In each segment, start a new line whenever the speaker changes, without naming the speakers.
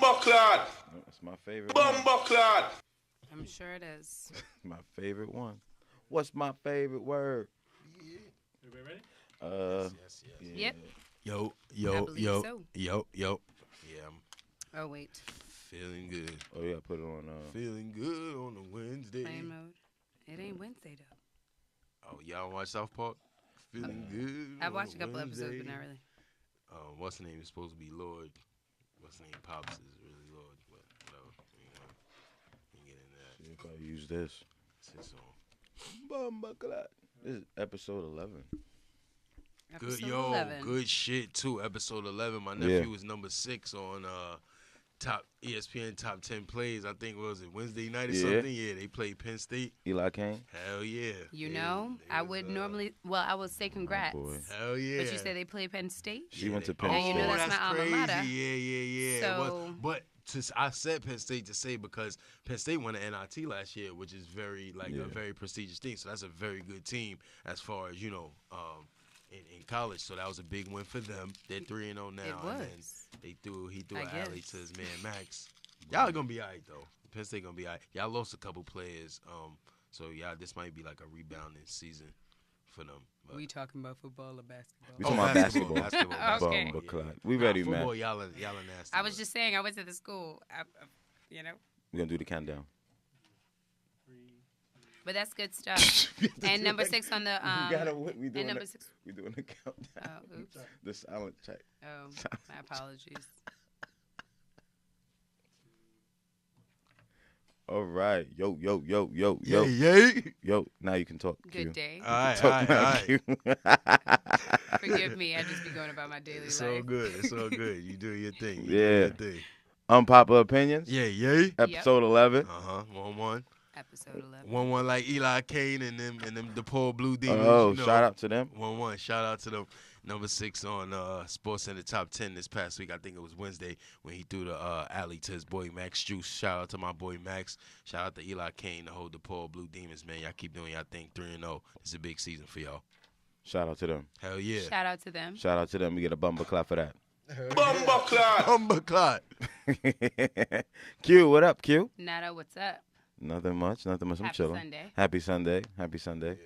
Bumbleclad.
That's my favorite
Bumbleclad.
I'm sure it is.
My favorite one. What's my favorite word?
Everybody ready?
Yes.
Yep.
Yo.
I believe so.
Yo. Yeah, I'm
Oh, wait.
feeling good.
Oh, yeah, put it on.
Feeling good on a Wednesday.
Plane mode. It ain't Wednesday, though.
Oh, y'all watch South Park? Feeling good.
I've
on
watched a couple episodes,
Wednesday.
but not really.
What's the name is supposed to be Lord. What's the name? Pops is really Lord, but whatever. You get into that.
See if I use this.
It's his song.
Bumbleclad. This is episode 11.
Good,
Episode 11.
good shit too. Episode 11. My nephew was number 6 on top ESPN top 10 plays. I think was it Wednesday night or something. Yeah, they played Penn State.
Eli Kane.
Hell yeah.
You know, I would normally, well, I would say congrats.
boy.
Hell yeah.
But you said they play Penn State?
She went to
they-
Penn
And you know
State.
that's my alma
crazy.
mater.
Yeah.
So-
But I said Penn State to say because Penn State won the NIT last year, which is very a very prestigious thing. So that's a very good team as far as in college. So that was a big win for them. They're 3-0 now.
It
And then
was.
he threw
I
an alley
guess.
to his man Max. Y'all gonna be alright though. Penn State gonna be alright. Y'all lost a couple players. So y'all this might be like a rebounding season for them. But
We talking about football or basketball?
We talking about basketball.
Basketball.
Okay.
Bumbleclad. We ready,
Football,
man.
y'all are nasty.
I was
but-
just saying, I went to the school, you know?
We're going to do the countdown.
But that's good stuff. And number 6 on the,
we doing
and number
the,
6.
we doing the countdown.
Oh, oops.
The silent check.
Oh, my apologies.
All right. Yo.
Yay.
Yo, now you can talk. Q.
Good day.
All right.
Talk now, Q.
Forgive me, I just be going about my daily
It's
life.
all good. It's all good. You do your thing. You do
Yeah.
your thing.
Unpopular opinions.
Yeah, yay.
Episode 11.
1-1.
Episode 11.
1-1 like Eli Kane and them the poor Blue Demons.
Oh,
you know.
shout out to them.
1-1. Shout out to them. Number 6 on Sports Center Top 10 this past week. I think it was Wednesday when he threw the alley to his boy Max Juice. Shout out to my boy Max. Shout out to Eli Kane, the whole DePaul Blue Demons, man. Y'all keep doing y'all thing. 3-0. It's a big season for y'all.
Shout out to them.
Hell yeah.
Shout out to them.
Shout out to them. We get a bumper clap for that.
Bumbleclad.
Humberclot.
Q, what up, Q?
Nada, what's up?
Nothing much. I'm
Happy
chilling.
Sunday.
Happy Sunday. Happy Sunday.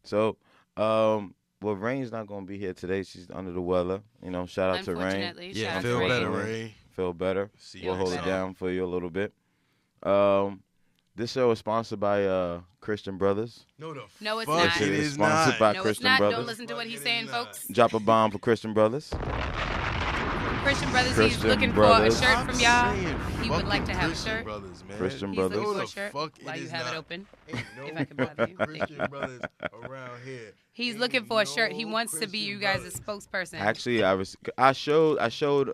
So, well, Rain's not going to be here today. She's under the weather. You know, shout out to Rain.
Unfortunately,
Yeah,
shout out
feel
to
better,
Rain.
Ray.
Feel better.
See you
We'll
next
hold it
time.
down for you a little bit. This show is sponsored by Christian Brothers.
No,
No, it's
fuck
not.
It
It is
is
sponsored
not.
by
No, it's
Christian
not.
Brothers.
Don't listen to what he's saying, folks.
Drop a bomb for Christian Brothers.
Christian Brothers, he's
Christian
looking
Brothers.
for a shirt from y'all.
Saying,
He would
fuck
like
the
to have a
Christian
shirt.
Brothers, man.
Christian
He's
Brothers.
looking for
No,
a shirt
the fuck
while
it
you
is
have
not.
it open.
Ain't no
If I can bother you. Thank
Christian Brothers around here.
He's
Ain't
looking for a shirt.
no
He wants to be
Christian
you guys'
Brothers.
spokesperson.
Actually, I showed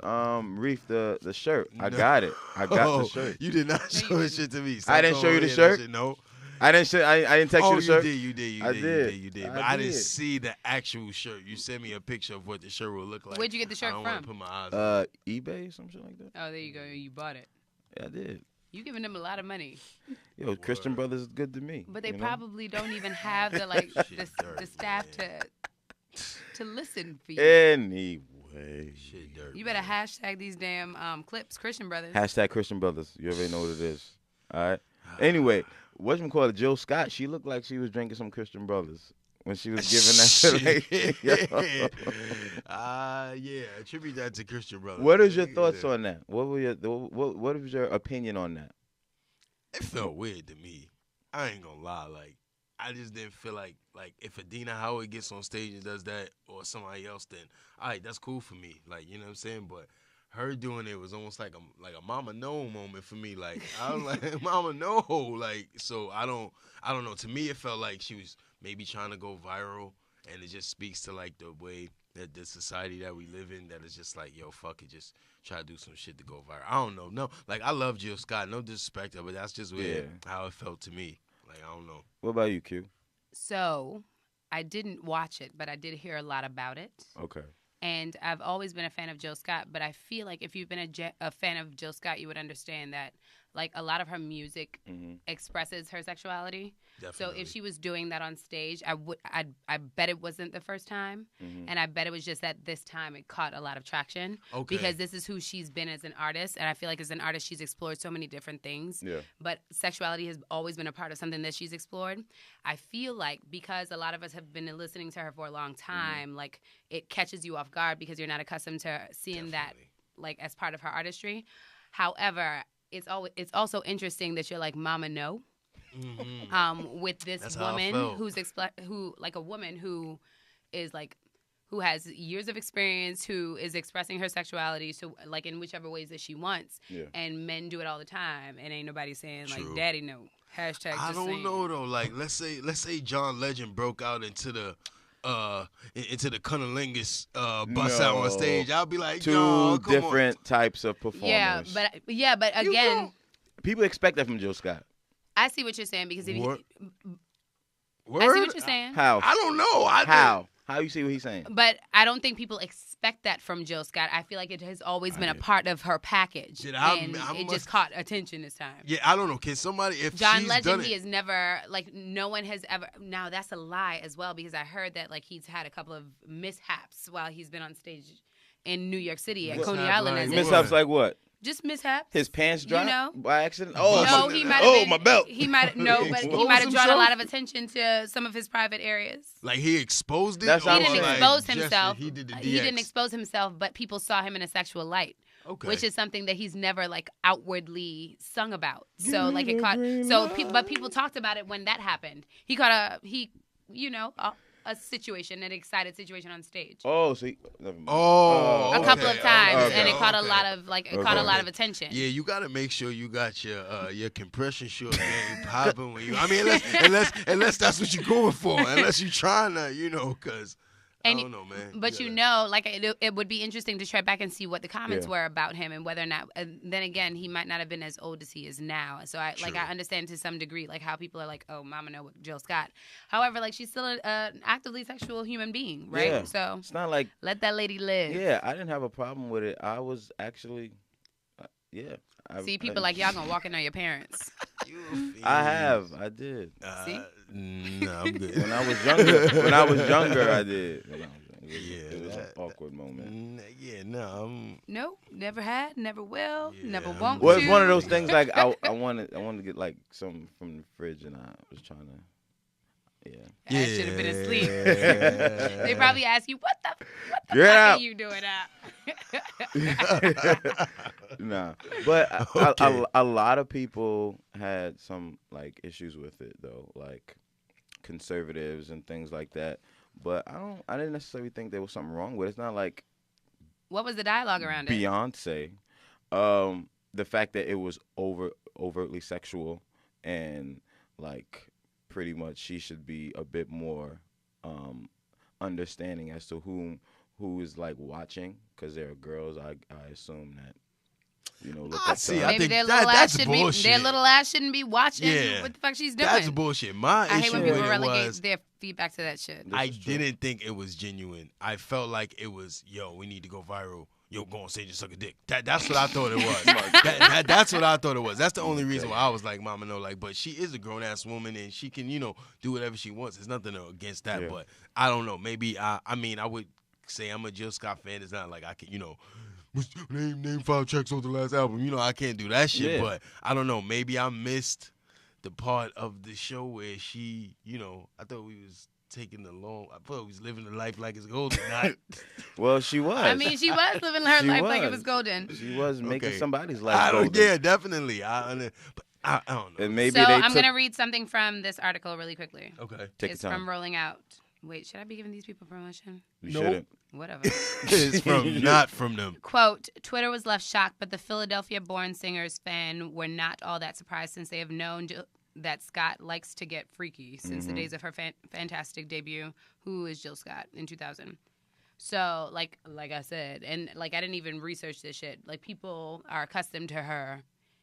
Reef the shirt. I
No.
got it. I got
Oh,
the shirt.
You did not
No,
show
you
this shit to me.
I
Stop
didn't show
throwing
you the
in that
shirt?
shit, No.
I didn't text
Oh,
you the shirt.
You did.
I did.
You did.
I
But I didn't
did.
see the actual shirt. You sent me a picture of what the shirt will look like.
Where'd you get the shirt
I don't wanna
from?
put my eyes on it.
eBay, some shit like that.
Oh, there you go. You bought it.
Yeah, I did.
You giving them a lot of money,
Yo, Christian Brothers is good to me.
but they
you know?
probably don't even have the like
Shit
the
dirty,
staff
man.
to listen for you.
Anyway.
Shit dirt.
You better
man.
hashtag these damn clips, Christian Brothers.
Hashtag Christian Brothers. You already know what it is. All right. Anyway, whatchamacallit, Jill Scott, she looked like she was drinking some Christian Brothers when she was giving that to like,
Yeah, attribute that to Christian Brothers.
What is your thoughts on that? What was your opinion on that?
It felt weird to me. I ain't gonna lie. Like, I just didn't feel like if Adina Howard gets on stage and does that or somebody else, then all right, that's cool for me. Like, you know what I'm saying? But her doing it was almost like a Mama No moment for me. Like, I was like, Mama No. Like, so I don't know. To me, it felt like she was maybe trying to go viral, and it just speaks to like the way that the society that we live in, that is just like, yo, fuck it, just try to do some shit to go viral. I don't know. No, like, I love Jill Scott. No disrespect to her, but that's just weird how it felt to me. Like, I don't know.
What about you, Q?
So, I didn't watch it, but I did hear a lot about it.
Okay.
And I've always been a fan of Jill Scott, but I feel like if you've been a fan of Jill Scott, you would understand that like a lot of her music expresses her sexuality.
Definitely.
So if she was doing that on stage, I bet it wasn't the first time, and I bet it was just that this time it caught a lot of traction.
Okay.
Because this is who she's been as an artist, and I feel like as an artist she's explored so many different things.
Yeah.
But sexuality has always been a part of something that she's explored. I feel like because a lot of us have been listening to her for a long time, like it catches you off guard because you're not accustomed to seeing that like as part of her artistry. However, it's also interesting that you're like, Mama, no. With this
That's how I
woman
felt.
who like a woman who is like who has years of experience, who is expressing her sexuality so like in whichever ways that she wants, and men do it all the time, and ain't nobody saying like, Daddy, no. Hashtag.
I
just
don't
saying.
know though. Like let's say John Legend broke out into the cunnilingus bust out on stage. I'll be like,
Two
no, come
different types of performers.
Yeah, but again,
people expect that from Jill Scott.
I see what you're saying because if you,
Word?
I see what you're saying.
How?
I don't know.
How you see what he's saying?
But I don't think people expect that from Jill Scott. I feel like it has always been a part of her package, and it just caught attention this time.
Yeah, I don't know. Can somebody, if
John
she's
Legend,
done
he
it,
has never, like, no one has ever. Now that's a lie as well because I heard that like he's had a couple of mishaps while he's been on stage in New York City at Coney Island.
like
As
what?
Mishaps like what?
just mishaps.
His pants dropped
know?
by accident. Oh,
No, he might have been.
my belt.
He might but he
Exposed
might have drawn a
himself?
lot of attention to some of his private areas.
like he exposed it.
That's
or
what
He
I'm
didn't
saying.
expose
just-
himself.
He did the DX.
He didn't expose himself, but people saw him in a sexual light,
Okay.
which is something that he's never like outwardly sung about. So like it caught. So but people talked about it when that happened. He caught a situation, an excited situation on stage.
Oh, so never mind.
Oh,
A couple of
okay,
times,
okay,
and it caught a
okay.
lot of caught a lot of attention.
Yeah, you gotta make sure you got your compression shorts game popping when you. I mean, unless that's what you're going for, unless you're trying to, because I don't know, man.
But like it would be interesting to try back and see what the comments were about him and whether or not. Then again, he might not have been as old as he is now. So I understand to some degree like how people are like, oh, Mama know Jill Scott. However, like she's still an actively sexual human being, right?
Yeah.
So
It's not like.
let that lady live.
Yeah, I didn't have a problem with it. I was actually,
See, people like y'all gonna walk in on your parents.
I did.
See?
No, I'm good.
When I was younger, I did. It was an awkward moment.
Nope, never had, never will, never
Yeah,
won't.
Well,
to.
it's one of those things like I wanted to get like something from the fridge, and I was trying to.
I should have been asleep. They probably ask you, what the
Get
fuck
out.
are you doing out?
Nah, but
Okay.
a lot of people had some like issues with it though, like conservatives and things like that. But I didn't necessarily think there was something wrong with it. It's not like
What was the dialogue around it?
Beyonce. The fact that it was overtly sexual and like pretty much she should be a bit more understanding as to who is like watching, because there are girls I assume that look
I
up
see.
to
I
her.
Maybe
think
that's
that's bullshit.
their little ass shouldn't be watching
Yeah.
what the fuck she's doing.
That's bullshit. My
I hate
issue
when
with
people
it
relegate
was
their feedback to that shit.
I
is true.
didn't think it was genuine. I felt like it was, yo, we need to go viral. Yo, go on stage and suck a dick. That's what I thought it was. That's what I thought it was. That's the only reason why I was like, Mama, no, like, but she is a grown ass woman and she can, do whatever she wants. There's nothing against that,
Yeah.
but I don't know. Maybe I would say I'm a Jill Scott fan. It's not like I can, name 5 tracks off the last album. I can't do that shit.
Yeah.
But I don't know. Maybe I missed the part of the show where she, I thought we was taking the long. I thought we was living the life like it's golden. Not,
Well, she was.
I mean, she was living her
She
life like it
was.
was golden.
She was making
Okay.
somebody's life
I don't.
golden.
Yeah, definitely. But I don't know.
And maybe
So
they
I'm
took.
going to read something from this article really quickly.
Okay.
Take
It's
your time.
from Rolling Out. Wait, should I be giving these people promotion?
You
Nope.
shouldn't.
Whatever.
It's from not from them.
Quote, Twitter was left shocked, but the Philadelphia-born singer's fan were not all that surprised since they have known that Scott likes to get freaky since the days of her fantastic debut, Who is Jill Scott, in 2000. So, like I said, and like I didn't even research this shit. Like people are accustomed to her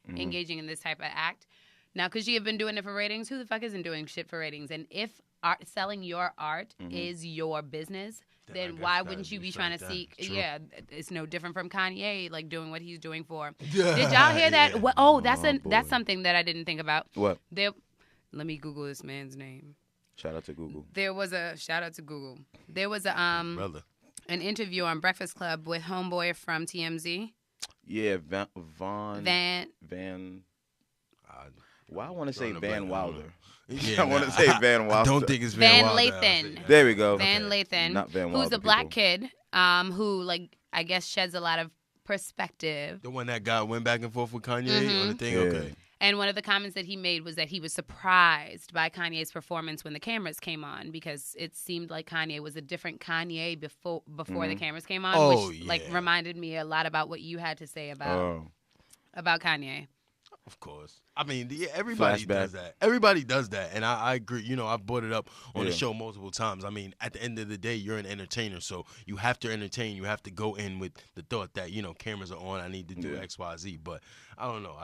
engaging in this type of act. Now, could she have been doing it for ratings? Who the fuck isn't doing shit for ratings? And if selling your art is your business, then why wouldn't you be trying to seek?
True.
Yeah, it's no different from Kanye, like doing what he's doing for. Did y'all hear that?
Yeah.
Oh, that's something that I didn't think about.
What?
Let me Google this man's name.
Shout out to Google.
Shout out to Google. There was
Brother.
an interview on Breakfast Club with homeboy from TMZ.
Yeah,
Van.
Why I want to say Van Wilder?
Yeah,
I want to say Van Wilder.
I don't think it's Van Wilder.
Lathan.
There we go.
Van Lathan,
Not Van Wilder,
who's a black
people.
kid, who like I guess sheds a lot of perspective.
The one that guy went back and forth with Kanye on the thing?
Yeah.
Okay.
And one of the comments that he made was that he was surprised by Kanye's performance when the cameras came on, because it seemed like Kanye was a different Kanye before the cameras came on,
Oh,
which like
yeah.
reminded me a lot about what you had to say about Kanye.
Of course. I mean, everybody
Flashback.
does that. Everybody does that. And I agree. You know, I've brought it up on the
Yeah.
show multiple times. I mean, at the end of the day, you're an entertainer. So you have to entertain. You have to go in with the thought that, you know, cameras are on. I need to do
Yeah.
X, Y, Z. But I don't know.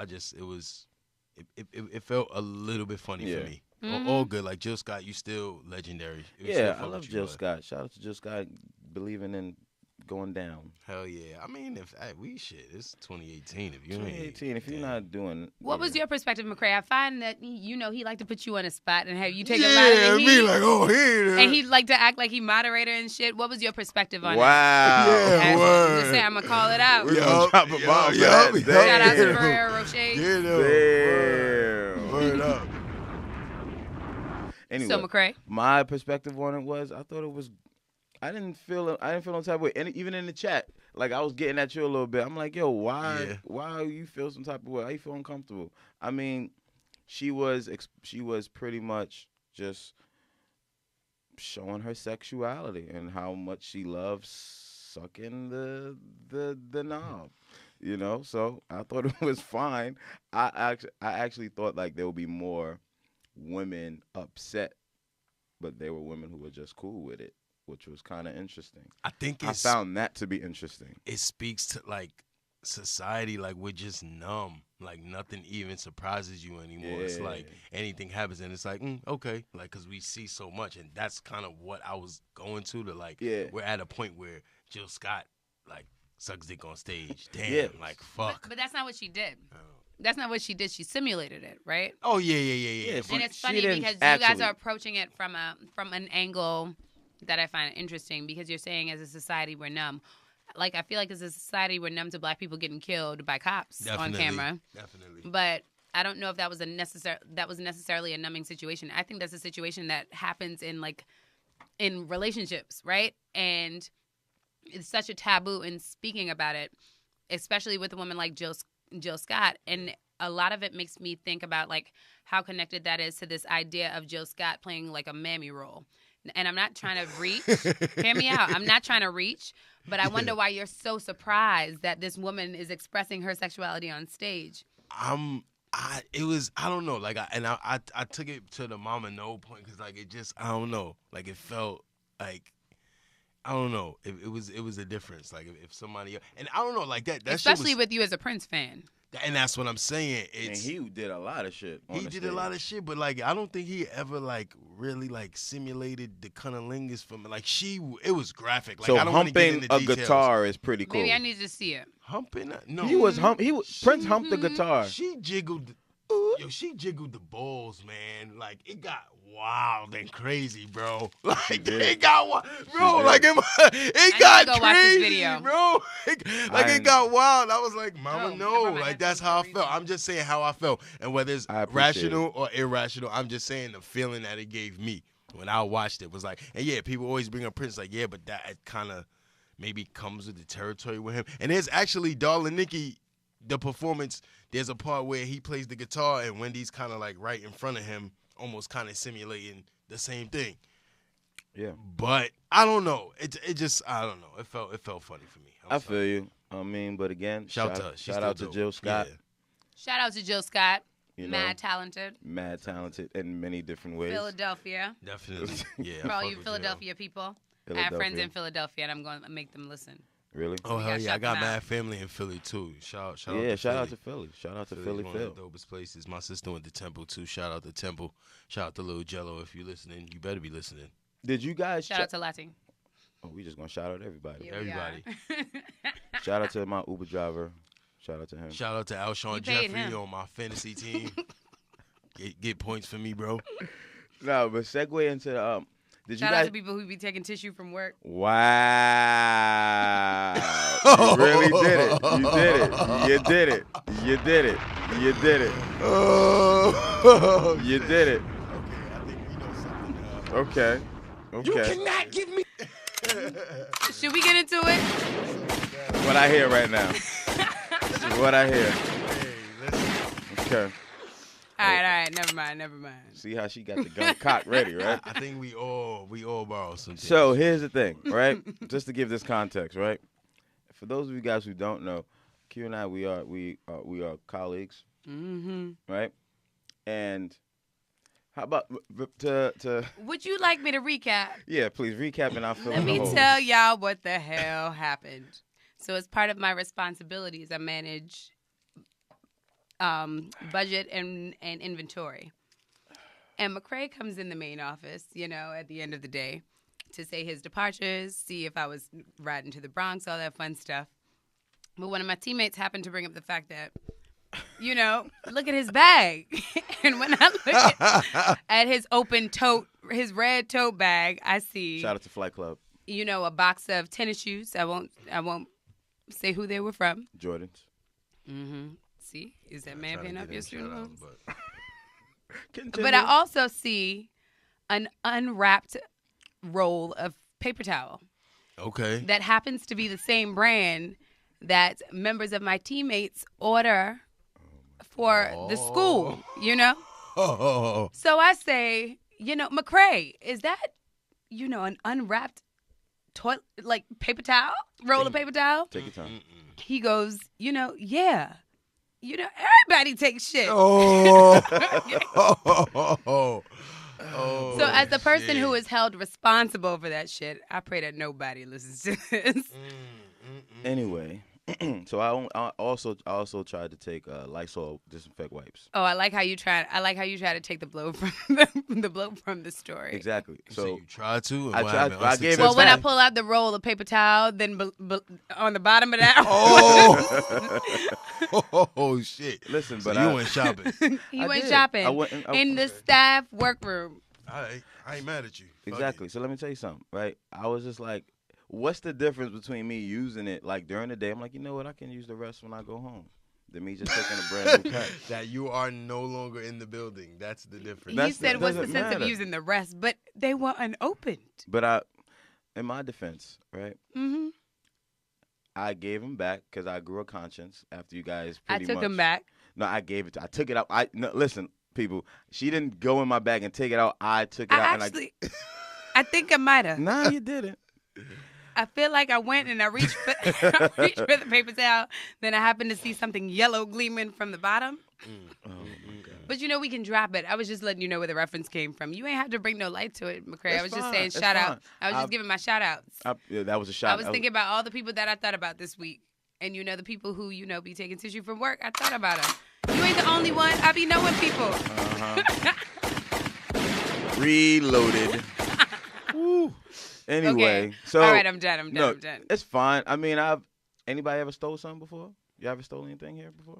It felt a little bit funny for me. All good. Like, Jill Scott, you still legendary.
Yeah, I love Jill Scott. Shout out to Jill Scott believing in going down.
Hell yeah. I mean, it's 2018. If you
2018, if you're not doing...
What was your perspective, McCray? I find that he like to put you on a spot and have you take a lot
Yeah,
of
me like, oh, here.
and he'd like to act like he moderator and shit. What was your perspective on
Wow.
Yeah.
it?
word.
Just say I'm gonna call it out.
We're going to drop a bomb for
yup,
that.
yup.
Shout out to
Damn.
Ferrero Rocher.
Yeah, no.
Damn.
Word up.
Anyway,
So McCray,
my perspective on it was, I thought it was... I didn't feel no type of way. And even in the chat, like, I was getting at you a little bit. I'm like, yo, why you feel some type of way? Why you feel uncomfortable? I mean, she was pretty much just showing her sexuality and how much she loves sucking the knob, you know. So I thought it was fine. I actually thought like there would be more women upset, but there were women who were just cool with it, which was kind of interesting.
I
found that to be interesting.
It speaks to like society, like we're just numb, like nothing even surprises you anymore. It's like anything happens and it's like okay, like because we see so much, and that's kind of what I was going to like.
Yeah.
We're at a point where Jill Scott like sucks dick on stage. Damn, like fuck.
but that's not what she did. That's not what she did. She simulated it, right?
Oh yeah.
And it's funny
didn't
because you
actually-
guys are approaching it from an angle that I find interesting, because you're saying as a society we're numb. Like, I feel like as a society we're numb to black people getting killed by cops on camera.
Definitely.
But I don't know if that was necessarily a numbing situation. I think that's a situation that happens in relationships, right? And it's such a taboo in speaking about it, especially with a woman like Jill Scott. And a lot of it makes me think about like how connected that is to this idea of Jill Scott playing like a mammy role. And I'm not trying to reach. Hear me out. I'm not trying to reach, but I wonder why you're so surprised that this woman is expressing her sexuality on stage.
I don't know, like I took it to the mama no point because like it just I don't know, like it felt like I don't know, it was a difference, like if somebody, and I don't know, like that
Especially
shit was,
with you as a Prince fan.
and that's what I'm saying.
And he did a lot of shit.
He did a lot of shit, but like I don't think he ever like really like simulated the cunnilingus from like it was graphic. Like
So
I don't want to get
humping
into
a
details.
guitar is pretty cool.
Maybe I need to see it.
Humping? No.
Prince humped the guitar.
She jiggled. She jiggled the balls, man. Like it got wild and crazy, bro. Like it got wild, bro. Like it got
go
crazy,
watch this video.
bro. It got wild. I was like, Mama,
Oh,
no.
never mind.
Like that's how I felt. I'm just saying how I felt, and whether it's
I appreciate
rational or irrational, I'm just saying the feeling that it gave me when I watched it was like, and yeah, people always bring up Prince, like, yeah, but that kind of maybe comes with the territory with him. And there's actually Darling Nikki. The performance, there's a part where he plays the guitar and Wendy's kind of like right in front of him, almost kind of simulating the same thing.
Yeah.
But I don't know. It just I don't know. It felt funny for me.
I feel you. I mean, but again,
Shout to her. She's
shout
still
out to
dope.
Jill Scott.
Yeah.
Shout out to Jill Scott.
You know,
Mad talented.
mad talented in many different ways.
Philadelphia.
Definitely. Yeah. I
For all
fuck
you
with
Philadelphia people. I have friends in Philadelphia, and I'm going to make them listen.
Really?
Oh
We
hell
gotta
yeah! I
shout
got
them out.
mad family in Philly too. Shout
Shout out to Philly. Shout out to Philly
one
Phil.
of the dopest places. My sister went to Temple too. Shout out to Temple. Shout out to Lil Jello. If you're listening, you better be listening.
Did you guys
Shout out to Latin.
Oh, we just gonna shout out everybody.
Here we
Everybody.
are.
Shout out to my Uber driver. Shout out to him.
Shout out to Alshon
You paid
Jeffrey
him.
on my fantasy team. Get points for me, bro.
No, but segue into did you
Shout out
guys?
to people who be taking tissue from work.
Wow, you really did it. You did it. You did it. You did it. You did it.
Oh,
You did it.
Okay, I think we know something.
Okay. Okay.
You cannot give me.
Should we get into it?
What I hear right now. What I hear.
Hey, listen.
Okay.
All right. Never mind.
See how she got the gun cocked ready, right?
I think we all borrow some.
So here's the thing, right? Just to give this context, right? For those of you guys who don't know, Q and I, we are colleagues, right? And how about to
Would you like me to recap?
yeah, please recap and I'll fill
Let
in the
me
holes.
tell y'all what the hell happened. So as part of my responsibilities, I manage budget and inventory. And McCrae comes in the main office, at the end of the day to say his departures, see if I was riding to the Bronx, all that fun stuff. But one of my teammates happened to bring up the fact that, look at his bag. And when I look at his open tote, his red tote bag, I see,
Shout out to Flight Club,
a box of tennis shoes. I won't say who they were from.
Jordans.
See, is that man paying off your student loans?
Continue.
But I also see an unwrapped roll of paper towel
Okay.
that happens to be the same brand that members of my teammates order for the school,
Oh.
So I say, McCrae, is that, an unwrapped paper towel, roll of paper towel?
Take your time.
He goes, yeah. Everybody takes shit.
Oh.
So as the person who is held responsible for that shit, I pray that nobody listens to this.
Anyway, so I also tried to take Lysol disinfect wipes.
Oh, I like how you try to take the blow from the story.
Exactly.
So
So
you tried to? And
I
what
tried-
happened?
I gave it
Well, when I
back.
pull out the roll of paper towel, then on the bottom of that,
Oh shit!
Listen,
So
but
you
I-
went shopping.
he
I
went
did.
shopping
I went
in the staff workroom.
I ain't mad at you. Fuck
Exactly. So let me tell you something, right? I was just like, what's the difference between me using it like during the day? I'm like, you know what? I can use the rest when I go home. Than me just taking a brand new pack.
it. That you are no longer in the building. That's the difference.
He
That's-
said,
that
"What's the
doesn't
sense
matter.
of using the rest?" But they were unopened.
But in my defense, right?
Mm-hmm.
I gave him back because I grew a conscience after you guys.
I
Pretty
took
much.
him back.
No, I gave it. I took it out. No, listen, people. She didn't go in my bag and take it out. I took it out.
I think I might have.
Nah, you didn't.
I feel like I went and I reached for, I reached for the paper towel. Then I happened to see something yellow gleaming from the bottom.
Oh my god.
But we can drop it. I was just letting you know where the reference came from. You ain't have to bring no light to it, McCrae. I was
That's
just
fine.
saying
That's
shout out.
fine.
I was just giving my shout outs.
Yeah, that was a shot.
I was thinking about all the people that I thought about this week. And the people who, be taking tissue from work. I thought about them. You ain't the only one. I be knowing people.
Reloaded. Woo. Anyway,
Okay.
so
All right, I'm done. I'm
no,
done.
it's fine. I mean, anybody ever stole something before? You ever stole anything here before?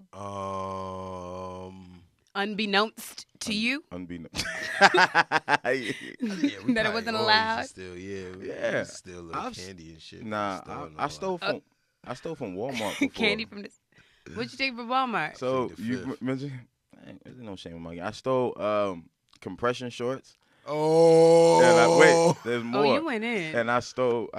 Unbeknownst to you.
Unbeknownst.
That it wasn't allowed?
Still,
Yeah.
we still little candy and shit.
Nah, I stole from Walmart before.
Candy from this. What'd you take from Walmart?
So
Plead the
you
fifth.
mentioned, there's no shame in my game. I stole compression shorts.
Oh.
And wait, there's more.
Oh, you went in.
And I stole.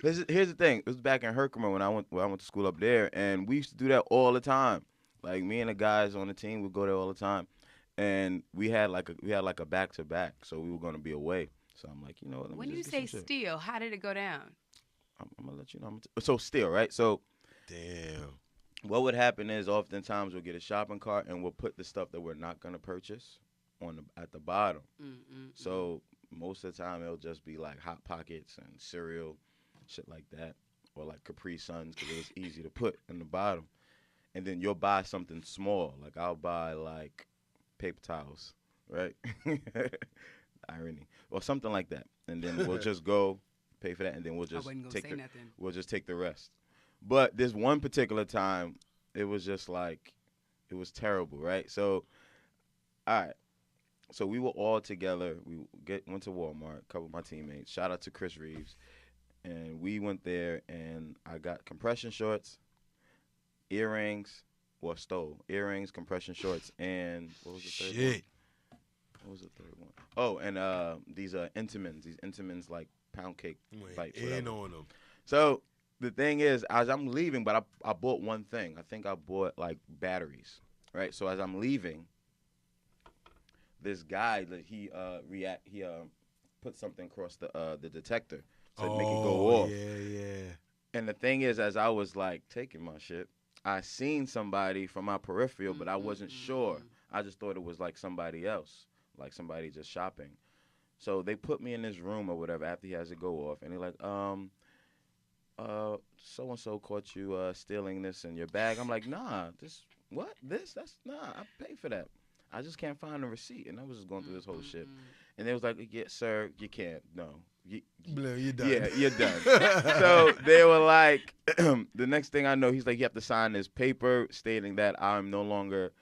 Here's the thing. It was back in Herkimer when I went to school up there, and we used to do that all the time. Like me and the guys on the team would go there all the time, and we had like a back to back, so we were gonna be away. So I'm like, let me
When
just
you
get
say
some shit.
steal, how did it go down?
I'm gonna let you know. So still, right? So
Damn.
what would happen is oftentimes we'll get a shopping cart and we'll put the stuff that we're not gonna purchase at the bottom. So most of the time it'll just be like Hot Pockets and cereal, shit like that, or like Capri Suns because it was easy to put in the bottom. And then you'll buy something small, like I'll buy like paper towels, right? Irony, or something like that. And then we'll just go pay for that, and then we'll
I
just
wasn't gonna
take
say
the
nothing.
we'll just take the rest. But this one particular time, it was just like, it was terrible, right? So, all right. So we were all together. We went to Walmart, a couple of my teammates. Shout out to Chris Reeves. And we went there, and I got compression shorts, earrings, earrings, compression shorts, and what was the third one? What was the third one? Oh, and these Intamins like pound cake bites.
In on them.
So the thing is, as I'm leaving, but I bought one thing. I think I bought like batteries, right? So as I'm leaving, this guy that he put something across the detector to make it go off.
Yeah.
And the thing is, as I was like taking my shit, I seen somebody from my peripheral, but I wasn't sure. I just thought it was like somebody else, like somebody just shopping. So they put me in this room or whatever after he has it go off, and they're like, so and so caught you stealing this in your bag. I'm like, nah, that's I paid for that. I just can't find the receipt, and I was just going through this whole shit. And they was like, yeah, sir, you can't. No.
You're done.
Yeah, you're done. So they were like, the next thing I know, he's like, you have to sign this paper stating that I'm no longer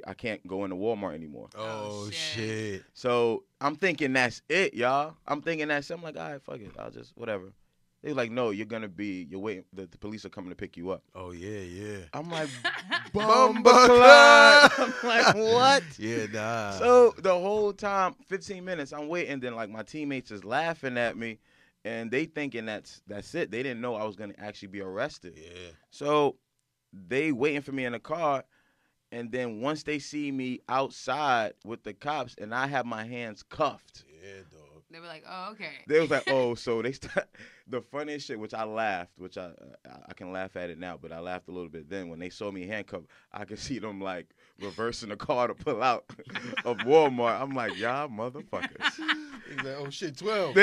I can't go into Walmart anymore.
Oh, shit.
So I'm thinking that's it, y'all. I'm like, all right, fuck it. I'll just, whatever. They were like, no, you're waiting. The police are coming to pick you up.
Oh, yeah.
I'm like,
Bumbleclad.
I'm like, what?
Yeah, nah.
So the whole time, 15 minutes, I'm waiting. Then like my teammates is laughing at me, and they thinking that's it. They didn't know I was gonna actually be arrested.
Yeah.
So they waiting for me in the car, and then once they see me outside with the cops, and I have my hands cuffed.
Yeah, dog.
They were like, oh, okay.
They was like, oh, so they the funniest shit, which I laughed, which I can laugh at it now, but I laughed a little bit then. When they saw me handcuffed, I could see them like reversing the car to pull out of Walmart. I'm like, y'all motherfuckers.
He's like, oh shit, 12.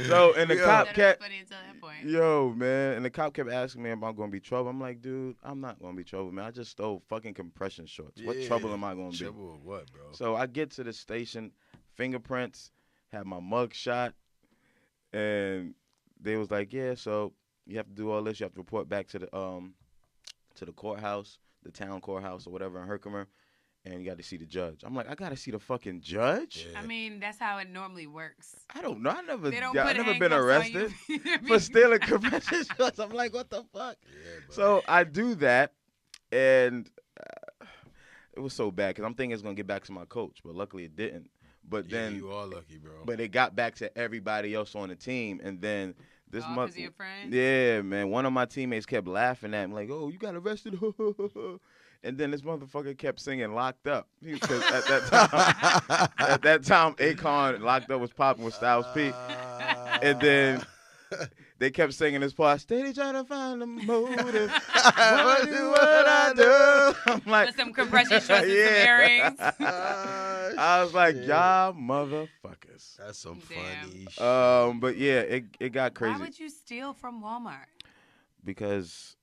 So, and the cop kept,
funny until that point.
yo, man, and the cop kept asking me if I'm gonna be trouble. I'm like, dude, I'm not gonna be trouble, man. I just stole fucking compression shorts. What trouble am I gonna be?
Trouble of what, bro?
So I get to the station, fingerprints, have my mug shot, and they was like, yeah, so you have to do all this. You have to report back to the courthouse, the town courthouse or whatever in Herkimer, and you got to see the judge. I'm like, I got to see the fucking judge?
I mean, that's how it normally works.
I don't know. I've never been
handcuffs
arrested
on you.
for stealing compression shorts. I'm like, what the fuck?
Yeah,
So I do that, and it was so bad because I'm thinking it's going to get back to my coach, but luckily it didn't. But then
you are lucky, bro.
But it got back to everybody else on the team, and then this month,
your friend?
yeah, man, one of my teammates kept laughing at me like, "Oh, you got arrested," and then this motherfucker kept singing "Locked Up" because at that time, Akon "Locked Up" was popping with Styles P, and then they kept singing this part, steady trying to find a motive. What I do? I'm like,
with some compression shorts and some earrings.
I was like, y'all motherfuckers.
That's some
Damn.
funny shit.
But yeah, it got crazy.
Why would you steal from Walmart?
Because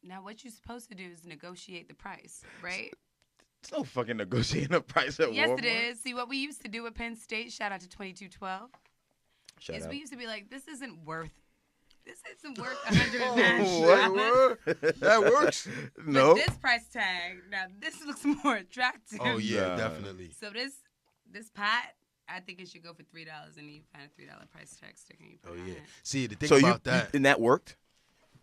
Now, what you're supposed to do is negotiate the price, right?
it's no fucking negotiating the price at
Yes,
Walmart.
it is. See, what we used to do at Penn State, shout out to 2212,
Shut
is
up.
we used to be like, this isn't worth $109.
What? That works?
No.
But this price tag, now this looks more attractive.
Oh, yeah,
Nah.
definitely.
So this pot, I think it should go for $3, and you find a $3 price tag sticker. And you put
Oh,
it on
yeah.
it.
See, the thing
So
about that.
and that worked.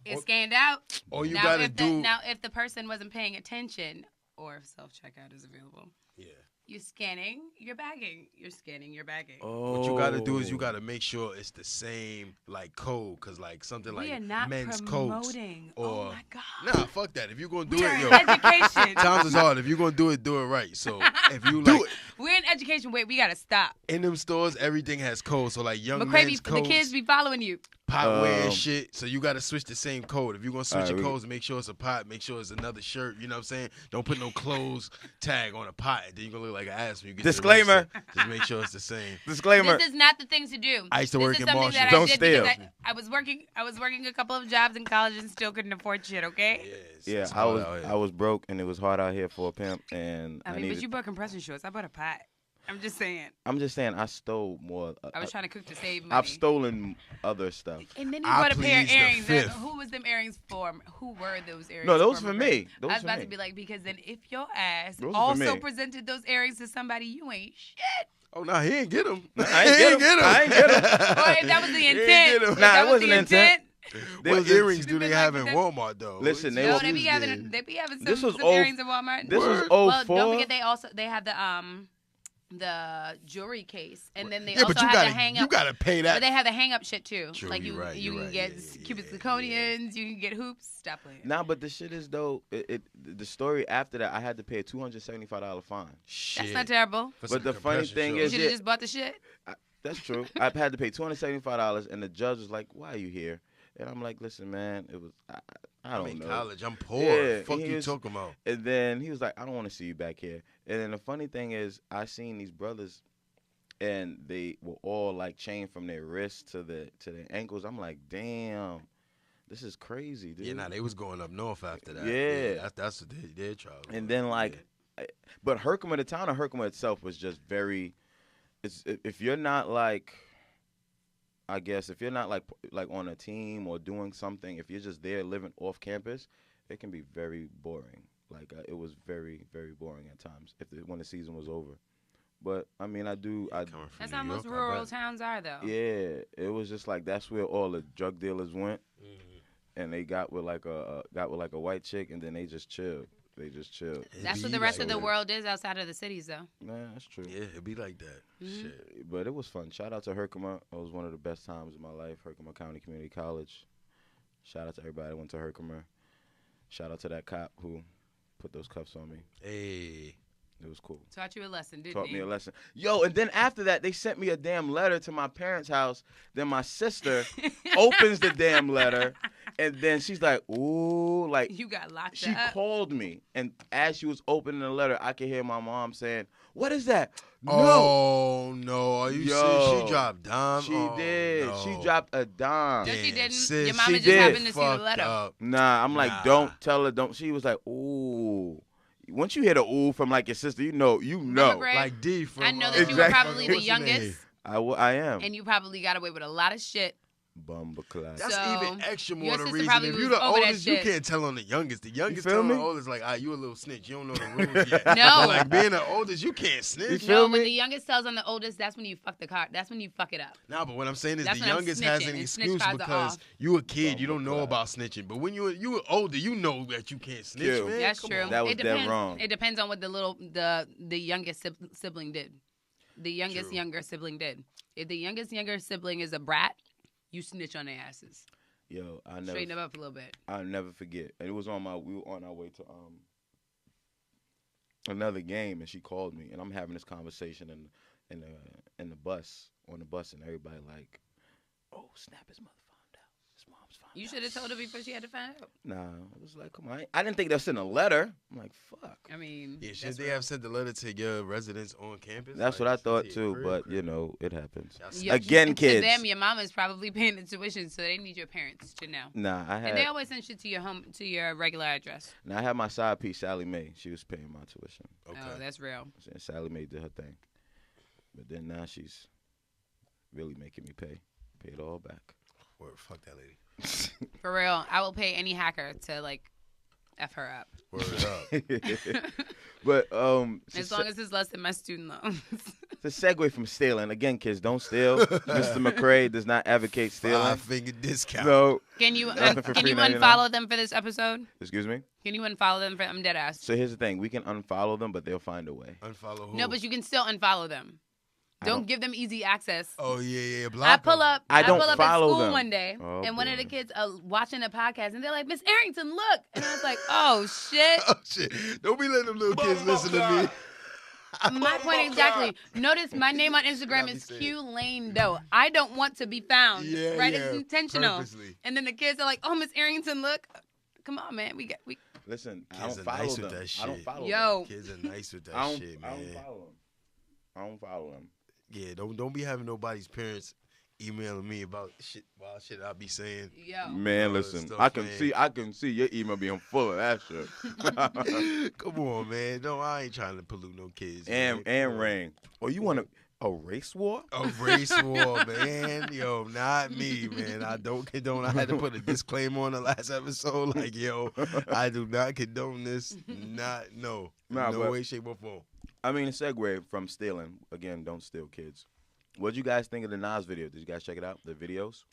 It scanned out.
All you
now,
got to
if
do.
now, if the person wasn't paying attention, or if self-checkout is available,
Yeah.
you're scanning your bagging. You're scanning your bagging.
What you gotta do is you gotta make sure it's the same like code, cause like something
We
like
are not
men's codes.
promoting.
Or
Oh my God.
nah, fuck that. If you gonna do
We are
it,
in
yo,
education.
times is hard. If you gonna do it right. So if you like
We're in education. Wait, we gotta stop.
in them stores, everything has codes. So like young
McCray,
men's
the
codes,
kids be following you.
pot wear and shit. So you gotta switch the same code. If you gonna switch
Alright,
your codes, make sure it's a pot. Make sure it's another shirt. You know what I'm saying? Don't put no clothes tag on a pot. Then you gonna look like an ass when you get
Disclaimer.
To the register. Just make sure it's the same.
Disclaimer.
This is not the thing to do.
I used to
This
work
is
in
something
Marshall.
that
Don't
I did
steal.
because I was working a couple of jobs in college and still couldn't afford shit. Okay.
Yeah, I was broke and it was hard out here for a pimp, and
I mean,
needed.
but you bought compression shorts. I bought a pot. I'm just saying.
I stole more.
I was trying to cook to save money.
I've stolen other stuff.
And then you bought a pair of earrings.
Please, the
Who was them earrings for? Who were those earrings?
No, those for me.
I was about to be like, because then if your ass
Those
also presented those earrings to somebody, you ain't shit.
Oh, no, he ain't get them.
I ain't get them. I ain't get them.
Or if that was the intent.
Nah, it wasn't the intent.
What earrings do they have in Walmart, though?
Listen,
they be having some earrings in Walmart.
This was 04.
Well, don't forget they have the jewelry case, and then they also have the hang up.
You gotta pay that.
But they have the hang up shit too.
True,
like you can get Cuban zirconians, you can get hoops. Stop playing.
Nah, but the shit is though. The story after that, I had to pay a $275 fine.
Shit.
That's not terrible.
But the funny thing
You
is,
should have just bought the shit.
That's true. I had to pay $275, and the judge was like, "Why are you here?" And I'm like, "Listen, man, it was I don't know.
College, I'm poor.
Yeah,
Fuck you talking about."
And then he was like, "I don't want to see you back here." And then the funny thing is, I seen these brothers, and they were all like chained from their wrists to their ankles. I'm like, damn, this is crazy, dude.
Yeah, nah, they was going up north after that.
Yeah.
That's what they tried.
And then but Herkimer, the town of Herkimer itself was just very. If you're not like, I guess if you're not like on a team or doing something, if you're just there living off campus, it can be very boring. Like it was very, very boring at times when the season was over. But I mean,
That's how most rural towns are, though.
Yeah, it was just like that's where all the drug dealers went, and they got with like a white chick, and then they just chilled.
That's what the rest of the world is outside of the cities, though.
Man, that's true.
Yeah, it'd be like that.
Mm-hmm.
Shit.
But it was fun. Shout out to Herkimer. It was one of the best times of my life. Herkimer County Community College. Shout out to everybody that went to Herkimer. Shout out to that cop who put those cuffs on me.
Hey.
It was cool.
Taught you a lesson, didn't he?
Taught me a lesson. Yo, and then after that, they sent me a damn letter to my parents' house. Then my sister opens the damn letter, and then she's like, ooh, like.
You got locked up.
She called me, and as she was opening the letter, I could hear my mom saying, "What is that?" No.
Oh, no. Are you serious? She dropped dime?
She did.
No.
She dropped a dime.
No, she didn't.
Sis,
Your mama
she
just
did.
happened to see the letter.
Up.
Nah, I'm like, don't tell her. Don't. She was like, ooh. Once you hear the ooh from like your sister, you know.
Greg,
like D from.
I know that you were probably the
what's her name?
youngest.
I am.
And you probably got away with a lot of shit.
Bumbleclad.
That's
So,
even extra more
your
the
sister
reason.
probably
If
was
you're the
over that
oldest, you
shit.
can't tell on the youngest. The youngest
feel
telling the
me?
oldest, like, you a little snitch. You don't know the rules yet.
No.
But like being the oldest, you can't snitch.
You feel
No, when
me?
the youngest tells on the oldest, that's when you fuck the car. That's when you fuck it up.
Nah, but what I'm saying is
That's
the
when I'm
youngest has
snitching,
an
and snitch
excuse
cards are
because
off.
you a kid, you don't know
Bumbleclad.
about snitching. But when you were older, you know that you can't snitch,
Yeah.
man.
That's
Come
true.
on.
That was
it
dead
depends,
wrong.
It depends on what the youngest sibling did. The youngest
True.
younger sibling did. If the youngest younger sibling is a brat, you snitch on their asses.
Yo,
Straighten them up a little bit.
I'll never forget. And it was we were on our way to another game, and she called me, and I'm having this conversation in the bus, on the bus, and everybody like, oh snap, his mother found out. His mom's found out.
You should have told her before she had to find out.
Nah, it was like, come on. I didn't think they were sending a letter. I'm like, fuck.
I mean,
Yeah, should
that's
they
real.
have sent the letter to your residents on campus?
That's
Like,
what I thought
yeah,
too,
crib,
but
crib.
you know, it happens.
Yeah,
Again,
to
kids.
them, your mama's probably paying the tuition, so they need your parents to know.
Nah,
And they always send shit to your home, to your regular address.
I had my side piece, Sally Mae. She was paying my tuition.
Okay.
Oh, that's real.
And Sally Mae did her thing. But then now she's really making me pay it all back.
Word, fuck that lady.
For real, I will pay any hacker to like f her up.
Word up.
But
As long as it's less than my student loans.
to segue from stealing again, kids, don't steal. Mr. McCrae does not advocate stealing.
5-finger discount.
No,
Can you
Nothing for
can you
$3.99.
unfollow them for this episode?
excuse me.
Can you unfollow them for? I'm dead ass.
So here's the thing: we can unfollow them, but they'll find a way.
Unfollow who?
No, but you can still unfollow them. Don't give them easy access.
Oh, yeah, block
I pull
them.
up.
I don't
pull up at
follow
school
them.
one day,
Oh,
and one of the
boy.
kids watching a podcast, and they're like, "Miss Arrington, look!" And I was like, "Oh shit!"
Oh, shit. Don't be letting them little kids listen to me.
My point exactly. Notice my name on Instagram
Gotta
is
be
Q Lane Doe. I don't want to be found.
Yeah,
right?
yeah,
It's intentional.
purposely.
And then the kids are like, "Oh, Miss Arrington, look! Come on, man. We."
Listen, I
Kids
don't
are
follow
nice
them.
with that
I don't
shit.
follow them.
Yo,
Kids are nice with that
I don't,
shit,
I
man.
don't follow them. I don't follow them.
Yeah, don't be having nobody's parents emailing me about wild shit I be saying.
Yo.
Man, listen, I can see your email being full of that shit.
Come on, man. No, I ain't trying to pollute no kids.
and Rain. Oh, you want a race war?
A race war, man. Yo, not me, man. I don't condone. I had to put a disclaimer on the last episode. Like, yo, I do not condone this. No way, shape, or form.
I mean, a segue from stealing. Again, don't steal, kids. What'd you guys think of the Nas video? Did you guys check it out? The videos?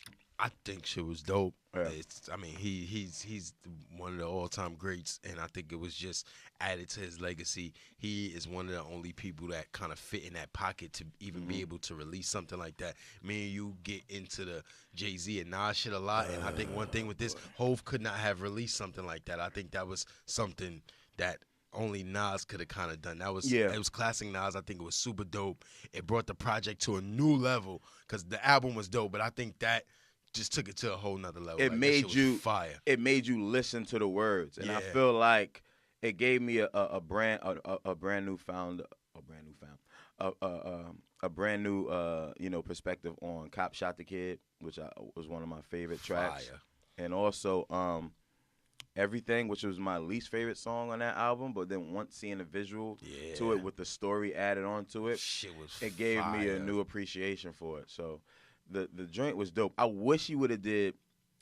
I think shit was dope.
Yeah.
He's one of the all-time greats, and I think it was just added to his legacy. He is one of the only people that kind of fit in that pocket to even be able to release something like that. Me and you get into the Jay-Z and Nas shit a lot, and I think one thing with this, Hov could not have released something like that. I think that was something that only Nas could have kind of done. It was classic Nas. I think it was super dope. It brought the project to a new level because the album was dope, but I think that just took it to a whole nother level.
It made you
fire.
It made you listen to the words, and I feel like it gave me a brand new perspective on Cop Shot the Kid, which was one of my favorite tracks,
Fire.
and also Everything, which was my least favorite song on that album, but then once seeing the visual to it with the story added on to it, it gave me a new appreciation for it. So the joint was dope. I wish he would have did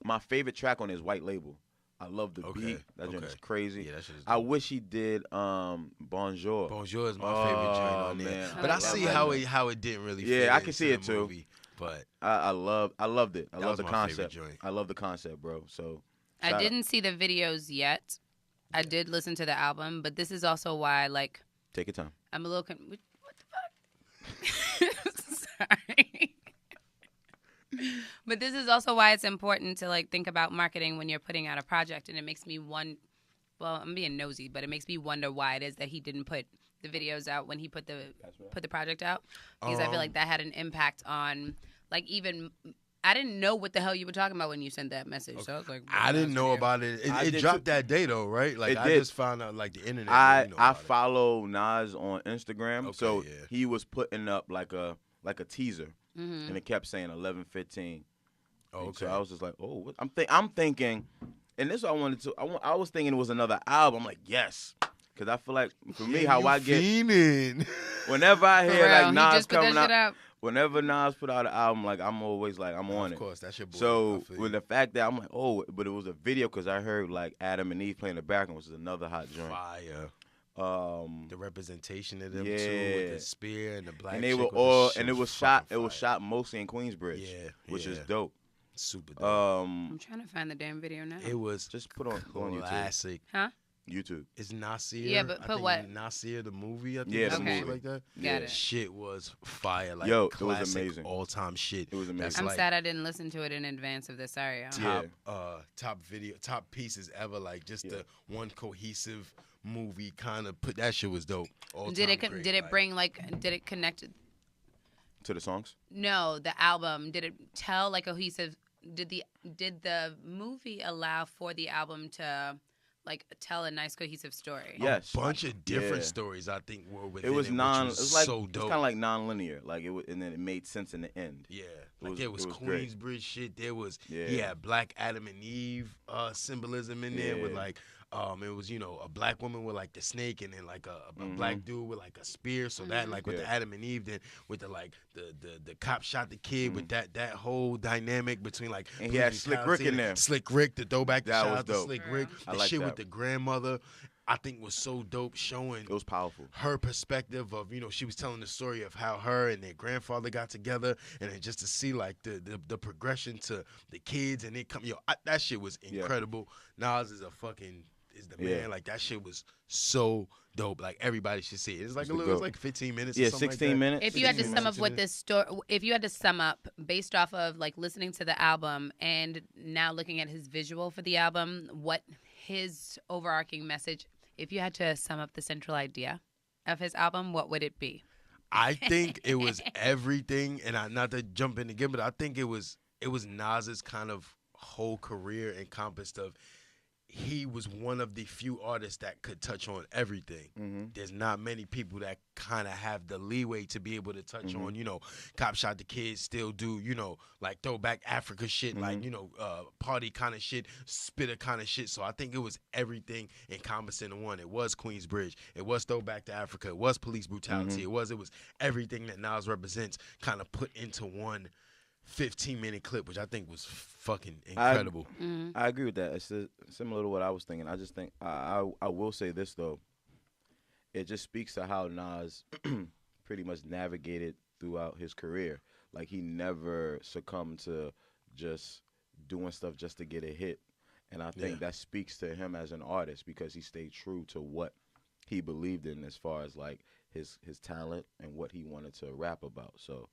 my favorite track on his White Label. I love the beat. That joint is crazy. Yeah, that shit is dope. I wish he did Bonjour.
Bonjour is my favorite joint on there. But I see how it didn't really fit.
Yeah, I can see it too.
Movie, but
I loved it. I love the concept.
Joint.
I love the concept, bro. So
I didn't see the videos yet. I did listen to the album, but this is also why, like...
Take your time.
I'm a little... what the fuck? Sorry. But this is also why it's important to, like, think about marketing when you're putting out a project, and it makes me Well, I'm being nosy, but it makes me wonder why it is that he didn't put the videos out when he put the project out. Because I feel like that had an impact on, like, even... I didn't know what the hell you were talking about when you sent that message. Okay. So I was like,
I didn't know about it. It dropped that day though, right? Like I just found out like the internet.
I follow Nas on Instagram, so he was putting up like a teaser, and it kept saying 11:15. Okay. So I was just like, oh, what? I'm thinking, and this is what I wanted to. I was thinking it was another album. I'm like, yes. Because I feel like, for me, how I get... Whenever I hear, like, Nas coming out... Whenever Nas put out an album, like, I'm always, like, I'm on it.
Of course, that's your boy.
So, with the fact that I'm like, oh, but it was a video because I heard, like, Adam and Eve playing the background, which is another hot joint.
Fire. The representation of them, too, with the spear and the black
and they were all... And it was shot mostly in Queensbridge. Which is dope.
Super dope.
I'm trying to find the damn video now.
It was
just go on YouTube.
Classic.
Huh?
YouTube.
It's Nasir.
Yeah, but put what?
Nasir, the movie, I think.
Yeah,
the movie like that.
Got it.
Shit was fire. Like,
yo,
classic,
it was amazing.
All-time shit.
It was amazing.
I'm sad I didn't listen to it in advance of this. Sorry.
Top pieces ever. Like, just the one cohesive movie kind of put... That shit was dope.
Did it bring, like... Did it connect...
To the songs?
No, the album. Did it tell, like, cohesive... Did the movie allow for the album to... like tell a nice cohesive story?
Yes,
a bunch of different stories. I think were within
it. Was
so dope.
It's kind of like non-linear. Like it was, and then it made sense in the end.
Yeah, there was Queensbridge shit. There was he had Black Adam and Eve symbolism in there with like. It was, a black woman with like the snake and then like a black dude with like a spear. So that like with the Adam and Eve, then with the cop shot the kid with that whole dynamic between like.
And he had Slick Rick in there.
Slick Rick, the throwback to shout out to Slick Rick.
I
The
like
shit
that.
with the grandmother. I think was so dope, showing
it was powerful.
Her perspective of she was telling the story of how her and their grandfather got together, and then just to see like the progression to the kids and they come that shit was incredible. Nas is the man. Like that shit was so dope. Like everybody should see it. It's like it's like 15 minutes.
Yeah,
or something
16
like
minutes.
If you had to sum up what this story, if you had to sum up based off of like listening to the album and now looking at his visual for the album, what his overarching message. If you had to sum up the central idea of his album, what would it be?
I think it was everything, and not to jump in again, but I think it was Nas's kind of whole career encompassed of he was one of the few artists that could touch on everything.
Mm-hmm.
There's not many people that kind of have the leeway to be able to touch on, you know, Cop Shot the Kid, still do, you know, like throwback Africa shit, like, you know, party kind of shit, spitter kind of shit. So I think it was everything encompassing in one. It was Queensbridge. It was throwback to Africa. It was police brutality. It was everything that Nas represents kind of put into one 15-minute clip, which I think was fucking incredible.
I agree with that. It's similar to what I was thinking. I just think I will say this though. It just speaks to how Nas pretty much navigated throughout his career. Like he never succumbed to just doing stuff just to get a hit. And I think that speaks to him as an artist because he stayed true to what he believed in as far as like his talent and what he wanted to rap about. So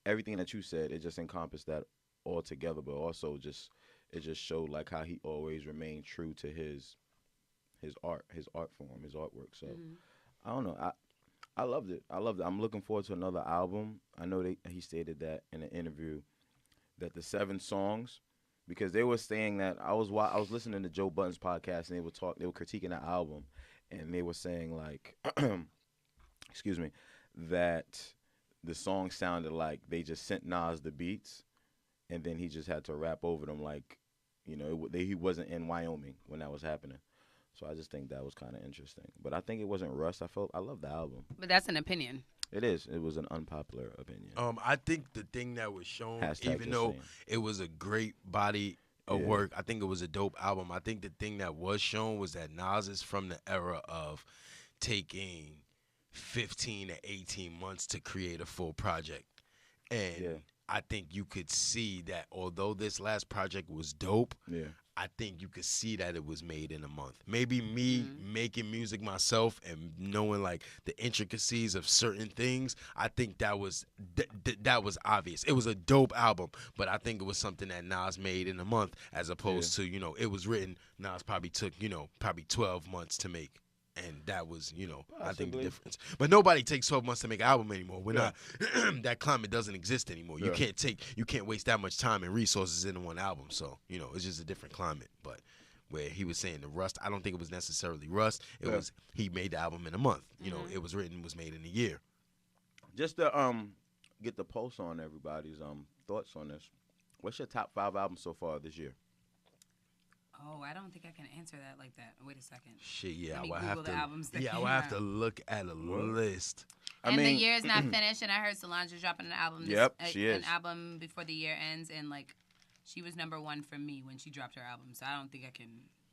everything that you said, it just encompassed that all together, but also it just showed like how he always remained true to his art form, his artwork. So I don't know. I loved it. I'm looking forward to another album. I know he stated that in an interview that the 7 songs, because they were saying that I was listening to Joe Budden's podcast and they were critiquing the album and they were saying like excuse me, that the song sounded like they just sent Nas the beats, and then he just had to rap over them like, you know, he wasn't in Wyoming when that was happening. So I just think that was kind of interesting. But I think it wasn't rushed. I love the album.
But that's an opinion.
It is. It was an unpopular opinion.
I think the thing that was shown, even
#
though it was a great body of work, I think it was a dope album. I think the thing that was shown was that Nas is from the era of taking 15 to 18 months to create a full project. And I think you could see that although this last project was dope, I think you could see that it was made in a month. Maybe me making music myself and knowing like the intricacies of certain things, I think that was that was obvious. It was a dope album, but I think it was something that Nas made in a month as opposed to, you know, it was written, Nas probably took, you know, probably 12 months to make. And that was, you know, I think the difference. But nobody takes 12 months to make an album anymore. We're not, that climate doesn't exist anymore. You can't waste that much time and resources into one album. So, you know, it's just a different climate. But where he was saying the rust, I don't think it was necessarily rust. It was, he made the album in a month. You know, it was written, was made in a year.
Just to get the pulse on everybody's thoughts on this. What's your top 5 albums so far this year?
Oh, I don't think I can answer that like that. Wait a second.
Shit, yeah,
Let me
I would
Google
have
the
to.
albums that
Yeah, I
came
would have
out.
to look at a list.
And the year is not finished, and I heard Solange is dropping an album.
She is.
An album before the year ends, and like, she was #1 for me when she dropped her album. So I don't think I can.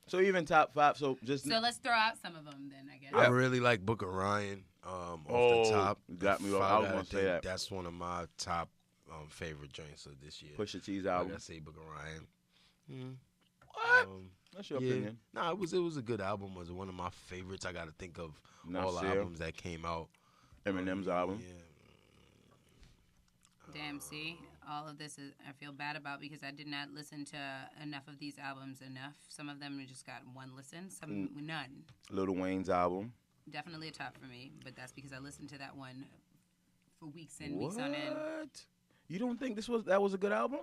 So even top 5. So
let's throw out some of them then. I guess.
I really like Book of Ryan. Off the top,
got me. I was gonna say that.
That's one of my top favorite joints of this year.
Pusha T's album.
I say Book of Ryan.
What? That's your opinion.
Nah, it was a good album. It was one of my favorites. I got to think of all the albums that came out.
Eminem's album.
Yeah.
Damn, see, all of this I feel bad about because I did not listen to enough of these albums enough. Some of them just got one listen, some none.
Lil Wayne's album.
Definitely a top for me, but that's because I listened to that one for weeks and weeks on end.
What? You don't think that was a good album?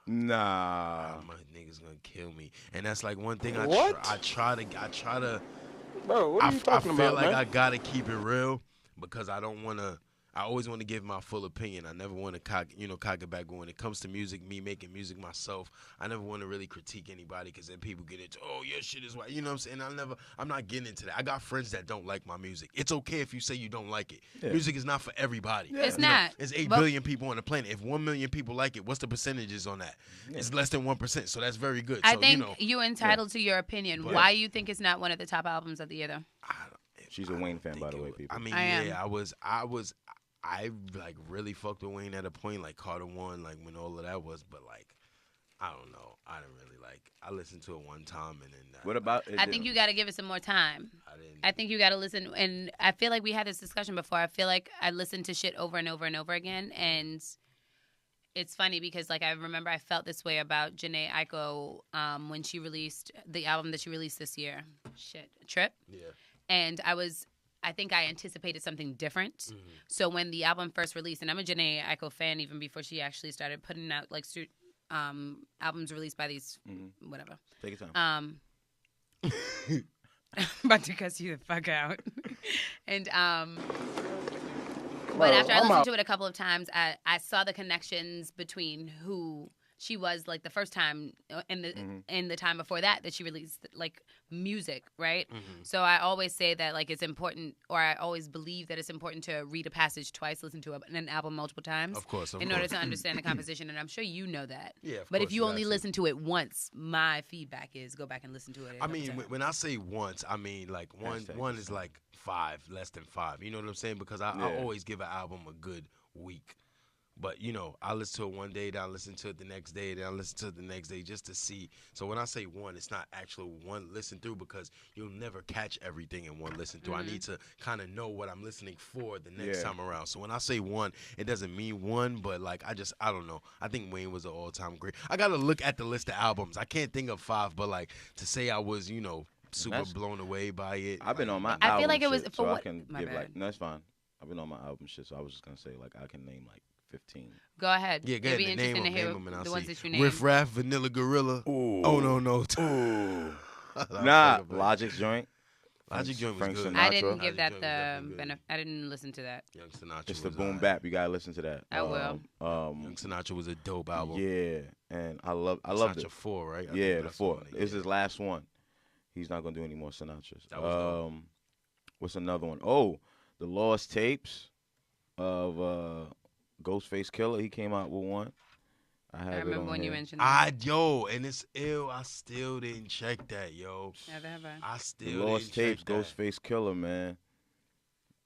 Nah.
My nigga's gonna kill me, and that's like one thing
What?
I try to.
Bro, what are you talking
I
about,
feel like
man?
I gotta keep it real because I don't want to. I always want to give my full opinion. I never want to cock it back. When it comes to music, me making music myself, I never want to really critique anybody because then people get into, oh, your shit is white. You know what I'm saying? I'm not getting into that. I got friends that don't like my music. It's okay if you say you don't like it. Yeah. Music is not for everybody.
Yeah. It's not.
It's 8 billion people on the planet. If 1 million people like it, what's the percentages on that? Yeah. It's less than 1%. So that's very good.
I think you're entitled to your opinion.
But,
why you think it's not one of the top albums of the year, though?
She's a Wayne fan, by the way, people.
I mean, I like really fucked with Wayne at a point, like Carter 1, like when all of that was, but like, I don't know. I didn't really I listened to it one time and then.
What about it?
I think you got to give it some more time. I think you got to listen. And I feel like we had this discussion before. I feel like I listened to shit over and over and over again. And it's funny because like I remember I felt this way about Jhené Aiko when she released the album that she released this year. Trip. Yeah. And I think I anticipated something different. Mm-hmm. So when the album first released, and I'm a Jhené Aiko fan even before she actually started putting out like albums released by these whatever.
Take your time.
I'm about to cuss you the fuck out. And but after I listened to it a couple of times, I saw the connections between who she was like the first time and the time before that she released like music, right? So I always say that like it's important, or I always believe that it's important to read a passage twice, listen to an album multiple times,
of course,
in order to understand the composition. And I'm sure you know that.
Yeah,
but if you only listen to it once, my feedback is go back and listen to it.
I mean, when I say once, I mean like one is like 5, less than 5. You know what I'm saying? Because I always give an album a good week. But, you know, I listen to it one day, then I listen to it the next day, then I listen to it the next day just to see. So when I say one, it's not actually one listen through, because you'll never catch everything in one listen through. I need to kind of know what I'm listening for the next time around. So when I say one, it doesn't mean one, but, like, I don't know. I think Wayne was an all-time great. I got to look at the list of albums. I can't think of 5, but, like, to say I was, you know, super blown away by it.
I've been on my album
I feel like it was
shit,
for
so
what?
I can
My
give
bad.
like, no, it's fine. I've been on my album shit, so I was just going to say, like, I can name like 15.
Go ahead.
Yeah, go
It'd
ahead.
be interesting to
Name
hear
them and I'll
the
see.
ones that you named.
Riff Raff, Vanilla Gorilla.
Ooh.
Oh, no.
Ooh.
Nah,
Nah, Logic's joint.
Logic joint was
Frank
good.
Sinatra.
I didn't give
Logic
that
joint was
the
definitely good.
benefit. I didn't listen to that.
Young Sinatra
It's the
was
boom bap. You gotta listen to that.
I will.
Young Sinatra was a dope album.
Yeah, and I loved
Sinatra
it.
4, right? I think
Yeah, the
that's
4.
one they
It's
did.
his last one. He's not gonna do any more Sinatras.
That was dope.
What's another one? Oh, the Lost Tapes of Ghostface Killer. He came out with one. I have
I
it
remember
on
when you
here.
mentioned that.
And it's ill. I still didn't check that, yo.
Never have I.
I
The
still
Lost
didn't
Tapes,
check that.
Ghostface Killer, man.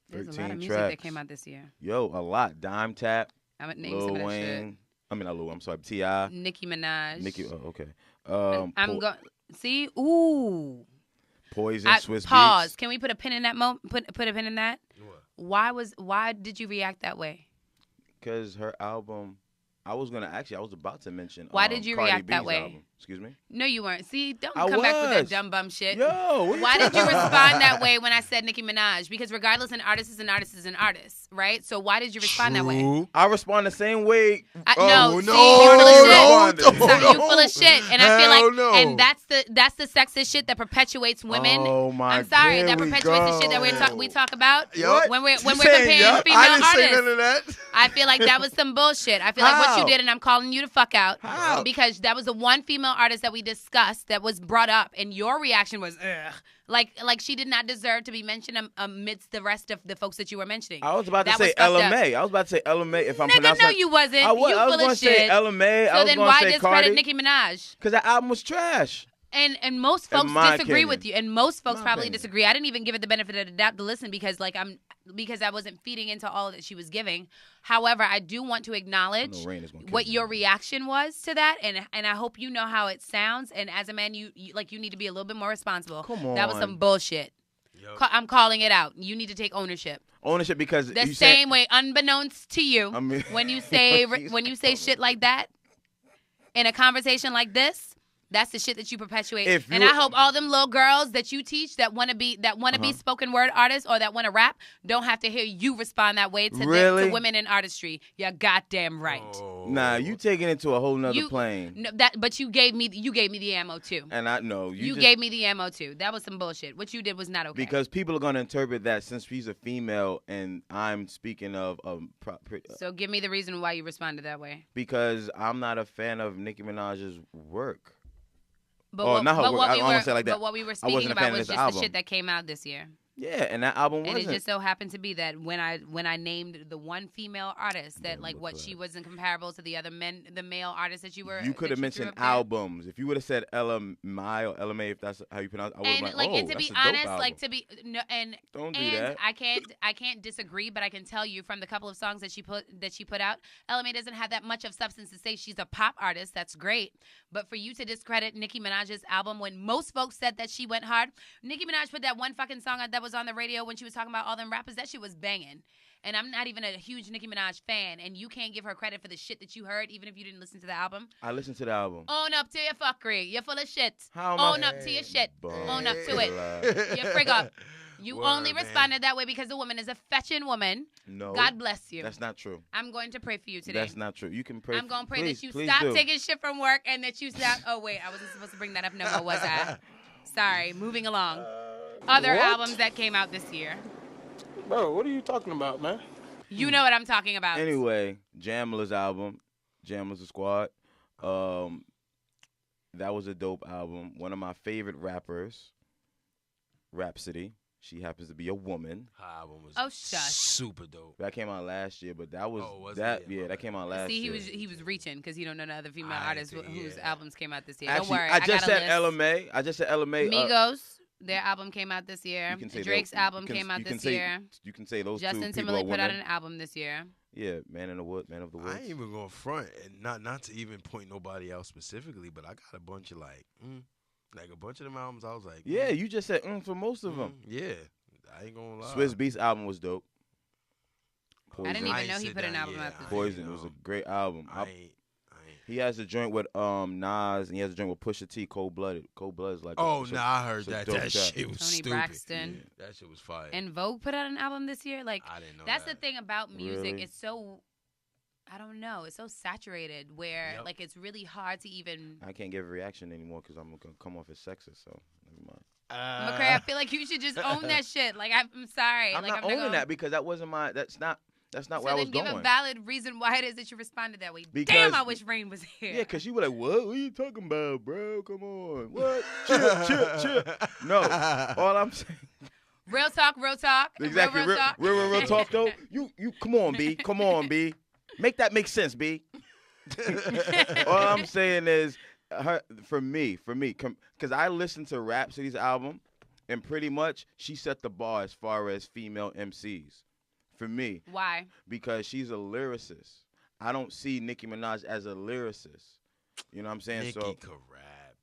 There's a
13
lot of music
tracks.
that came out this year.
Yo, a lot. Dime Tap,
I would name
Lil
some of that
Wayne. I mean, not Lil. I'm sorry, Ti.
shit. Nicki Minaj.
Nicki. Oh, okay.
I'm going. See, ooh.
Poison, Swiss
Pause.
Beats.
Can we put a pin in that moment? Put a pin in that.
What?
Why did you react that way?
Because her album, I was about to mention.
Why did you
Cardi
react that
B's
way?
album. Excuse me.
No, you weren't. See, don't
I
come back with that
was.
dumb bum shit.
Yo, what
Why did you respond that way when I said Nicki Minaj? Because regardless, an artist is an artist is an artist, right? So why did you respond that way?
True.
I respond the same way.
No, see,
no,
you full of shit.
no,
You full of shit, and I feel
Hell
like,
no.
and that's the sexist shit that perpetuates women.
Oh my!
I'm sorry,
there
that
we
perpetuates the shit that
go.
we talk about
Yup.
when we're
You saying
comparing
yup?
female
I didn't
artists.
say none of that.
I feel like that was some bullshit. I feel like what you
How?
did, and I'm calling you to fuck out.
How?
Because that was the one female artist that we discussed that was brought up, and your reaction was, ugh. Like she did not deserve to be mentioned amidst the rest of the folks that you were mentioning.
I was about to
That
say
was fucked up.
LMA. I was about to say LMA. If I'm
Nigga,
pronouncing,
no, you wasn't.
I was.
You
I was
full
going
of
to say
shit.
LMA. I
So
was
then
going
why
to say
discredit
Cardi.
Nicki Minaj?
Because that album was trash.
And most
In
folks
my
disagree
opinion.
with you, and most folks
My
probably
opinion.
disagree. I didn't even give it the benefit of the doubt to listen because I wasn't feeding into all that she was giving. However, I do want to acknowledge
Rain is gonna kill
what
me.
your reaction was to that, and I hope you know how it sounds. And as a man, you need to be a little bit more responsible.
Come
That was
on.
some bullshit.
Yup.
I'm calling it out. You need to take ownership.
Ownership because
The
you
same way, unbeknownst to you,
I mean-
when you say
Jeez,
shit like that in a conversation like this, that's the shit that you perpetuate.
If
And
you-
I hope all them little girls that you teach that want to be spoken word artists or that want to rap don't have to hear you respond that way to
Really?
to women in artistry. You're goddamn right.
Nah, you taking it to a whole nother
You-
plane.
No, but you gave me the ammo too.
And I know
You
just,
gave me the ammo too. That was some bullshit. What you did was not okay.
because people are gonna interpret that since she's a female and I'm speaking of
So give me the reason why you responded that way.
because I'm not a fan of Nicki Minaj's work.
But
Oh, not her work. I don't wanna say it like that.
But what we were
I
speaking
wasn't a fan
about
of
was
this
just the
album.
shit that came out this year.
Yeah, and that album
And
wasn't.
it just so happened to be that when I named the one female artist that like what she wasn't comparable to the other the male artists that you were.
You could have
that
mentioned
threw up there.
albums. If you would have said LMI or LMA, if that's how you pronounce it, I would have
And
been
like,
like,
and
oh,
to be
that's a dope
honest,
album.
like to be no, and
Don't do
and
that.
I can't disagree, but I can tell you from the couple of songs that she put out, LMA doesn't have that much of substance to say she's a pop artist. That's great, but for you to discredit Nicki Minaj's album when most folks said that she went hard, Nicki Minaj put that one fucking song that was on the radio when she was talking about all them rappers. That shit was banging. And I'm not even a huge Nicki Minaj fan, and you can't give her credit for the shit that you heard, even if you didn't listen to the album.
I listened to the album.
Own up to your fuckery. You're full of shit.
How am I-
Own up to your shit. Own up to it.
Buckler.
You frig up. You
Word,
only
man.
responded that way because the woman is a fetching woman.
No.
God bless you.
That's not true.
I'm going to pray for you today.
That's not true. You can pray.
I'm going to pray
please,
that you
please
stop
do.
taking shit from work and that you stop. Oh, wait. I wasn't supposed to bring that up no more, was I? Sorry. Moving along. Other
What?
albums that came out this year.
Bro, what are you talking about, man?
You know what I'm talking about.
Anyway, Jamla's album, Jamla's the Squad. That was a dope album. One of my favorite rappers, Rhapsody. She happens to be a woman.
Her album was
shush.
super dope.
That came out last year, but that was
was
that.
it?
Yeah, that came out last
See,
year.
he was reaching because he don't know the other female
I
artists
think,
whose
yeah.
albums came out this year.
Actually,
Don't worry.
I just
got a
said
list.
LMA. I just said LMA.
Migos, their album came out this year.
You can say
Drake's
that-
album
you can-
came out
you can
this
say-
year.
You can say those
Justin
two people are
Timberlake put out
women.
an album this year.
Yeah, Man in the Wood, Man of the Woods.
I ain't even going front, and not to even point nobody out specifically, but I got a bunch of like a bunch of them albums. I was like,
Yeah, you just said for most of them.
yeah. I ain't gonna lie.
Swiss Beats album was dope.
I didn't
I
even know
ain't
he
sit
put an
down
album
yet.
out this
I
year.
Poison
ain't
was a
know.
great album.
I ain't.
He has a joint with Nas, and he has a joint with Pusha T, Cold Blooded. Cold Blooded is like.
Oh,
it's
nah, I heard
it's a
that.
dope
That
track.
shit was
Tony
stupid.
Braxton.
That shit was fire.
And Vogue put out an album this year. Like,
I didn't know
that's
that.
the thing about music.
Really?
It's so, I don't know. It's so saturated where,
Yep.
like, it's really hard to even.
I can't give a reaction anymore because I'm gonna come off as sexist. So never mind.
McCray, I feel like you should just own that shit. Like, I'm sorry.
I'm
like,
not
I'm
owning
gonna,
that because that wasn't my. That's not
so
where I was
then give
going.
a valid reason why it is that you responded that way.
Because-
Damn, I wish Rain was here.
Yeah, because you were like, what? What are you talking about, bro? Come on. What? chill. No. All I'm saying.
Real talk, real talk.
Exactly.
Real talk.
Real talk, though. You come on, B. Come on, B. Make that make sense, B. All I'm saying is, for me, because I listened to Rhapsody's album, and pretty much she set the bar as far as female MCs. For me.
Why?
Because she's a lyricist. I don't see Nicki Minaj as a lyricist. You know what I'm saying?
Nicki
So
could rap.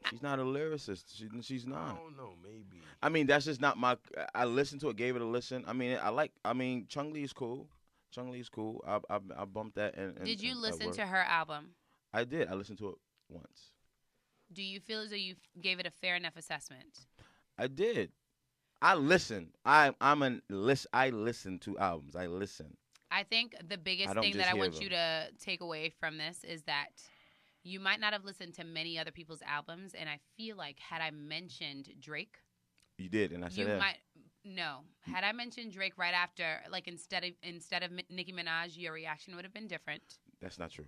she's not a lyricist. She's
I
not.
don't know, maybe.
I mean, that's just not my. I listened to it, gave it a listen. I mean, Chung Lee's cool. Chung Lee's cool. I bumped that. And
Did you
at
listen
work.
to her album?
I did. I listened to it once.
Do you feel as though you gave it a fair enough assessment?
I did. I listen. I listen to albums. I listen.
I think the biggest
I don't
thing
just
that I
hear
want
them.
you to take away from this is that you might not have listened to many other people's albums, and I feel like had I mentioned Drake,
You did, and I said
you
that.
might no. Had I mentioned Drake right after, like instead of Nicki Minaj, your reaction would have been different.
That's not true.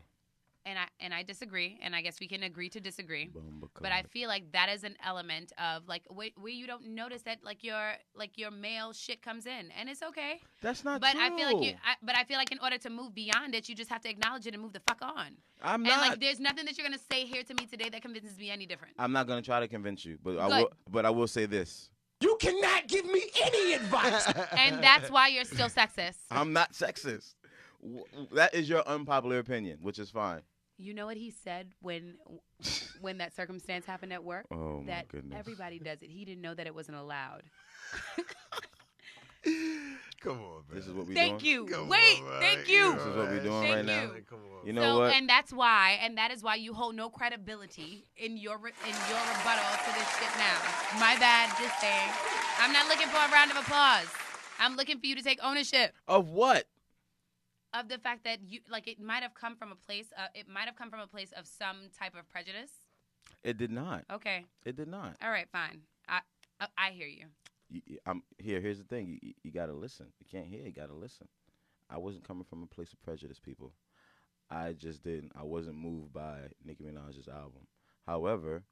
And I disagree, and I guess we can agree to disagree.
Bumba
But I
clock.
feel like that is an element of like where you don't notice that like your male shit comes in, and it's okay.
That's not
But
true.
I feel like I feel like in order to move beyond it, you just have to acknowledge it and move the fuck on.
I'm
And
not.
like, there's nothing that you're gonna say here to me today that convinces me any different.
I'm not gonna try to convince you, but
Good.
I will say this.
You cannot give me any advice.
And that's why you're still sexist.
I'm not sexist. That is your unpopular opinion, which is fine.
You know what he said when that circumstance happened at work?
Oh my
That
goodness.
everybody does it. He didn't know that it wasn't allowed.
Come on, man.
This is what we
Thank
doing.
you.
Come
Wait,
on, man.
thank you.
This is what we doing
Thank
right now.
you.
Come on.
You know
So,
what?
and that's why, and that is why you hold no credibility in your rebuttal to this shit now. My bad, just saying. I'm not looking for a round of applause. I'm looking for you to take ownership
Of what?
of the fact that you like it might have come from a place. It might have come from a place of some type of prejudice.
It did not.
Okay,
It did not.
all right, fine. I hear you.
Here's the thing. You gotta listen. You can't hear. You gotta listen. I wasn't coming from a place of prejudice, people. I just didn't. I wasn't moved by Nicki Minaj's album. However,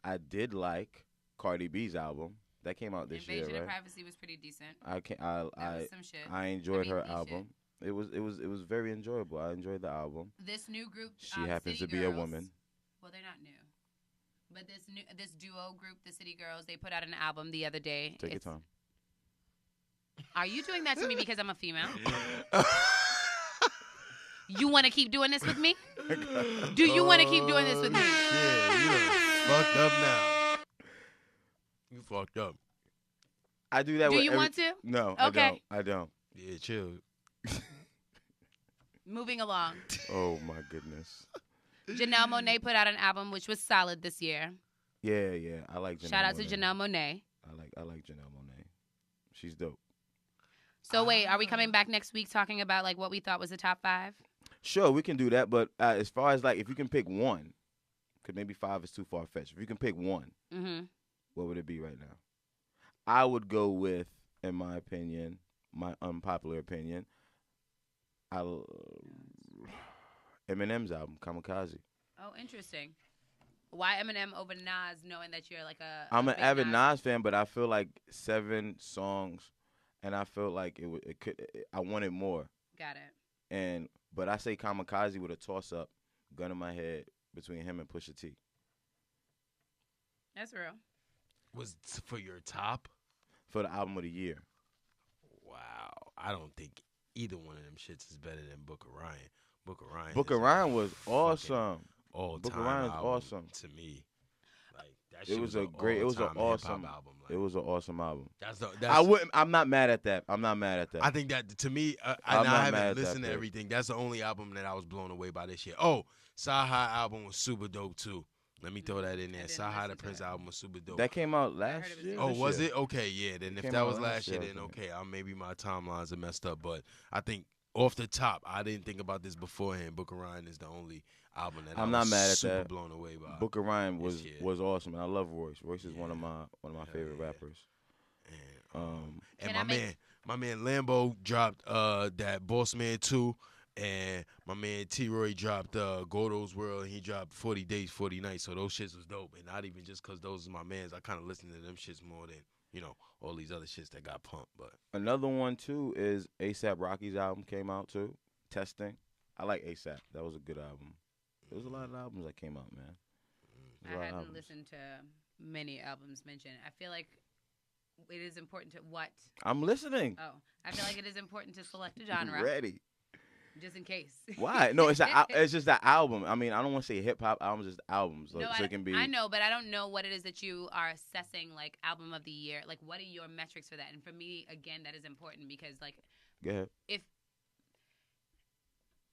I did like Cardi B's album that came out this
Invasion
year,
of
right?
Privacy was pretty decent.
That
was some shit.
I enjoyed her
He
album. It was very enjoyable. I enjoyed the album.
This new group.
She happens
City
to be
Girls,
a woman.
Well, they're not new. But this duo group, the City Girls, they put out an album the other day.
Take your time.
Are you doing that to me because I'm a female? You want to keep doing this with me? Do you want to keep doing this with me?
Yeah, you done fucked up now. You fucked up.
I do that
Do
with
you want to?
No,
Okay.
I don't.
Yeah, chill.
Moving along.
Oh my goodness.
Janelle Monáe put out an album which was solid this year.
Yeah. I like Janelle
Shout out to
Monáe.
Janelle Monáe.
I like Janelle Monáe. She's dope.
So wait, are we coming back next week talking about like what we thought was the top 5?
Sure, we can do that. But as far as like, if you can pick one, because maybe 5 is too far fetched. If you can pick one, what would it be right now? I would go with, in my opinion, my unpopular opinion, Eminem's album, Kamikaze.
Oh, interesting. Why Eminem over Nas, knowing that you're like a
I'm an
big
avid Nas fan, but I feel like 7 songs, and I feel like I wanted more.
Got it.
But I say Kamikaze with a toss-up, gun in my head, between him and Pusha T.
That's real.
Was for your top?
For the album of the year.
Wow. I don't think either one of them shits is better than Book of Ryan.
Book of Ryan was awesome.
All-time
Book of Ryan was
album
awesome
to me. Like that shit
it was an awesome album. Like, it was an awesome album. I'm not mad at that.
I think that to me, I haven't listened to everything. That's the only album that I was blown away by this year. Oh, Sci-Hi album was super dope too. Let me throw that in there. Sci-Hi the Prince album was super dope.
That came out last year.
Oh, was it? Okay, yeah. Then if that was last year, then okay. Maybe my timelines are messed up, but I think off the top, I didn't think about this beforehand. Book of Ryan is the only album that I'm not mad at super blown away by.
Book of Ryan was awesome, and I love Royce. Royce is one of my favorite rappers.
And my man Lambo dropped that Boss Man 2, and my man T-Roy dropped Gordo's World, and he dropped 40 Days, 40 Nights. So those shits was dope, and not even just because those are my mans. I kind of listen to them shits more than all these other shits that got pumped. But
another one too is A$AP Rocky's album came out too. Testing. I like A$AP. That was a good album. There was a lot of albums that came out, man.
I hadn't listened to many albums mentioned. I feel like it is important to what?
I'm listening.
Oh, I feel like it is important to select a genre.
Ready.
Just in case.
Why? No, it's just that album. I mean, I don't want to say hip hop albums, just albums.
No,
so it can be.
I know, but I don't know what it is that you are assessing, like album of the year. Like, what are your metrics for that? And for me, again, that is important because, like,
go ahead.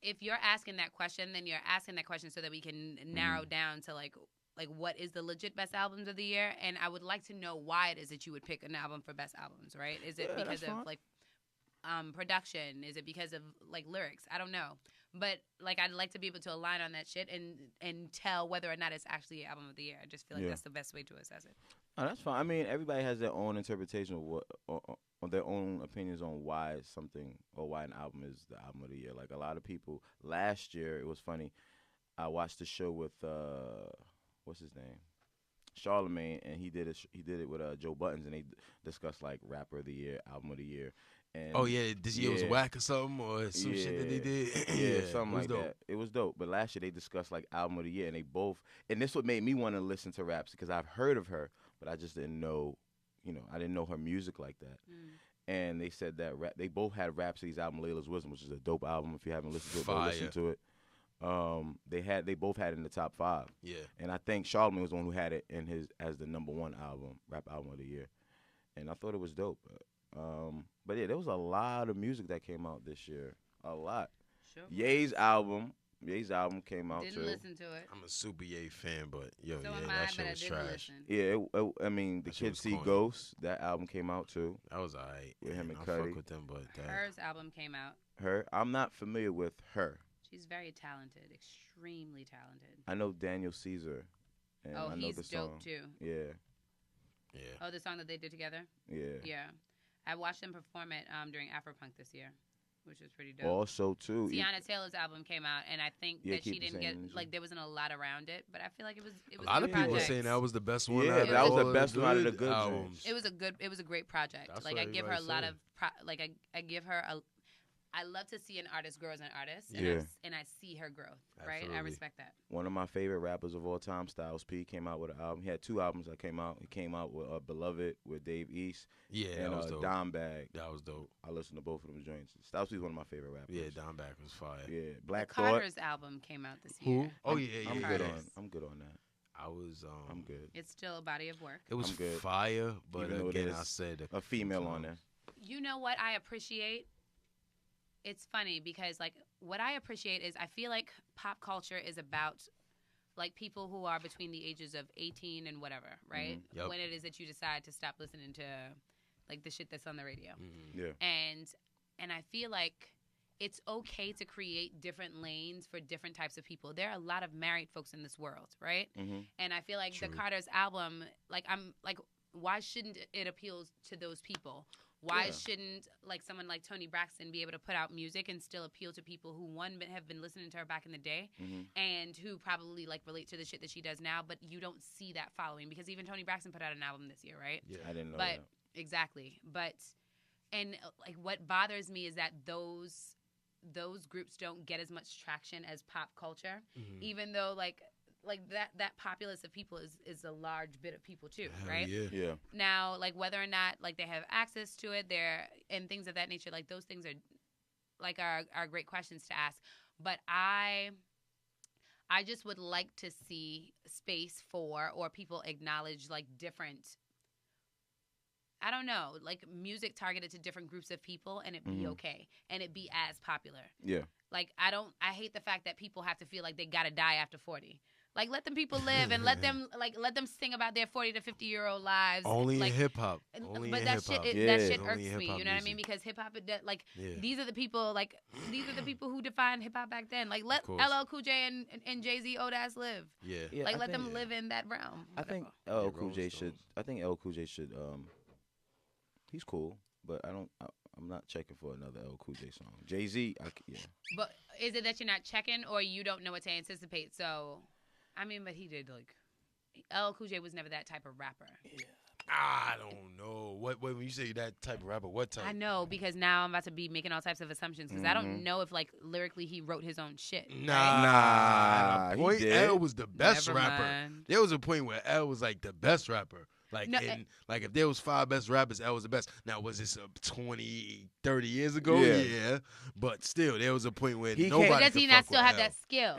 If you're asking that question, then you're asking that question so that we can narrow down to like what is the legit best albums of the year, and I would like to know why it is that you would pick an album for best albums, right? Is it because of like production? Is it because of like lyrics? I don't know, but like I'd like to be able to align on that shit and tell whether or not it's actually an album of the year. I just feel like that's the best way to assess it.
Oh, that's fine. I mean, everybody has their own interpretation of what, or their own opinions on why something or why an album is the album of the year. Like a lot of people last year, it was funny. I watched the show with what's his name, Charlemagne, and he did it with Joe Buttons, and they discussed like rapper of the year, album of the year. And
this year was whack or something, or some shit that they did.
Something like that. It was dope. But last year they discussed like album of the year, and they both, and this what made me want to listen to raps because I've heard of her, but I just didn't know, I didn't know her music like that. And they said that they both had Rhapsody's album Layla's Wisdom, which is a dope album. If you haven't listened to it, go listen to it. They both had it in the top 5.
Yeah.
And I think Charlemagne was the one who had it in his as the number 1 rap album of the year. And I thought it was dope. But yeah, there was a lot of music that came out this year. A lot.
Sure.
Ye's album came out
Didn't
too.
listen to it.
I'm a super Ye fan, but
that
shit was trash.
Yeah, I mean, The Kids See Ghosts, that album came out too.
That was alright.
With him and
I
Cudi.
fuck with them, but
Her's album came out.
Her? I'm not familiar with her.
She's very talented, extremely talented.
I know Daniel Caesar. And I know
he's
the song.
dope too.
Yeah.
Oh, the song that they did together?
Yeah.
Yeah. I watched them perform it during Afropunk this year, which was pretty dope.
Also, too.
Tiana Taylor's album came out, and I think that she didn't get, like, there wasn't a lot around it, but I feel like it was a lot of
people were saying that was the best one.
Yeah, that was the best one out of the good albums.
It was a great project.
That's
like, I give her a lot of, I give her I love to see an artist grow as an artist, and I see her growth, right?
Absolutely.
I respect that.
One of my favorite rappers of all time, Styles P, came out with an album. He had 2 albums that came out. He came out with Beloved with Dave East.
Yeah,
and
that was dope.
Dime Bag.
That was dope.
I listened to both of them joints. Styles P is one of my favorite rappers.
Yeah, Dime Bag was fire.
Yeah, Black
the
Thought.
Carter's album came out this year.
Who? Oh yeah,
I'm
yeah.
good I'm good on that.
I was.
I'm good.
It's still a body of work.
It was
good.
fire, but
Even
again, I said
a female on there.
You know what I appreciate? It's funny because, like, what I appreciate is I feel like pop culture is about, like, people who are between the ages of 18 and whatever, right?
Yep.
When it is that you decide to stop listening like the shit that's on the radio.
Yeah.
And I feel like it's okay to create different lanes for different types of people. There are a lot of married folks in this world, right? And I feel like the Carter's album, like why shouldn't it appeal to those people? Why shouldn't like someone like Toni Braxton be able to put out music and still appeal to people who have been listening to her back in the day and who probably like relate to the shit that she does now, but you don't see that following because even Toni Braxton put out an album this year, right?
Yeah, I didn't know
that.
Exactly.
And like what bothers me is that those groups don't get as much traction as pop culture, even though like that populace of people is a large bit of people too, right?
Yeah.
Now, like whether or not like they have access to it, and things of that nature, like those things are great questions to ask. But I just would like to see space for or people acknowledge like different. I don't know, like music targeted to different groups of people, and it be okay, and it be as popular.
Yeah.
Like I hate the fact that people have to feel like they gotta die after 40. Like let them people live and let them sing about their 40 to 50-year-old lives.
Only
like,
in hip hop.
But that shit irks me. You know what I mean? Because hip hop, these are the people who defined hip hop back then. Like let LL Cool J and Jay-Z old ass live.
Yeah.
Like let them live in that realm.
I think LL Cool J should. He's cool, but I'm not checking for another LL Cool J song. Jay-Z, yeah.
But is it that you're not checking, or you don't know what to anticipate? So, I mean, but he did LL Cool J was never that type of rapper.
Yeah. I don't know. What when you say that type of rapper, what type?
I know because now I'm about to be making all types of assumptions because I don't know if like lyrically he wrote his own shit.
Nah.
He
Point
did.
L was the best
Never
rapper.
mind.
There was a point where L was like the best rapper. Like,
No,
like if there was 5 best rappers, L was the best. Now, was this 20, 30 years ago?
Yeah.
Yeah. But still, there was a point where
He
nobody
can't-
Does
could
he not
fuck
still
with
have
L.
that skill?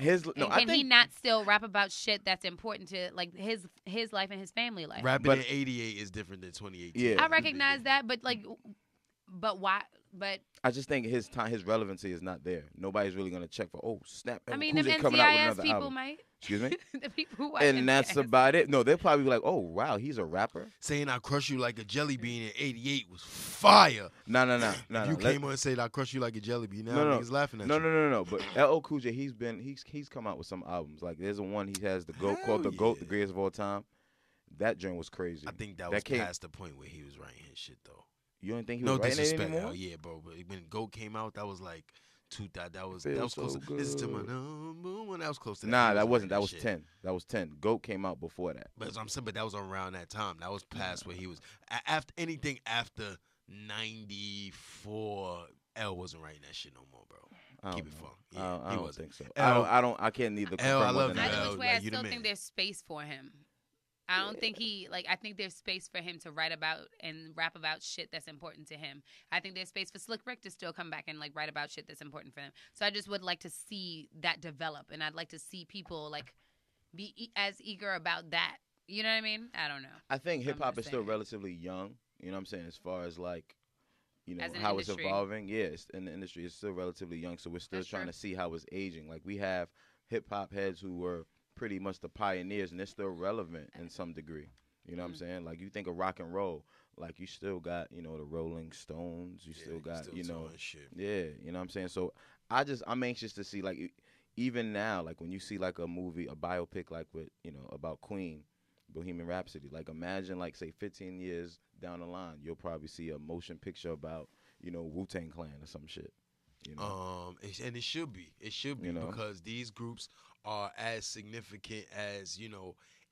I
Can he
think
not still rap about shit that's important to like his life and his family life?
Rapping
But-
in 88 is different than 2018.
Yeah.
I recognize that, but like, but why? But
I just think his relevancy is not there. Nobody's really gonna check for snap.
I mean,
Cool
them
J coming out with
NCIS
another
people
album.
might.
Excuse me.
The people who watch
And that's
NCIS.
about it. No, they'll probably be like, oh wow, he's a rapper.
Saying I crush you like a jelly bean in 88 was fire.
No.
You came on and said I crush you like a jelly bean. Now
No.
niggas laughing at
No.
you.
But LL Cool J, he's come out with some albums. Like there's a one he has the GOAT
Hell
called the GOAT, the
yeah.
greatest of all time. That joint was crazy.
I think that was
came.
past the point where he was writing his shit though.
You don't think he
No
was writing it
disrespect,
anymore?
hell yeah, bro. But when GOAT came out, that was like that was
Feels
close.
so
This is to my
good.
number one. That was close to that.
Nah,
He
that wasn't.
writing
That was
shit.
10. That was 10. GOAT came out before that.
But as I'm saying, but that was around that time. That was past where he was. After anything after 94, L wasn't writing that shit no more, bro.
I don't
Keep it
know.
fun. Yeah,
I
he
don't
wasn't.
think so.
L-
I can't neither
L, I
confirm
love
or
you,
deny.
Either
L.
which way,
Like,
I
you the
still
man.
think there's space for him. I don't think I think there's space for him to write about and rap about shit that's important to him. I think there's space for Slick Rick to still come back and like write about shit that's important for him. So I just would like to see that develop, and I'd like to see people like be as eager about that. You know what I mean? I don't know.
I think hip hop
just
is still
saying.
relatively young. You know what I'm saying? As far as like,
As an
how it's
industry.
evolving. Yeah, it's in the industry. It's still relatively young, so we're still
That's
trying
true.
to see how it's aging. Like we have hip hop heads who were pretty much the pioneers, and they're still relevant in some degree. You know what I'm saying? Like you think of rock and roll, like you still got the Rolling Stones. You still got
doing shit.
yeah. You know what I'm saying? So I'm anxious to see like even now, like when you see like a movie, a biopic like with about Queen, Bohemian Rhapsody. Like imagine like say 15 years down the line, you'll probably see a motion picture about Wu-Tang Clan or some shit.
And it should be. It should be because these groups are as significant as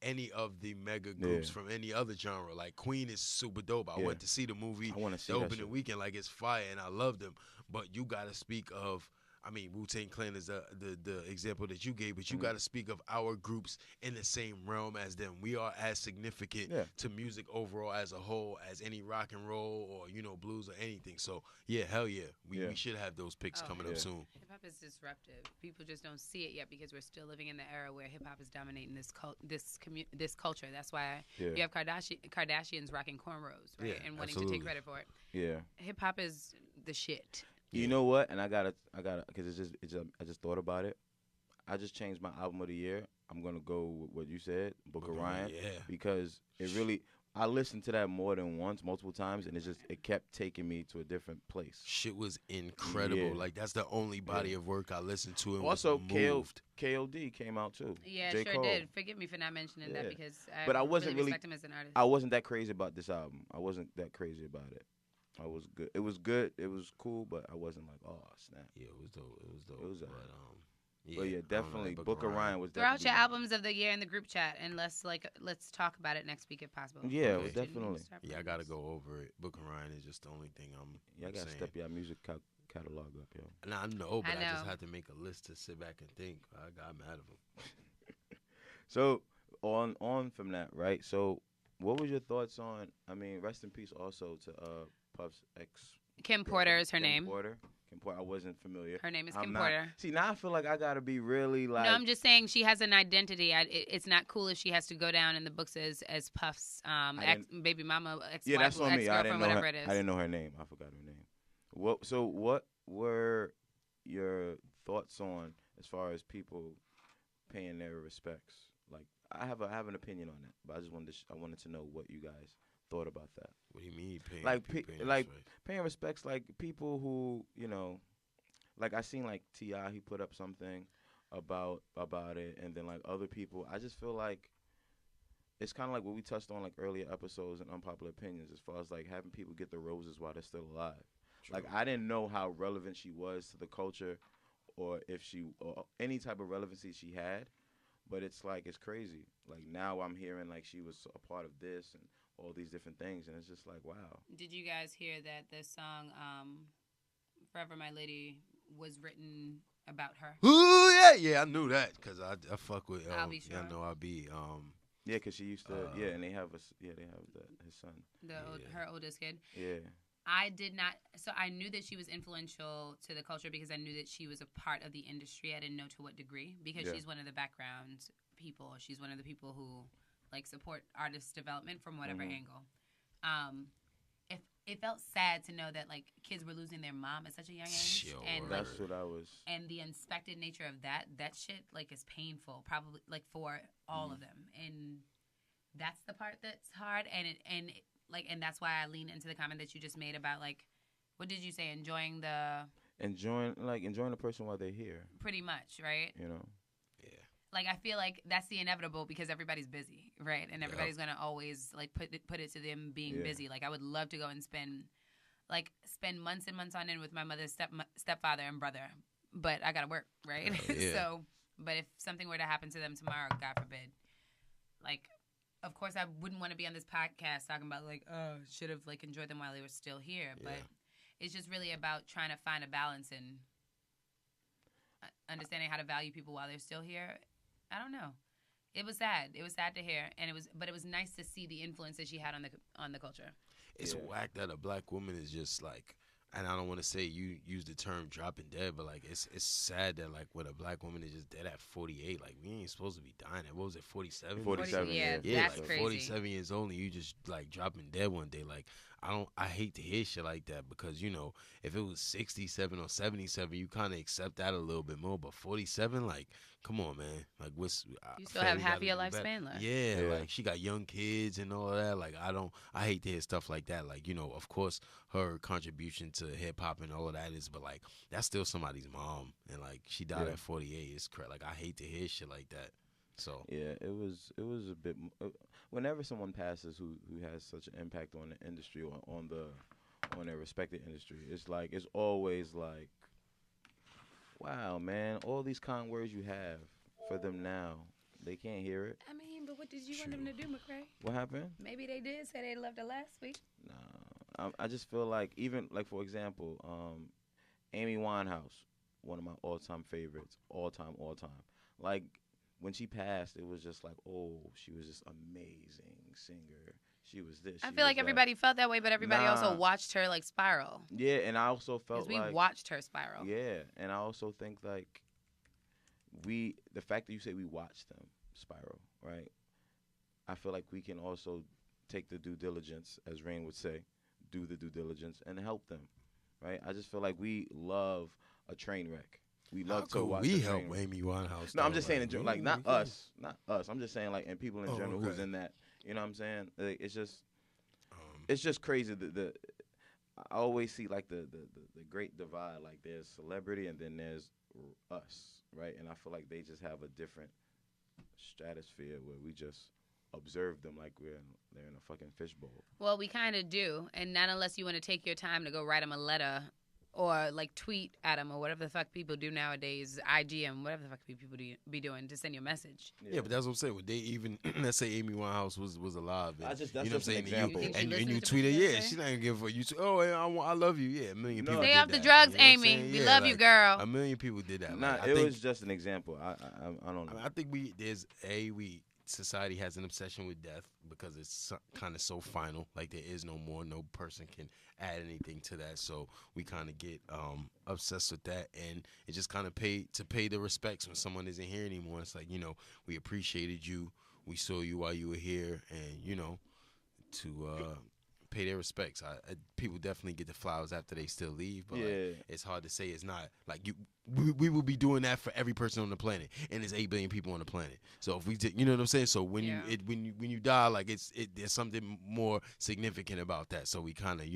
any of the mega groups from any other genre. Like Queen is super dope. I went to see the movie.
I want to see
the
that
opening
shit.
weekend. Like it's fire, and I love them. But you gotta speak of. I mean, Wu-Tang Clan is the example that you gave, but you got to speak of our groups in the same realm as them. We are as significant to music overall as a whole as any rock and roll or blues or anything. So yeah, hell yeah, we should have those picks coming up soon.
Hip hop is disruptive. People just don't see it yet because we're still living in the era where hip hop is dominating this culture. That's why you have Kardashians rocking cornrows, right, and wanting to take credit for it.
Yeah.
Hip hop is the shit.
You know what? And I gotta, because I just thought about it. I just changed my album of the year. I'm gonna go with what you said, Book of Ryan, because it really, I listened to that more than once, multiple times, and it kept taking me to a different place.
Shit was incredible.
Yeah.
Like that's the only body of work I listened to and
Also,
was moved.
KOD came out too.
Yeah,
J.
sure
Cole.
did. Forgive me for not mentioning that because
But I wasn't really
respect him as an artist.
I wasn't that crazy about this album. I wasn't that crazy about it. I was good. It was good. It was cool, but I wasn't like, oh snap.
Yeah, it was dope. It was dope.
It was
but,
But yeah,
I don't know,
definitely.
that
Book of Ryan was
Throw out
definitely.
your albums of the year in the group chat, and let's talk about it next week if possible.
Yeah,
Okay.
definitely.
Yeah, I gotta go over it. Book of Ryan is just the only thing I'm.
Yeah, I gotta
saying.
step your music catalog up, yo.
Nah, I know, but
I
I just
know.
had to make a list to sit back and think. I got mad at him.
So on from that, right? So what was your thoughts on? I mean, rest in peace also to Puff's ex.
Kim Porter is her name.
Porter. Kim Porter. I wasn't familiar.
Her name is
I'm
Kim
not-
Porter.
See, now I feel like I gotta be really like.
No, I'm just saying she has an identity. It's not cool if she has to go down in the books as Puff's baby mama, ex-wife,
Yeah, that's on me. I
ex-girlfriend,
didn't know
whatever
her.
it is.
I didn't know her name. I forgot her name. What were your thoughts on as far as people paying their respects? Like, I have an opinion on that, but I just wanted to know what you guys thought about that.
What do you mean? Paying,
Like,
paying
like
respect?
paying respects, like people who like I seen like T.I. he put up something about it, and then like other people. I just feel like it's kind of like what we touched on like earlier episodes and Unpopular Opinions, as far as like having people get the roses while they're still alive.
True.
Like I didn't know how relevant she was to the culture, or any type of relevancy she had. But it's like it's crazy. Like now I'm hearing like she was a part of this and all these different things, and it's just like wow.
Did you guys hear that the song "Forever My Lady" was written about her?
Ooh, yeah, I knew that because I fuck with.
I'll be sure.
Yeah, I know I'll be.
Yeah, cause she used to. And they have his son.
Her oldest kid.
Yeah.
I did not. So I knew that she was influential to the culture because I knew that she was a part of the industry. I didn't know to what degree because she's one of the background people. She's one of the people who like support artist development from whatever angle. It felt sad to know that like kids were losing their mom at such a young age,
Yo,
and
word.
like,
That's what I was.
and the unexpected nature of that shit like is painful, probably like for all of them, and that's the part that's hard, and that's why I lean into the comment that you just made about like, what did you say? Enjoying the person while they're here. pretty much, right?
You know.
Like I feel like that's the inevitable because everybody's busy, right? And everybody's gonna always like put it to them being busy. Like I would love to go and spend months and months on end with my mother's stepfather and brother, but I gotta work, right? So, but if something were to happen to them tomorrow, God forbid, like, of course I wouldn't want to be on this podcast talking about like, oh, should have like enjoyed them while they were still here, but it's just really about trying to find a balance and understanding how to value people while they're still here. I don't know. It was sad. It was sad to hear, but it was nice to see the influence that she had on the culture.
It's whack that a black woman is just like, and I don't want to say you use the term dropping dead, but like it's sad that like when a black woman is just dead at 48, like we ain't supposed to be dying at, what was it, 47?
47.
Yeah,
Yeah,
that's
like
crazy.
47 years old and you just like dropping dead one day. Like I hate to hear shit like that because you know if it was 67 or 77, you kind of accept that a little bit more. But 47, like come on, man. Like what's
You still have half of your
gotta do better.
lifespan left.
Yeah,
Yeah.
like she got young kids and all of that. Like I hate to hear stuff like that. Like you know, of course her contribution to hip hop and all of that is, but like that's still somebody's mom and like she died at 48. It's crazy. Like I hate to hear shit like that. So
Yeah, it was a bit. Whenever someone passes who has such an impact on the industry or on their respected industry, it's always like, wow, man, all these kind words you have for them now, they can't hear it.
I mean, but what did you want them to do, McRae?
What happened?
Maybe they did say they loved her last week.
Nah, I just feel like even like for example, Amy Winehouse, one of my all-time favorites, all time. Like when she passed, it was just like, oh, she was this amazing singer. She was this.
I
she
feel
was
like
that.
everybody felt that way, but everybody also
Nah.
watched her like spiral.
Yeah, and I also felt
Because we
like
watched her spiral.
yeah, and I also think like the fact that you say we watched them spiral, right? I feel like we can also take the due diligence, as Rain would say, do the due diligence and help them, right? I just feel like we love a train wreck. We love to watch.
we
a
help
train wreck.
Amy Winehouse.
No, I'm
though,
just saying,
we
not us. I'm just saying, like, and people in
Oh,
general who's
okay.
in You know what I'm saying? Like, it's just crazy. I always see like the great divide. Like there's celebrity and then there's us, right? And I feel like they just have a different stratosphere where we just observe them like they're in a fucking fishbowl.
Well, we kind of do, and not unless you want to take your time to go write them a letter or like tweet at them or whatever the fuck people do nowadays, IGM, whatever the fuck people be doing to send you a message.
Yeah, but that's what I'm saying. When they even, let's say Amy Winehouse was alive, and,
That's
you know what I'm
just an
saying,
example.
and you tweet her, yeah, she's not gonna give a you. Oh, I love you, yeah. A million people.
Stay
did
off the
that,
drugs,
you know what I'm
Amy.
saying?
We
Yeah,
love you, girl.
A million people did that.
Nah,
like,
it was just an example. I don't know.
I think society has an obsession with death because it's kind of so final. Like there is no more. No person can add anything to that. So we kind of get obsessed with that, and it just kind of pay the respects when someone isn't here anymore. It's like, we appreciated you. We saw you while you were here, and to pay their respects. People definitely get the flowers after they still leave, but like, it's hard to say. It's not like we will be doing that for every person on the planet, and there's 8 billion people on the planet. So if we did, you know what I'm saying. So when you die, like there's something more significant about that. So we kind of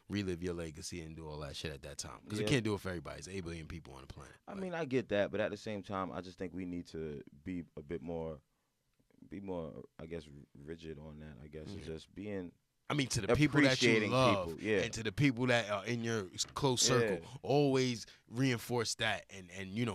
relive your legacy and do all that shit at that time because we can't do it for everybody. It's 8 billion people on the planet.
I mean, I get that, but at the same time, I just think we need to be a bit more, I guess, rigid on that. I guess it's just being.
I mean, to the people that you love,
people,
and to the people that are in your close circle, always reinforce that, and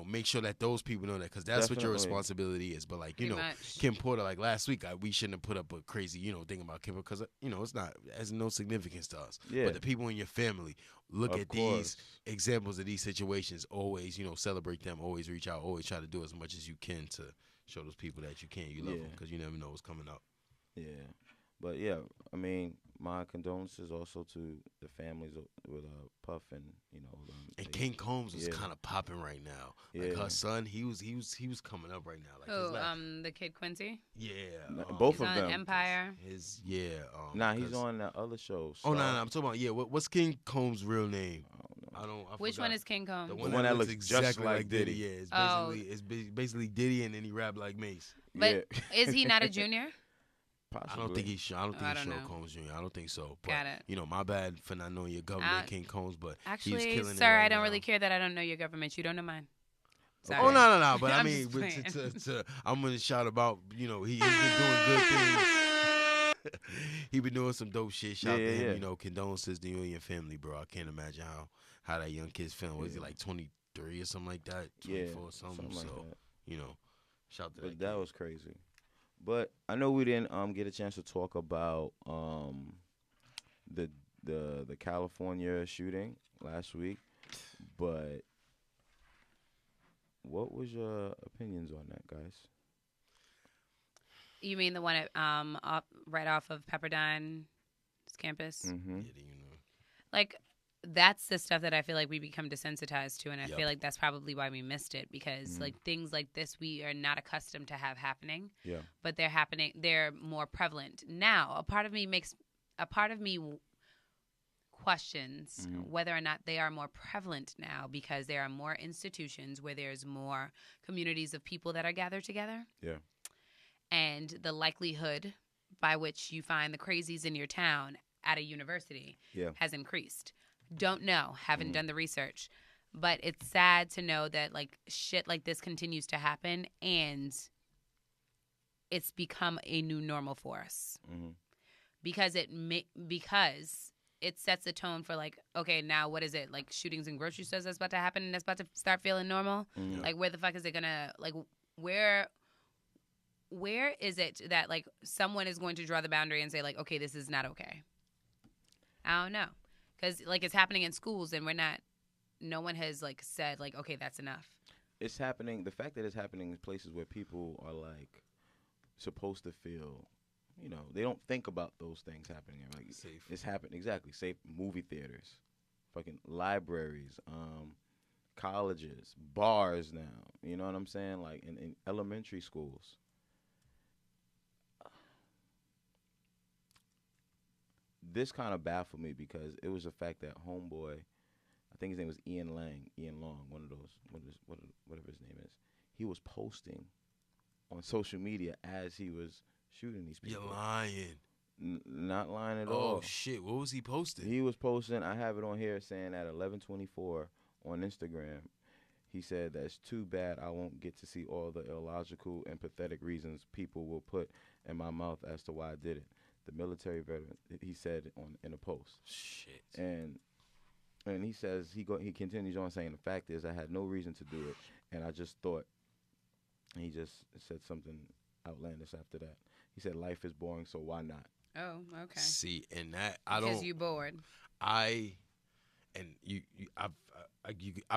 make sure that those people know that, because that's what your responsibility is. But like Kim Porter, like last week, we shouldn't have put up a crazy thing about Kim, because it's not, it has no significance to us.
Yeah.
But the people in your family, look at these examples of these situations. Always celebrate them. Always reach out. Always try to do as much as you can to show those people that you love them, because you never know what's coming up.
Yeah. But yeah, I mean, my condolences also to the families with Puff and
and King Combs is kind of popping right now. Like her son, he was coming up right now. Like
the kid Quincy.
Yeah,
both
he's
of
on
them.
Empire.
He's on that other show.
Oh no, I'm talking about what's King Combs' real name? I
Which
forgot.
one is King Combs?
The one that looks exactly like Diddy. Yeah, it's basically Diddy, and then he rap like Mace.
But is he not a junior?
Possibly.
I don't think he's Sean Combs Jr. I don't think so. But,
Got it.
My bad for not knowing your government, King Combs. But
actually,
he's killing
sir,
it right
I don't
now.
really care that I don't know your government. You don't know mine. Sorry.
Oh no. But I
I'm
mean,
just
I'm gonna shout about he's been doing good things. He been doing some dope shit. Shout to him. Condolences to you and your family, bro. I can't imagine how that young kid's feeling. Was he like 23 or something like that? 24 or something. So like shout to that.
But that was crazy. But I know we didn't get a chance to talk about the California shooting last week, but what was your opinions on that, guys?
You mean the one at right off of Pepperdine's campus?
Mm-hmm.
Like, that's the stuff that I feel like we become desensitized to, and I feel like that's probably why we missed it, because like things like this we are not accustomed to have happening. Yeah. But they're happening. They're more prevalent now. A part of me questions whether or not they are more prevalent now because there are more institutions where there's more communities of people that are gathered together. Yeah. And the likelihood by which you find the crazies in your town at a university has increased. Don't know. Haven't done the research. But it's sad to know that like shit like this continues to happen, and it's become a new normal for us. Because it sets a tone for like, okay, now what is it? Like shootings in grocery stores that's about to happen and that's about to start feeling normal? Like where the fuck is it gonna, like where is it that like someone is going to draw the boundary and say like, okay, this is not okay? I don't know. Because, like, it's happening in schools, and no one has, like, said, like, okay, that's enough.
It's happening, the fact that it's happening in places where people are, like, supposed to feel, they don't think about those things happening. Like, safe. It's happening, exactly. Safe movie theaters, fucking libraries, colleges, bars now. You know what I'm saying? Like, in elementary schools. This kind of baffled me because it was the fact that homeboy, I think his name was Ian Long, one of those, whatever his name is, he was posting on social media as he was shooting these people.
You're lying.
Not lying at all.
Oh shit! What was he posting?
He was posting. I have it on here saying at 11:24 on Instagram. He said that's too bad. I won't get to see all the illogical and pathetic reasons people will put in my mouth as to why I did it. The military veteran. He said in a post.
Shit.
And he says he continues on saying the fact is I had no reason to do it, and I just thought. And he just said something outlandish after that. He said life is boring, so why not?
Oh, okay.
See, and that
Because you bored.
I'm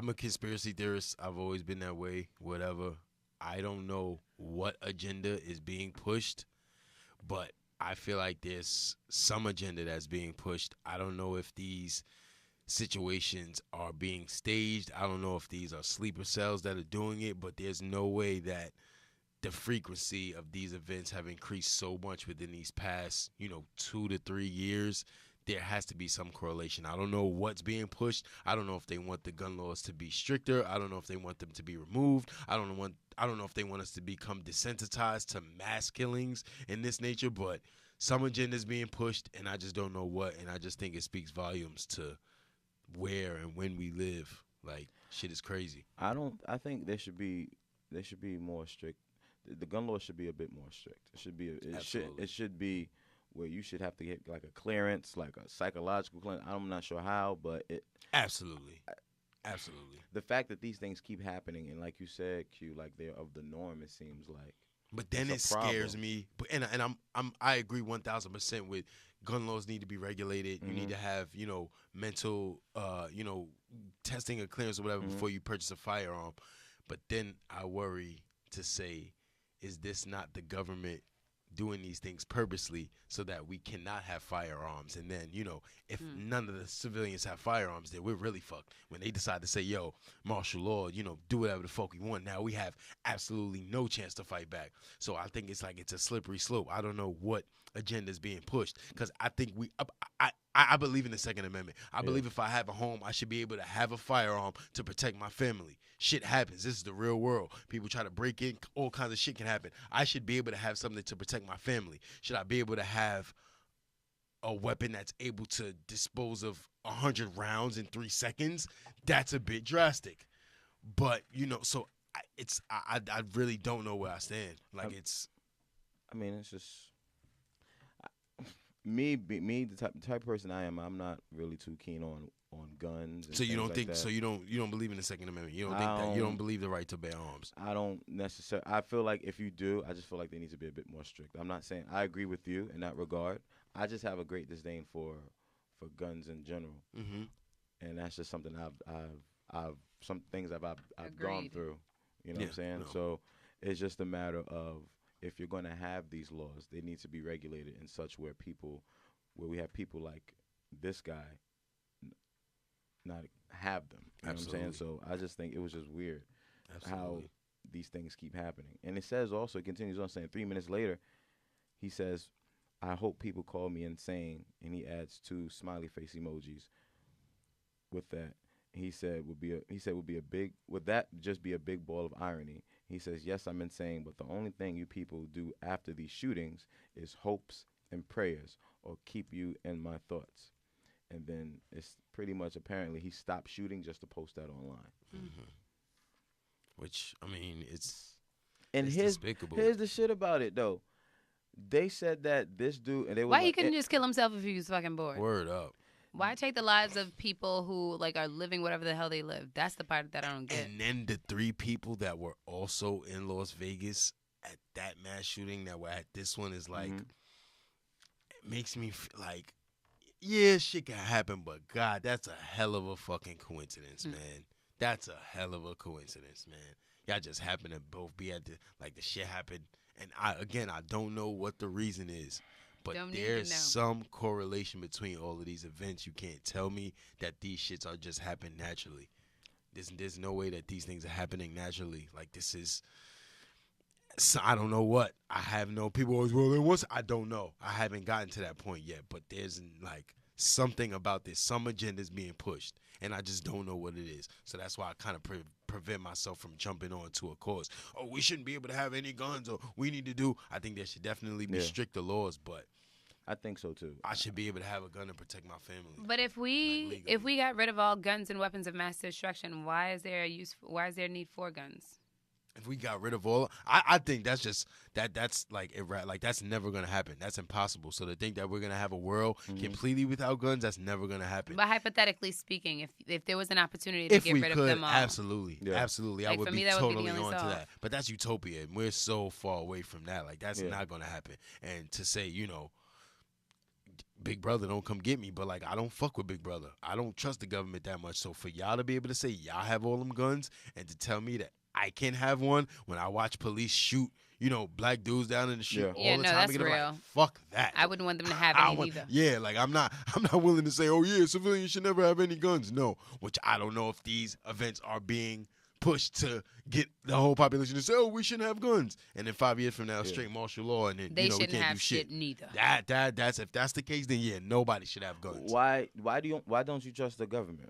a conspiracy theorist. I've always been that way. Whatever. I don't know what agenda is being pushed, but I feel like there's some agenda that's being pushed. I don't know if these situations are being staged. I don't know if these are sleeper cells that are doing it, but there's no way that the frequency of these events have increased so much within these past, 2 to 3 years. There has to be some correlation. I don't know what's being pushed. I don't know if they want the gun laws to be stricter. I don't know if they want them to be removed. I don't know if they want us to become desensitized to mass killings in this nature, but some agenda is being pushed, and I just don't know what, and I just think it speaks volumes to where and when we live. Like, shit is crazy.
I think they should be more strict. The gun law should be a bit more strict. It should be where you should have to get like a clearance, like a psychological clearance. I'm not sure how, but it
absolutely.
The fact that these things keep happening, and like you said, Q, like they're of the norm, it seems like.
But then it scares me. But and I agree 1,000% with gun laws need to be regulated. You need to have mental testing or clearance or whatever before you purchase a firearm. But then I worry to say, is this not the government doing these things purposely so that we cannot have firearms? And then, if none of the civilians have firearms, then we're really fucked. When they decide to say, yo, martial law, do whatever the fuck we want, now we have absolutely no chance to fight back. So I think it's a slippery slope. I don't know what agenda is being pushed, because I think I believe in the Second Amendment. I believe if I have a home, I should be able to have a firearm to protect my family. Shit happens. This is the real world. People try to break in. All kinds of shit can happen. I should be able to have something to protect my family. Should I be able to have a weapon that's able to dispose of 100 rounds in 3 seconds? That's a bit drastic. But, so I really don't know where I stand. Like, it's
just... Me, the type of person I am, I'm not really too keen on guns.
So you don't think?
Like
so you don't believe in the Second Amendment? You don't think that? You don't believe the right to bear arms?
I don't necessarily. I feel like if you do, I just feel like they need to be a bit more strict. I'm not saying I agree with you in that regard. I just have a great disdain for guns in general, and that's just something I've some things I've gone through. You know what I'm saying? No. So it's just a matter of, if you're going to have these laws, they need to be regulated in such where we have people like this guy not have them. You know what I'm saying? So I just think it was just weird how these things keep happening. And it says also, it continues on saying 3 minutes later, he says, I hope people call me insane. And he adds 2 smiley face emojis with that. He said would that just be a big ball of irony? He says, yes, I'm insane, but the only thing you people do after these shootings is hopes and prayers, or keep you in my thoughts. And then it's pretty much, apparently he stopped shooting just to post that online.
Which, it's
despicable. Here's the shit about it, though. They said that this dude, and they were
why he couldn't just kill himself if he was fucking bored?
Word up.
Why take the lives of people who are living whatever the hell they live? That's the part that I don't get.
And then the 3 people that were also in Las Vegas at that mass shooting that were at this one is it makes me feel like, yeah, shit can happen, but God, that's a hell of a fucking coincidence, man. That's a hell of a coincidence, man. Y'all just happen to both be at the shit happened, and I don't know what the reason is. But there's some correlation between all of these events. You can't tell me that these shits are just happening naturally. There's no way that these things are happening naturally. Like, this is, I don't know what. I have no, people always, I don't know. I haven't gotten to that point yet. But there's something about this. Some agenda is being pushed. And I just don't know what it is. So that's why I kind of prevent myself from jumping on to a cause. Oh, we shouldn't be able to have any guns, or we need to do. I think there should definitely be stricter laws, but
I think so too.
I should be able to have a gun and protect my family.
But if we got rid of all guns and weapons of mass destruction, why is there a need for guns?
If we got rid of all, I think that's just that's like that's never gonna happen. That's impossible. So to think that we're gonna have a world completely without guns, that's never gonna happen.
But hypothetically speaking, if there was an opportunity to get rid of them all,
absolutely, I would be totally on to
solve.
that. But that's utopia, and we're so far away from that. Like that's not gonna happen. And to say, Big Brother don't come get me, but like I don't fuck with Big Brother. I don't trust the government that much. So for y'all to be able to say y'all have all them guns and to tell me that I can have one when I watch police shoot, black dudes down in the street all the time.
That's real.
Like, fuck that.
I wouldn't want them to have any either.
Yeah, like I'm not willing to say, oh yeah, civilians should never have any guns. No, which I don't know if these events are being pushed to get the whole population to say, oh, we shouldn't have guns. And then 5 years from now, straight martial law, and then
they
we
shouldn't
can't
have
do shit.
Neither.
That's if that's the case, then nobody should have guns.
Why don't you trust the government?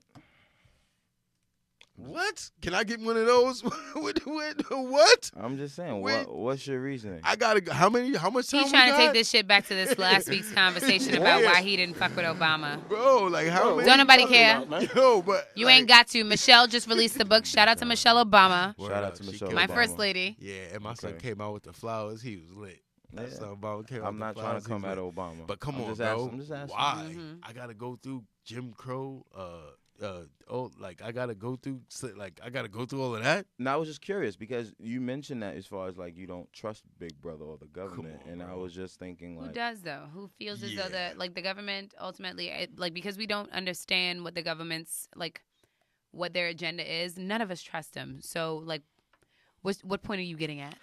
What? Can I get one of those? What?
I'm just saying. What's your reasoning?
I gotta. How much time?
He's trying to take this shit back to this last week's conversation about why he didn't fuck with Obama.
Bro, like how many?
Don't nobody care.
But
you ain't got to. Michelle just released the book. Shout out to Michelle Obama.
Shout out to Michelle Obama.
My first lady.
Yeah, and my son came out with the flowers. He was lit.
I'm not trying to come at Obama.
But come on, bro. I'm just asking. Why? I gotta go through Jim Crow. I gotta go through all of that.
No, I was just curious because you mentioned that as far as like you don't trust Big Brother or the government, and I was just thinking like,
who does though? Who feels as though the government ultimately because we don't understand what the government's what their agenda is. None of us trust them. So like, what point are you getting at?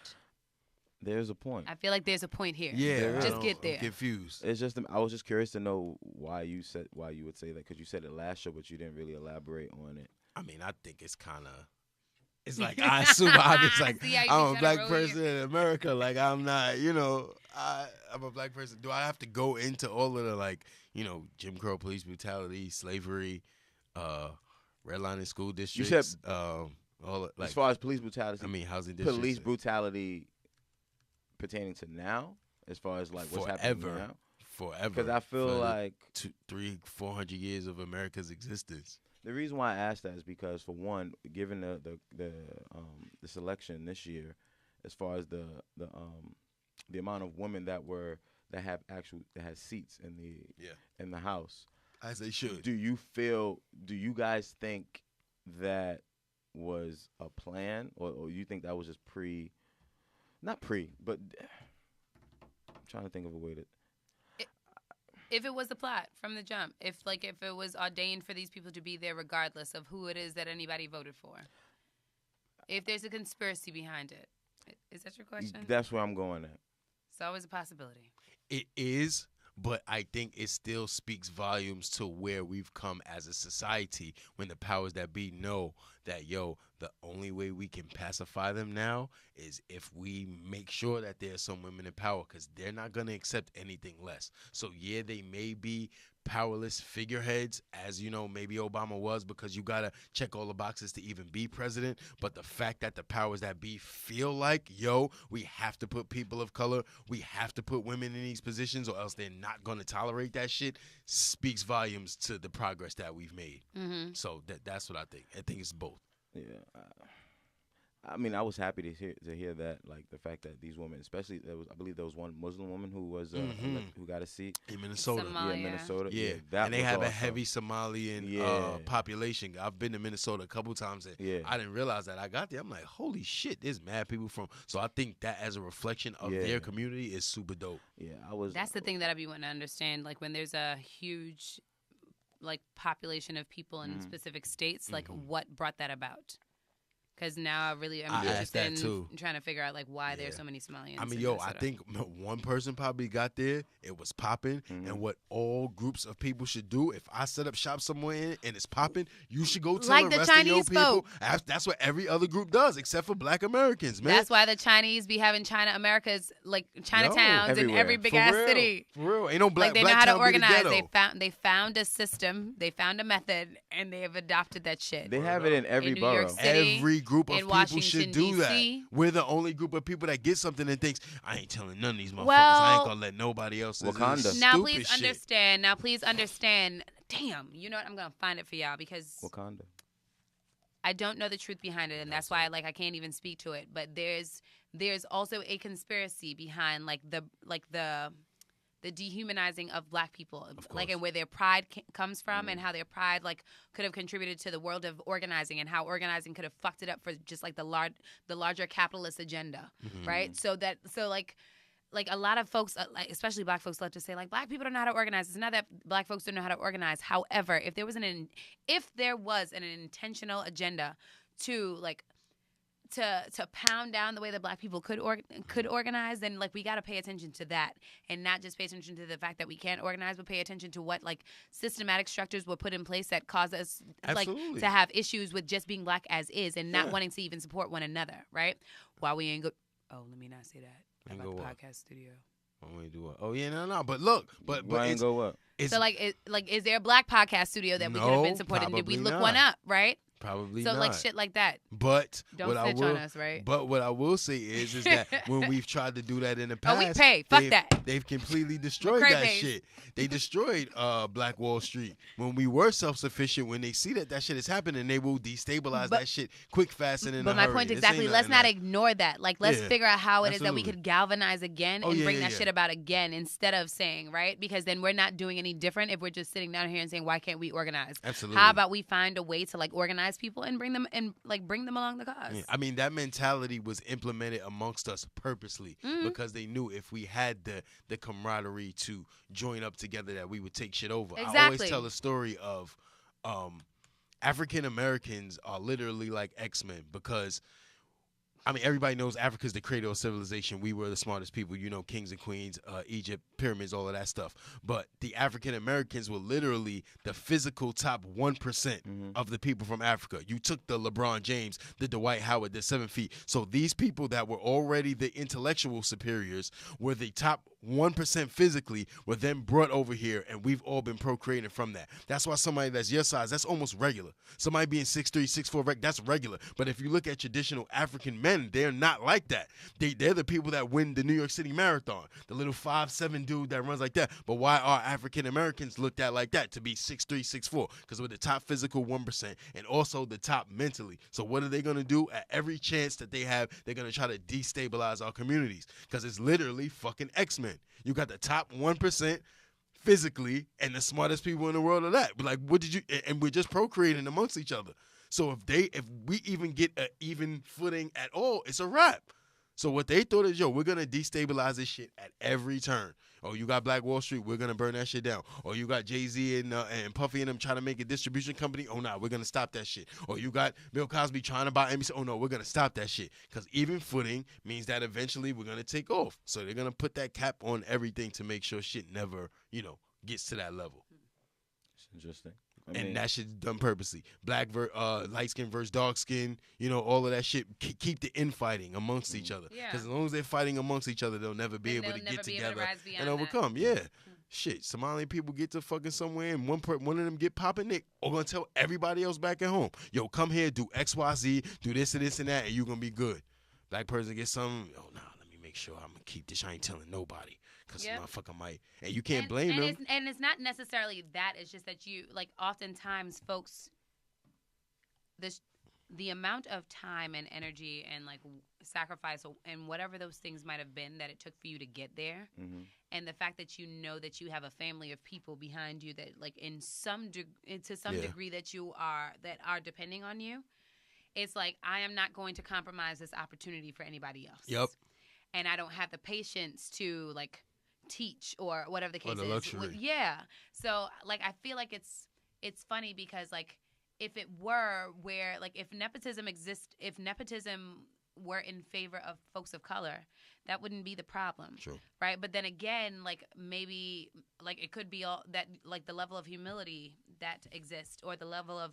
There's a point.
I feel like there's a point here.
Yeah,
just get there.
I'm confused.
It's just I was just curious to know why you would say that because you said it last show, but you didn't really elaborate on it.
I mean, I think it's kind of. It's like I assume obvious. Like I'm a black person in America. Like I'm not. I'm a black person. Do I have to go into all of the Jim Crow, police brutality, slavery, redlining school districts?
You said
all
as far as police brutality.
I mean, housing districts.
Police brutality. Pertaining to now, as far as like what's happening now,
forever.
Because I feel like
300-400 years of America's existence.
The reason why I asked that is because, for one, given the selection this year, as far as the amount of women that had seats in the House,
as they should.
Do you guys think that was a plan, or you think that was just not pre, but I'm trying to think of a way to.
If it was the plot from the jump, if it was ordained for these people to be there regardless of who it is that anybody voted for, if there's a conspiracy behind it, is that your question?
That's where I'm going at.
It's always a possibility.
It is, but I think it still speaks volumes to where we've come as a society when the powers that be know that, the only way we can pacify them now is if we make sure that there's some women in power, because they're not going to accept anything less. So, yeah, they may be powerless figureheads, as maybe Obama was, because you got to check all the boxes to even be president. But the fact that the powers that be feel like, we have to put people of color, we have to put women in these positions, or else they're not going to tolerate that shit, speaks volumes to the progress that we've made. Mm-hmm. So that's what I think. I think it's both.
Yeah. I mean, I was happy to hear that, like the fact that these women, especially I believe there was one Muslim woman who was who got a seat
in Minnesota.
Somalia.
Yeah, Minnesota.
Yeah, and they have a heavy Somalian population. I've been to Minnesota a couple times, and I didn't realize that. I got there, I'm like, holy shit, there's mad people from. So I think that as a reflection of their community is super dope.
Yeah,
That's the thing that I be wanting to understand. Like when there's a huge, population of people in specific states, what brought that about? Because now I'm interested in trying to figure out why there's so many Somalians.
I mean, I think one person probably got there. It was popping, and what all groups of people should do. If I set up shop somewhere and it's popping, you should go tell the rest of your people. That's what every other group does, except for Black Americans, man.
That's why the Chinese be having America's Chinatowns in every big ass city.
For real, ain't no black.
They know how to organize. They found a system. They found a method, and they have adopted that shit.
They have it in every borough.
New York City.
Every group of
in
people
Washington,
should do that.
D.C.
We're the only group of people that get something and thinks, I ain't telling none of these motherfuckers.
Well,
I ain't gonna let nobody else.
Wakanda.
Now,
Stupid
please
shit.
understand. Now, please understand. Damn, you know what? I'm gonna find it for y'all because
Wakanda.
I don't know the truth behind it, and that's why I can't even speak to it. But there's also a conspiracy behind the dehumanizing of Black people, and where their pride comes from, and how their pride could have contributed to the world of organizing, and how organizing could have fucked it up for just the larger capitalist agenda, right? So a lot of folks, especially Black folks, love to say Black people don't know how to organize. It's not that Black folks don't know how to organize. However, if there was an intentional agenda to to pound down the way that Black people could organize, then we got to pay attention to that, and not just pay attention to the fact that we can't organize, but pay attention to what systematic structures were put in place that cause us to have issues with just being Black as is, and not wanting to even support one another, right? While we ain't go. Oh, let me not say that. About the podcast studio.
Oh yeah, no. But look, but
ain't go up.
So is there a Black podcast studio that we could have been supporting? Did we look one up? Right.
Probably
so
not.
Shit like that.
But
don't snitch on us, right?
But what I will say is that when we've tried to do that in the past,
we pay. Fuck that.
They've completely destroyed that shit. They destroyed Black Wall Street when we were self-sufficient. When they see that shit is happening, they will destabilize that shit quick, fast, and in a hurry.
But my point exactly. Let's not ignore that. Let's figure out how it is that we could galvanize again and bring that shit about again, instead of saying, right? Because then we're not doing any different if we're just sitting down here and saying, why can't we organize?
Absolutely.
How about we find a way to organize people and bring them along the cause?
Yeah. I mean, that mentality was implemented amongst us purposely because they knew if we had the camaraderie to join up together that we would take shit over.
Exactly.
I always tell the story of African Americans are literally like X-Men because everybody knows Africa's the cradle of civilization. We were the smartest people, kings and queens, Egypt, pyramids, all of that stuff. But the African Americans were literally the physical top 1% of the people from Africa. You took the LeBron James, the Dwight Howard, the 7 feet. So these people that were already the intellectual superiors were the top 1% physically, were then brought over here, and we've all been procreating from that. That's why somebody that's your size, that's almost regular. Somebody being 6'3", 6'4", that's regular. But if you look at traditional African men, they're not like that. They're the people that win the New York City Marathon, the little 5'7" dude that runs like that. But why are African Americans looked at like that? To be 6'3", 6'4", because we're the top physical 1% and also the top mentally. So what are they going to do? At every chance that they have, they're going to try to destabilize our communities because it's literally fucking X-Men. You got the top 1% physically and the smartest people in the world are that. But what did you? And we're just procreating amongst each other. So if we even get an even footing at all, it's a wrap. So what they thought is, we're going to destabilize this shit at every turn. Oh, you got Black Wall Street, we're going to burn that shit down. Or you got Jay-Z and Puffy and them trying to make a distribution company. Oh, no, we're going to stop that shit. Or you got Bill Cosby trying to buy NBC. Oh, no, we're going to stop that shit. Because even footing means that eventually we're going to take off. So they're going to put that cap on everything to make sure shit never, gets to that level.
It's interesting.
And that shit's done purposely. Light skin versus dark skin, all of that shit. Keep the infighting amongst each other. Because as long as they're fighting amongst each other, they'll never be able to get together and overcome. That. Yeah. Shit, Somali people get to fucking somewhere and one of them get popping Nick or gonna tell everybody else back at home, yo, come here, do X, Y, Z, do this and this and that, and you're gonna be good. Black person gets something, let me make sure I'm gonna keep this. I ain't telling nobody. Because motherfucker might. And you can't blame them.
And it's not necessarily that. It's just that you, oftentimes folks, the amount of time and energy and, sacrifice and whatever those things might have been that it took for you to get there, and the fact that you know that you have a family of people behind you that, to some degree that are depending on you, it's I am not going to compromise this opportunity for anybody else.
Yep.
And I don't have the patience to, teach or whatever the case
or the
is.
Luxury.
Yeah. So I feel like it's funny because if it were where if nepotism were in favor of folks of color, that wouldn't be the problem.
True. Right?
But then again, maybe it could be all that the level of humility that exists or the level of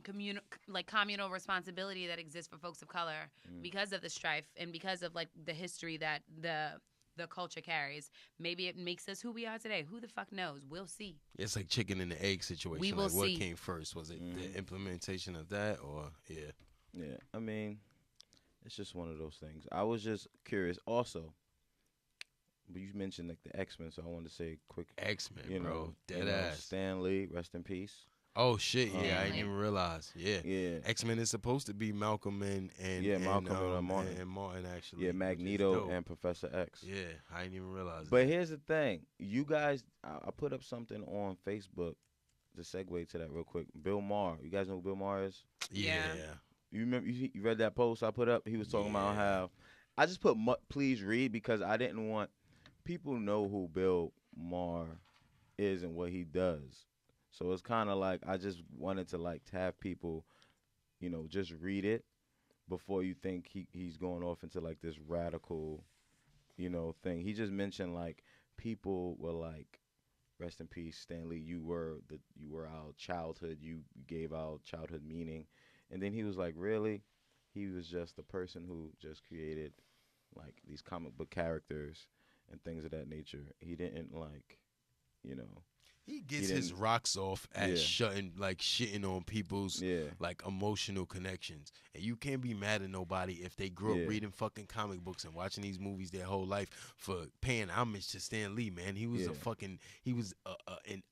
communal responsibility that exists for folks of color because of the strife and because of the history that the the culture carries. Maybe it makes us who we are today. Who the fuck knows? We'll see.
It's like chicken and the egg situation.
We will
like, what
see.
came first? Was it the implementation of that, or
Yeah, I mean, it's just one of those things. I was just curious. Also, but you mentioned like the X-Men, so I wanted to say quick.
X-Men, bro, dead
you know,
ass.
Stan Lee, rest in peace.
Oh shit, yeah, I
Stanley.
didn't even realize. Yeah,
Yeah.
X-Men is supposed to be Malcolm and
Malcolm and Martin.
and Martin actually.
Yeah,
which is
Magneto
dope.
and Professor X.
Yeah, I didn't even realize.
But
that.
here's the thing. You guys, I put up something on Facebook to segue to that real quick. Bill Maher. You guys know who Bill Maher is?
Yeah.
You remember? You read that post I put up? He was talking about how I just put please read because I didn't want people to know who Bill Maher is and what he does. So it's kind of like I just wanted to like to have people, you know, just read it before you think he's going off into like this radical, you know, thing. He just mentioned like people were like, rest in peace, Stanley. You were our childhood. You gave our childhood meaning. And then he was like, really? He was just the person who just created like these comic book characters and things of that nature. He didn't like, you know.
He gets his rocks off at shitting on people's like emotional connections. And you can't be mad at nobody if they grew up reading fucking comic books and watching these movies their whole life for paying homage to Stan Lee, man. He was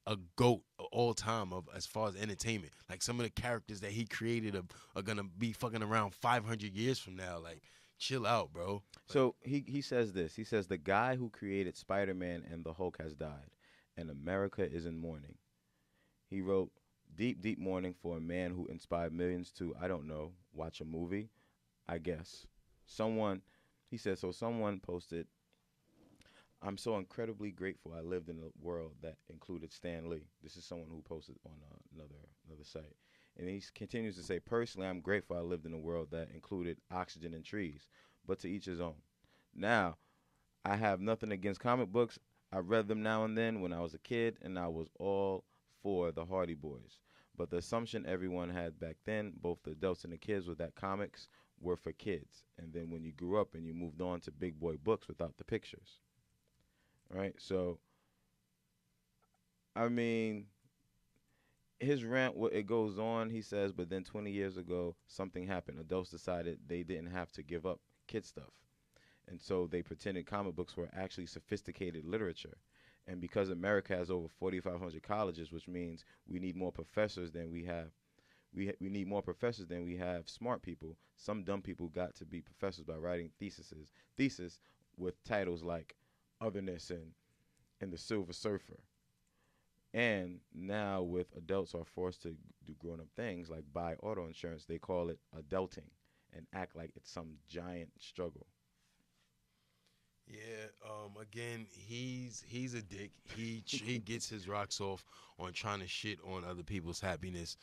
a GOAT all time of as far as entertainment. Like some of the characters that he created are gonna be fucking around 500 years from now. Like, chill out, bro.
So he says this. He says the guy who created Spider-Man and the Hulk has died, and America is in mourning. He wrote, deep, deep mourning for a man who inspired millions to, I don't know, watch a movie, I guess. He said, so someone posted, I'm so incredibly grateful I lived in a world that included Stan Lee. This is someone who posted on another site. And he continues to say, personally, I'm grateful I lived in a world that included oxygen and trees, but to each his own. Now, I have nothing against comic books. I read them now and then when I was a kid, and I was all for the Hardy Boys. But the assumption everyone had back then, both the adults and the kids, was that comics were for kids. And then when you grew up and you moved on to big boy books without the pictures. Right? So, I mean, his rant, it goes on, he says, but then 20 years ago, something happened. Adults decided they didn't have to give up kid stuff. And so they pretended comic books were actually sophisticated literature. And because America has over 4,500 colleges, which means we need more professors than we have, we need more professors than we have smart people. Some dumb people got to be professors by writing thesis with titles like Otherness and The Silver Surfer. And now with adults are forced to do grown-up things like buy auto insurance, they call it adulting and act like it's some giant struggle.
Yeah, again, he's a dick. He gets his rocks off on trying to shit on other people's happiness.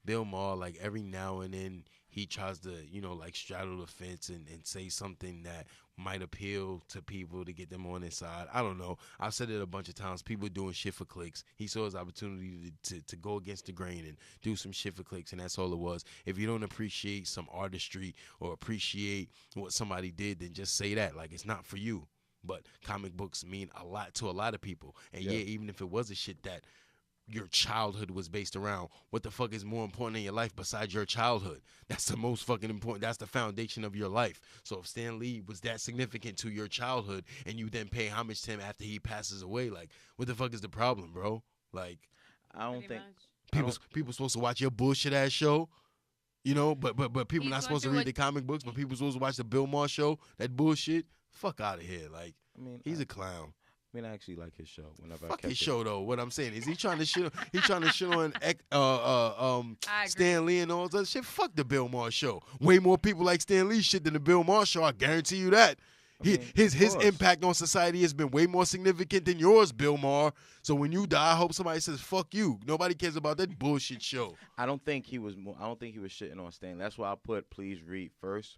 Bill Maher, like every now and then, he tries to, you know, like straddle the fence and say something that might appeal to people to get them on his side. I don't know. I've said it a bunch of times. People doing shit for clicks. He saw his opportunity to go against the grain and do some shit for clicks, and that's all it was. If you don't appreciate some artistry or appreciate what somebody did, then just say that. Like, it's not for you. But comic books mean a lot to a lot of people. And yeah, even if it was a shit that your childhood was based around, what the fuck is more important in your life besides your childhood? That's the most fucking important. That's the foundation of your life. So if Stan Lee was that significant to your childhood and you then pay homage to him after he passes away, like, what the fuck is the problem, bro? Like,
I don't think
people supposed to watch your bullshit ass show, you know, but people
He's
not supposed to read the comic books, but people supposed to watch the Bill Maher show, that bullshit. Fuck out of here. Like,
I mean,
he's a clown.
I mean, I actually like his show. Whenever
Fuck
I catch
his show
it.
though. What I'm saying is he trying to shit. He trying to shit on Stan Lee and all that shit. Fuck the Bill Maher show. Way more people like Stan Lee shit than the Bill Maher show. I guarantee you that. His impact on society has been way more significant than yours, Bill Maher. So when you die, I hope somebody says "fuck you." Nobody cares about that bullshit show.
I don't think he was shitting on Stan. That's why I put please read first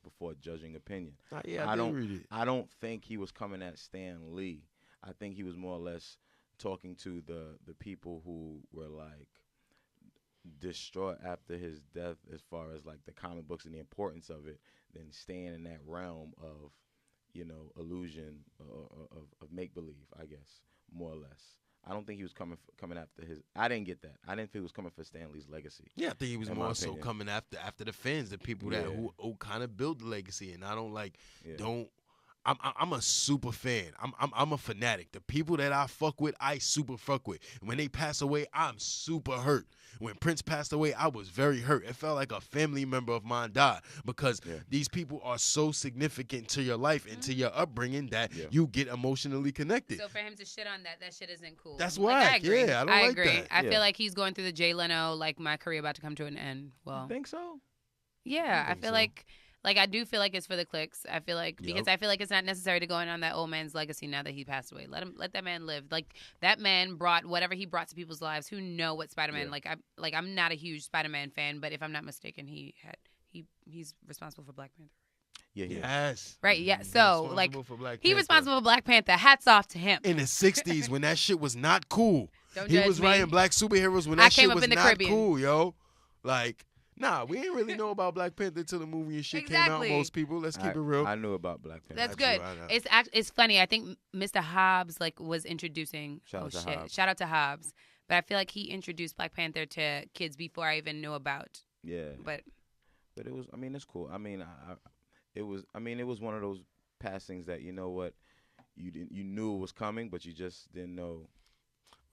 before judging opinion.
I didn't read it.
I don't think he was coming at Stan Lee. I think he was more or less talking to the people who were like distraught after his death, as far as like the comic books and the importance of it, than staying in that realm of, illusion of make believe, I guess, more or less. I don't think he was coming after his. I didn't get that. I didn't think he was coming for Stan Lee's legacy.
Yeah, I think he was
in my
more so
opinion.
coming after the fans, the people that who kind of built the legacy, and I don't. I'm a super fan. I'm a fanatic. The people that I fuck with, I super fuck with. When they pass away, I'm super hurt. When Prince passed away, I was very hurt. It felt like a family member of mine died because these people are so significant to your life and to your upbringing that you get emotionally connected.
So for him to shit on that shit isn't cool.
That's why.
I agree.
Yeah, I don't
I
like
agree.
that.
I feel like he's going through the Jay Leno, like my career about to come to an end. Well,
You think so?
yeah, I feel like I do feel like it's for the clicks. I feel like because I feel like it's not necessary to go in on that old man's legacy now that he passed away. Let that man live. Like that man brought whatever he brought to people's lives. Who know what Spider-Man I'm not a huge Spider-Man fan, but if I'm not mistaken, he's responsible for Black Panther.
Yeah.
Yes.
Right. Yeah. So like
he's
responsible for Black Panther. Hats off to him.
In the 60s when that shit was not cool.
Don't
he
judge
was
me.
writing black superheroes when that shit was not
Caribbean.
cool, yo. Like, nah, we didn't really know about Black Panther until the movie and shit came out. Most people, let's keep it real.
I knew about Black Panther.
That's good. It's funny. I think Mr. Hobbs was introducing.
Shout out to Hobbs.
But I feel like he introduced Black Panther to kids before I even knew about.
Yeah.
But
it was. I mean, it's cool. I mean, it was one of those passings that you know what, you knew it was coming, but you just didn't know.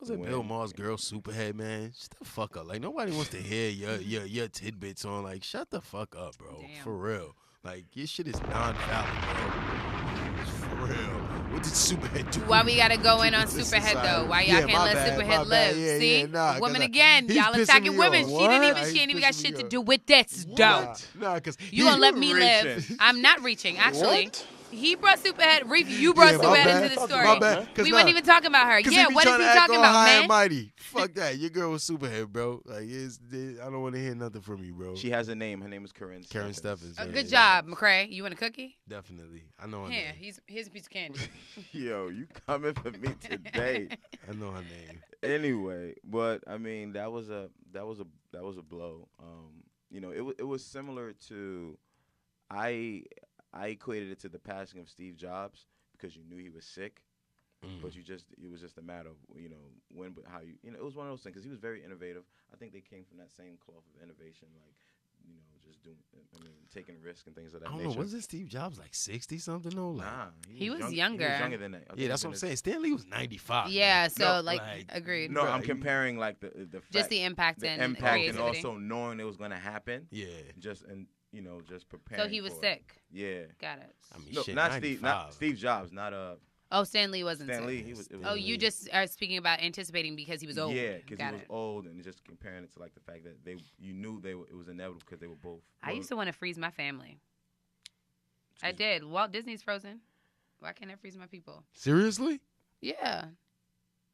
Was it Bill Maher's girl Superhead, man? Shut the fuck up. Like, nobody wants to hear your tidbits on, like, shut the fuck up, bro.
Damn.
For real. Like, your shit is non-valid, bro. For real. What did Superhead do?
Why we gotta go in on Superhead, though? Why y'all can't let Superhead live? See? Women again. Y'all attacking women. She ain't even got shit to do with this, though.
Nah, because
you gonna let me live. I'm not reaching, actually.
What?
He brought Superhead. You brought Superhead into the story.
My bad.
We weren't even talking about her. Yeah, what is he talking about,
high
man?
And mighty. Fuck that. Your girl was Superhead, bro. Like, I don't want to hear nothing from you, bro.
She has a name. Her name is Karen
Stephens.
Good job, McCrae. You want a cookie?
Definitely. I know her
Here,
name.
here's a piece of candy.
Yo, you coming for me today?
I know her name.
Anyway, but I mean that was a blow. It was similar to I equated it to the passing of Steve Jobs because you knew he was sick, but it was just a matter of when, but how it was one of those things because he was very innovative. I think they came from that same cloth of innovation, like just doing, taking risks and things of that nature.
I don't know. Wasn't Steve Jobs like 60 something though? Like,
nah,
he was younger.
He was younger than that.
Yeah, that's what I'm saying. Stan Lee was 95.
Yeah,
man.
so agreed.
No, I'm comparing like the fact,
just the impact and
also knowing it was going to happen.
Yeah,
just preparing.
So he was
for
sick.
Yeah,
got it.
I mean,
no,
shit,
not
95.
Steve, not Steve Jobs, not
Oh, Stan Lee wasn't
Stan
sick.
Lee. It was
you just are speaking about anticipating because he was old.
Yeah, because he was old, and just comparing it to like the fact that you knew it was inevitable because they were both.
I used to want to freeze my family. I did. Walt Disney's Frozen. Why can't I freeze my people?
Seriously?
Yeah.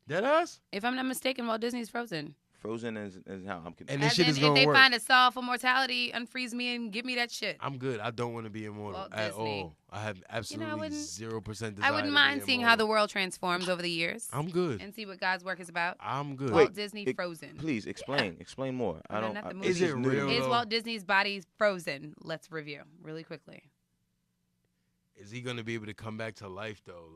That us?
If I'm not mistaken, Walt Disney's Frozen.
Frozen is how I'm.
And this shit is gonna work.
If they find a solve for mortality, unfreeze me and give me that shit.
I'm good. I don't want to be immortal at all. I have absolutely 0% desire.
I wouldn't mind seeing how the world transforms over the years.
I'm good.
And see what God's work is about.
I'm good.
Walt Disney Frozen.
Please explain. Yeah. Explain more. I don't.
Is it real?
Is Walt Disney's body frozen? Let's review really quickly.
Is he gonna be able to come back to life though?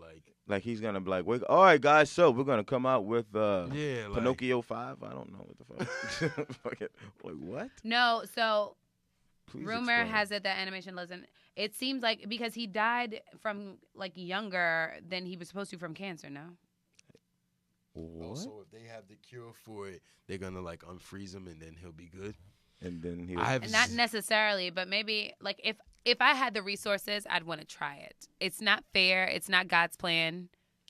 Like he's gonna be like, wait, all right, guys. So we're gonna come out with Pinocchio 5. I don't know what the fuck. Like what?
No. So
Please
rumor
explain.
has it that animation doesn't. It seems like because he died from like younger than he was supposed to from cancer. No.
What?
Also, if they have the cure for it, they're gonna like unfreeze him and then he'll be good.
And then
not necessarily, but maybe like if I had the resources, I'd want to try it. It's not fair. It's not God's plan.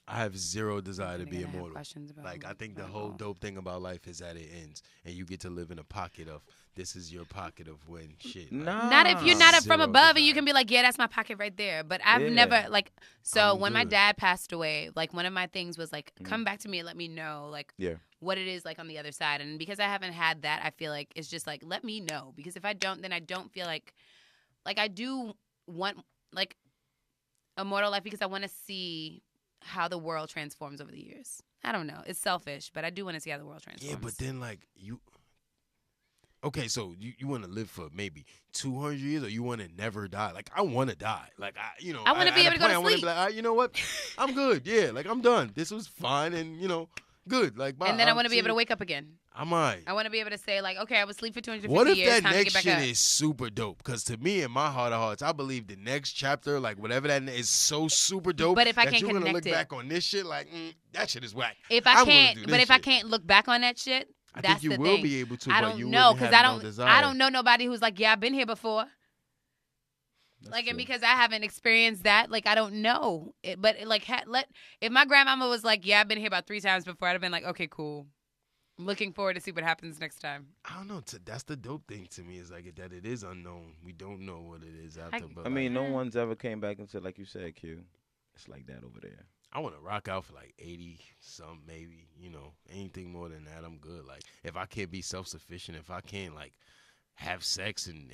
I have zero desire to be immortal.
Like
I think the whole dope thing about life is that it ends, and you get to live in a pocket of this is your pocket of when shit. Like,
not if you're not up from above and you can be like, yeah, that's my pocket right there. But I've never like when my dad passed away, like one of my things was like, come back to me and let me know like what it is like on the other side. And because I haven't had that, I feel like it's just like let me know because if I don't, then I don't feel like I do want like immortal life because I want to see how the world transforms over the years. I don't know. It's selfish, but I do want to see how the world transforms.
Yeah, but then like okay, so you want to live for maybe 200 years, or you want to never die? Like, I want to die. Like,
I want to be able to go to
I want to
sleep.
be like, all right, you know what? I'm good. Yeah, like, I'm done. This was fine, and good. Like, bye.
And then I want to
see
be able to
you.
wake up again.
I might.
I want to be able to say, like, okay, I was asleep for 250
What if
years.
that
Time to
next
get back
shit
up.
is super dope? Because to me, in my heart of hearts, I believe the next chapter, like whatever that is, so super dope.
But if I
that
can't
you're gonna
connect
look
it-
back on this shit, like that shit is whack.
If
I'm
I
gonna
can't,
do
but
this
if I
shit.
can't look back on that shit,
I
that's
think you
the
will
thing.
be able to.
I
but
don't
you
know
wouldn't
because
have
I
no
don't.
desire.
I don't know nobody who's like, yeah, I've been here before.
That's
Like, and
true.
because I haven't experienced that, like, I don't know. But like, if my grandmama was like, yeah, I've been here about 3 times before, I'd have been like, okay, cool. I'm looking forward to see what happens next time.
I don't know. That's the dope thing to me is like that it is unknown. We don't know what it is after. But
I mean,
like,
no one's ever came back and said, like you said, Q. It's like that over there.
I want to rock out for like 80 some maybe. Anything more than that, I'm good. Like if I can't be self-sufficient, if I can't like have sex and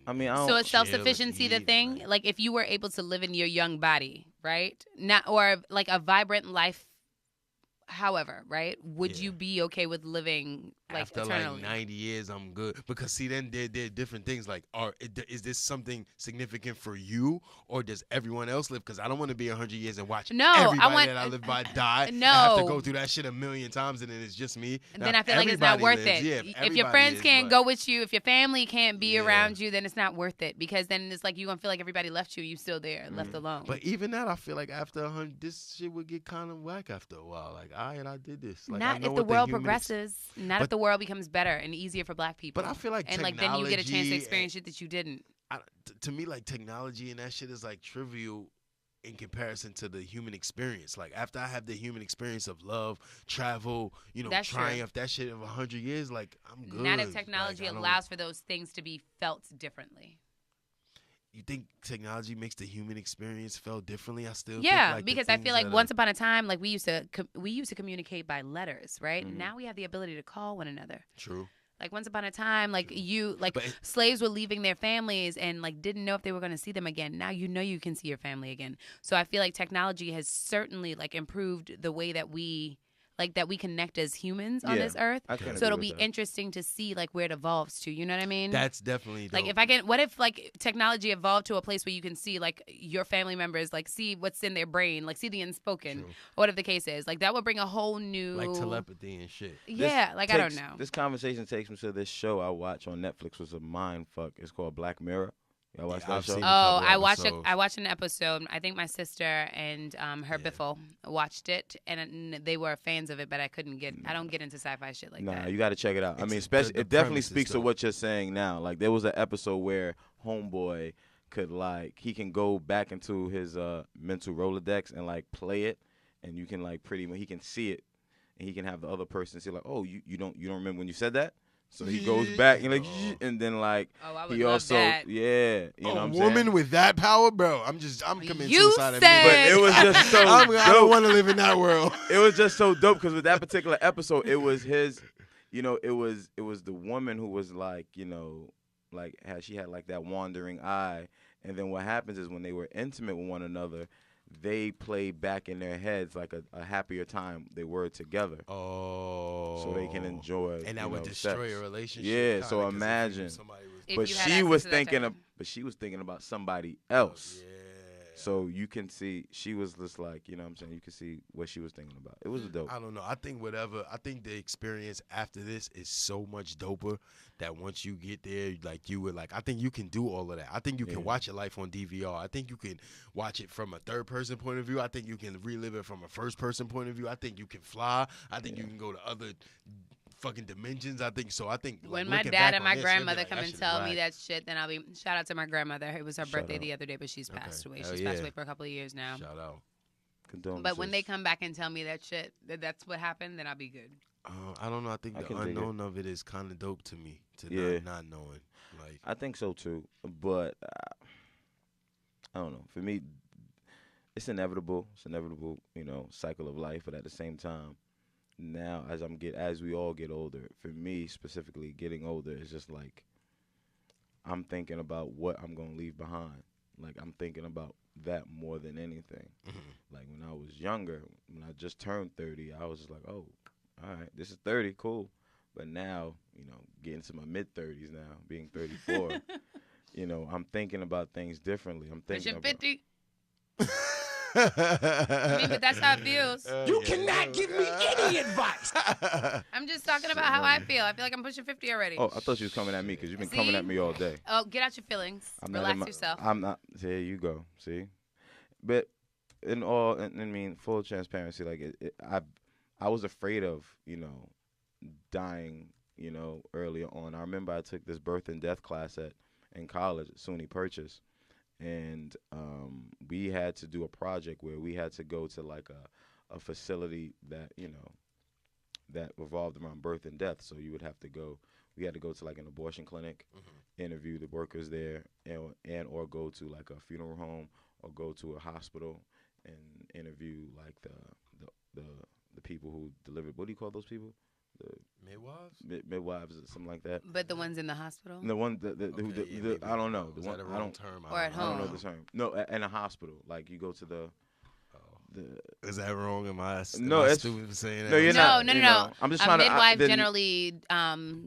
I mean, I
So
don't.
is self-sufficiency the thing? Like, if you were able to live in your young body, right? Or like a vibrant life, however, right? Would
Yeah.
you be okay with living like
after
eternally?
like 90 years, I'm good. Because see, then there are different things. Like, is this something significant for you, or does everyone else live? Because I don't want to be 100 years and watch
No, I
everybody
want-
that I live by die.
No.
I have to go through that shit a million times, and then it's just me.
Then
Now,
I feel like it's not
everybody
worth
lives.
it.
Yeah,
If your
everybody
friends
is,
can't
but-
go with you, if your family can't be
Yeah.
around you, then it's not worth it, because then it's like you're going to feel like everybody left you, you still there, left alone.
But even that, I feel like after 100, this shit would get kind of whack after a while. Like, I did this. Like, I
not
know
if the
what
world
human
progresses. Not if
But-
the world becomes better and easier for black people.
But I feel like
and like then you get a chance to
technology
experience shit that you didn't.
to me, like technology and that shit is like trivial in comparison to the human experience. Like after I have the human experience of love, travel,
That's true.
triumph, that shit of 100 years, like I'm good.
Not if technology
Like, I don't-
allows for those things to be felt differently.
You think technology makes the human experience felt differently? I still
Yeah,
think, like, the
because I
things
feel like
that
once upon a time, like we used to communicate by letters, right?
Mhm.
Now we have the ability to call one another.
true.
Like once upon a time, like
But
slaves were leaving their families and like didn't know if they were going to see them again. Now you know you can see your family again. So I feel like technology has certainly like improved the way that we connect as humans on
Yeah,
this earth.
I can
So
agree
it'll
with
be
that.
interesting to see like where it evolves to. You know what I mean?
that's definitely
like
dope.
what if like technology evolved to a place where you can see like your family members, like see what's in their brain, like see the unspoken,
True.
or whatever the case is. Like that would bring a whole new
Like telepathy and shit.
Yeah, like I don't know.
This conversation takes me to this show I watch on Netflix. Was a mind fuck. It's called Black Mirror. Y'all watch
Yeah,
that
I've
show?
seen it.
Oh,
couple episodes.
I watched an episode. I think my sister and her
Yeah.
Biffle watched it, and they were fans of it. But I couldn't get. I don't get into sci-fi shit like
Nah,
that.
you got to check it out. I
It's
mean,
a-
especially
the
it definitely
premise is
speaks to
dope.
what you're saying now. Like there was an episode where Homeboy could he can go back into his mental Rolodex and like play it, and you can like he can see it, and he can have the other person say like, oh, you don't remember when you said that. So he goes back and like,
Oh.
and then like
Oh, I would
he
love
also
that.
yeah, you know what
A
I'm
woman
saying?
with that power, bro. I'm committing
You
suicide.
said-
But it was just so
I don't
dope.
want to live in that world.
It was just so dope because with that particular episode, it was his, it was the woman who was like, like she had like that wandering eye, and then what happens is when they were intimate with one another, they play back in their heads like a happier time they were together,
Oh.
so they can enjoy.
And that would destroy a relationship.
Yeah,
kinda,
so
'cause if
imagine.
somebody was-
If
But
you had
she
access
was
to that
thinking
type
but she was thinking about somebody else.
Yeah.
So you can see she was just like, you know what I'm saying? You can see what she was thinking about. It was dope.
I don't know. I think the experience after this is so much doper that once you get there, like you would like, I think you can do all of that. I think you can
Yeah.
watch your life on DVR. I think you can watch it from a third person point of view. I think you can relive it from a first person point of view. I think you can fly. I think you can go to other fucking dimensions. I think so. I think like,
When my
looking
dad
back
and
on
my
this,
grandmother
it'd be
come
like,
and
shit
tell
is
me
whack.
that shit, then I'll be shout out to my grandmother. It was her
Shout
birthday
out.
the other day, but she's passed away.
Hell
She's passed
yeah.
away for a couple of years now.
Shout out.
Condolences.
But when they come back and tell me that shit, that's what happened, then I'll be good.
I don't know. I think
I
the
can dig it.
unknown of it is kind of dope to me. To
Yeah.
not knowing. Like,
I think so too, but I don't know. For me, it's inevitable. It's inevitable, cycle of life. But at the same time, now as we all get older, for me specifically, getting older is just like I'm thinking about what I'm gonna leave behind. Like I'm thinking about that more than anything. Like when I was younger, when I just turned 30, I was just like, oh, all right, this is 30, cool. But now, getting to my mid-30s now, being 34, I'm thinking about things differently. I'm thinking
Pushing
about
50. I mean, but that's how it feels.
You cannot give me any advice.
I'm just talking about how I feel. I feel like I'm pushing 50 already.
Oh, I thought you was coming at me because you've been coming at me all day.
Oh, get out your feelings. Relax yourself.
I'm not. There you go. See? But full transparency, like I was afraid of, dying, earlier on. I remember I took this birth and death class in college at SUNY Purchase, and we had to do a project where we had to go to like a facility that that revolved around birth and death. So we had to go to like an abortion clinic, interview the workers there, and or go to like a funeral home or go to a hospital and interview like the people who delivered. What do you call those people? The midwives, or something like that.
But the ones in the hospital.
The one, I don't know. The one,
I don't term.
Or at home.
I don't know the term. No, in a hospital. Like you go to the.
Is that wrong? Am I
it's
stupid for saying that?
No, you're not.
No.
I'm just
a
trying
midwife
to.
generally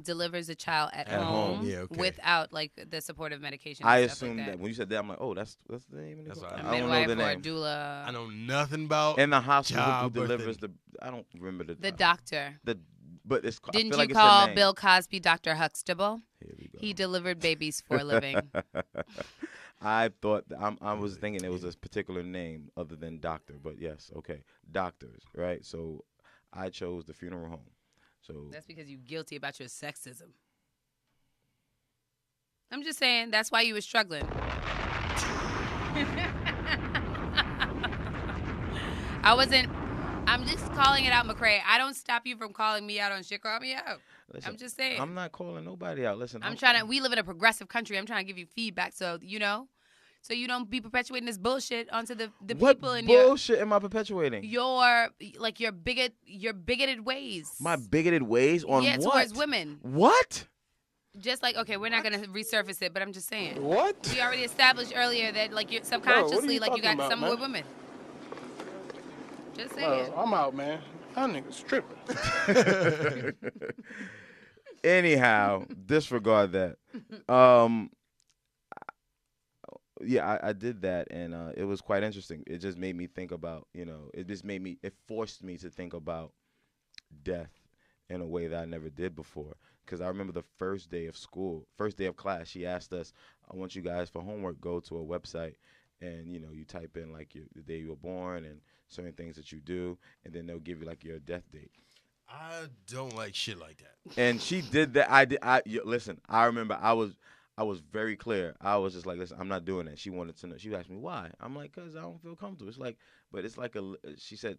delivers a child at home without like the supportive medication.
I
and
assumed
stuff like
that when you said that, I'm like, oh, that's the name.
That's
a
right.
I don't
midwife
know the
or a
name.
doula.
I know nothing about.
In the hospital, who
child
delivers
birthing.
I don't remember
The doctor.
But it's.
Didn't
I feel
you
like
call
it's the name.
Bill Cosby Dr. Huxtable?
Here we go.
He delivered babies for a living.
I thought I was thinking it was a particular name other than doctor, but yes, okay, doctors, right? So I chose the funeral home. So
That's because you're guilty about your sexism. I'm just saying that's why you were struggling. I'm just calling it out, McCray. I don't stop you from calling me out on shit. Call me out.
listen,
I'm just saying.
I'm not calling nobody out. Listen,
We live in a progressive country. I'm trying to give you feedback so you don't be perpetuating this bullshit onto the people in
What bullshit am I perpetuating?
your bigoted ways.
My bigoted ways on what?
Towards women.
What?
Just like, okay, we're not going to resurface it, but I'm just saying.
What?
We already established earlier that, like, you're subconsciously,
Bro, what are you
you got
talking about,
something
man?
with women. Just saying.
I'm out, man. That nigga's tripping.
Anyhow, disregard that. Yeah, I did that, and it was quite interesting. It just made me think about, it forced me to think about death in a way that I never did before. Because I remember the first day of class, she asked us, I want you guys for homework, go to a website, and, you type in, like, the day you were born and certain things that you do, and then they'll give you, like, your death date.
I don't like shit like that.
And she did that. Listen, I remember I was very clear. I was just like, listen, I'm not doing that. She wanted to know. She asked me why. I'm like, because I don't feel comfortable. She said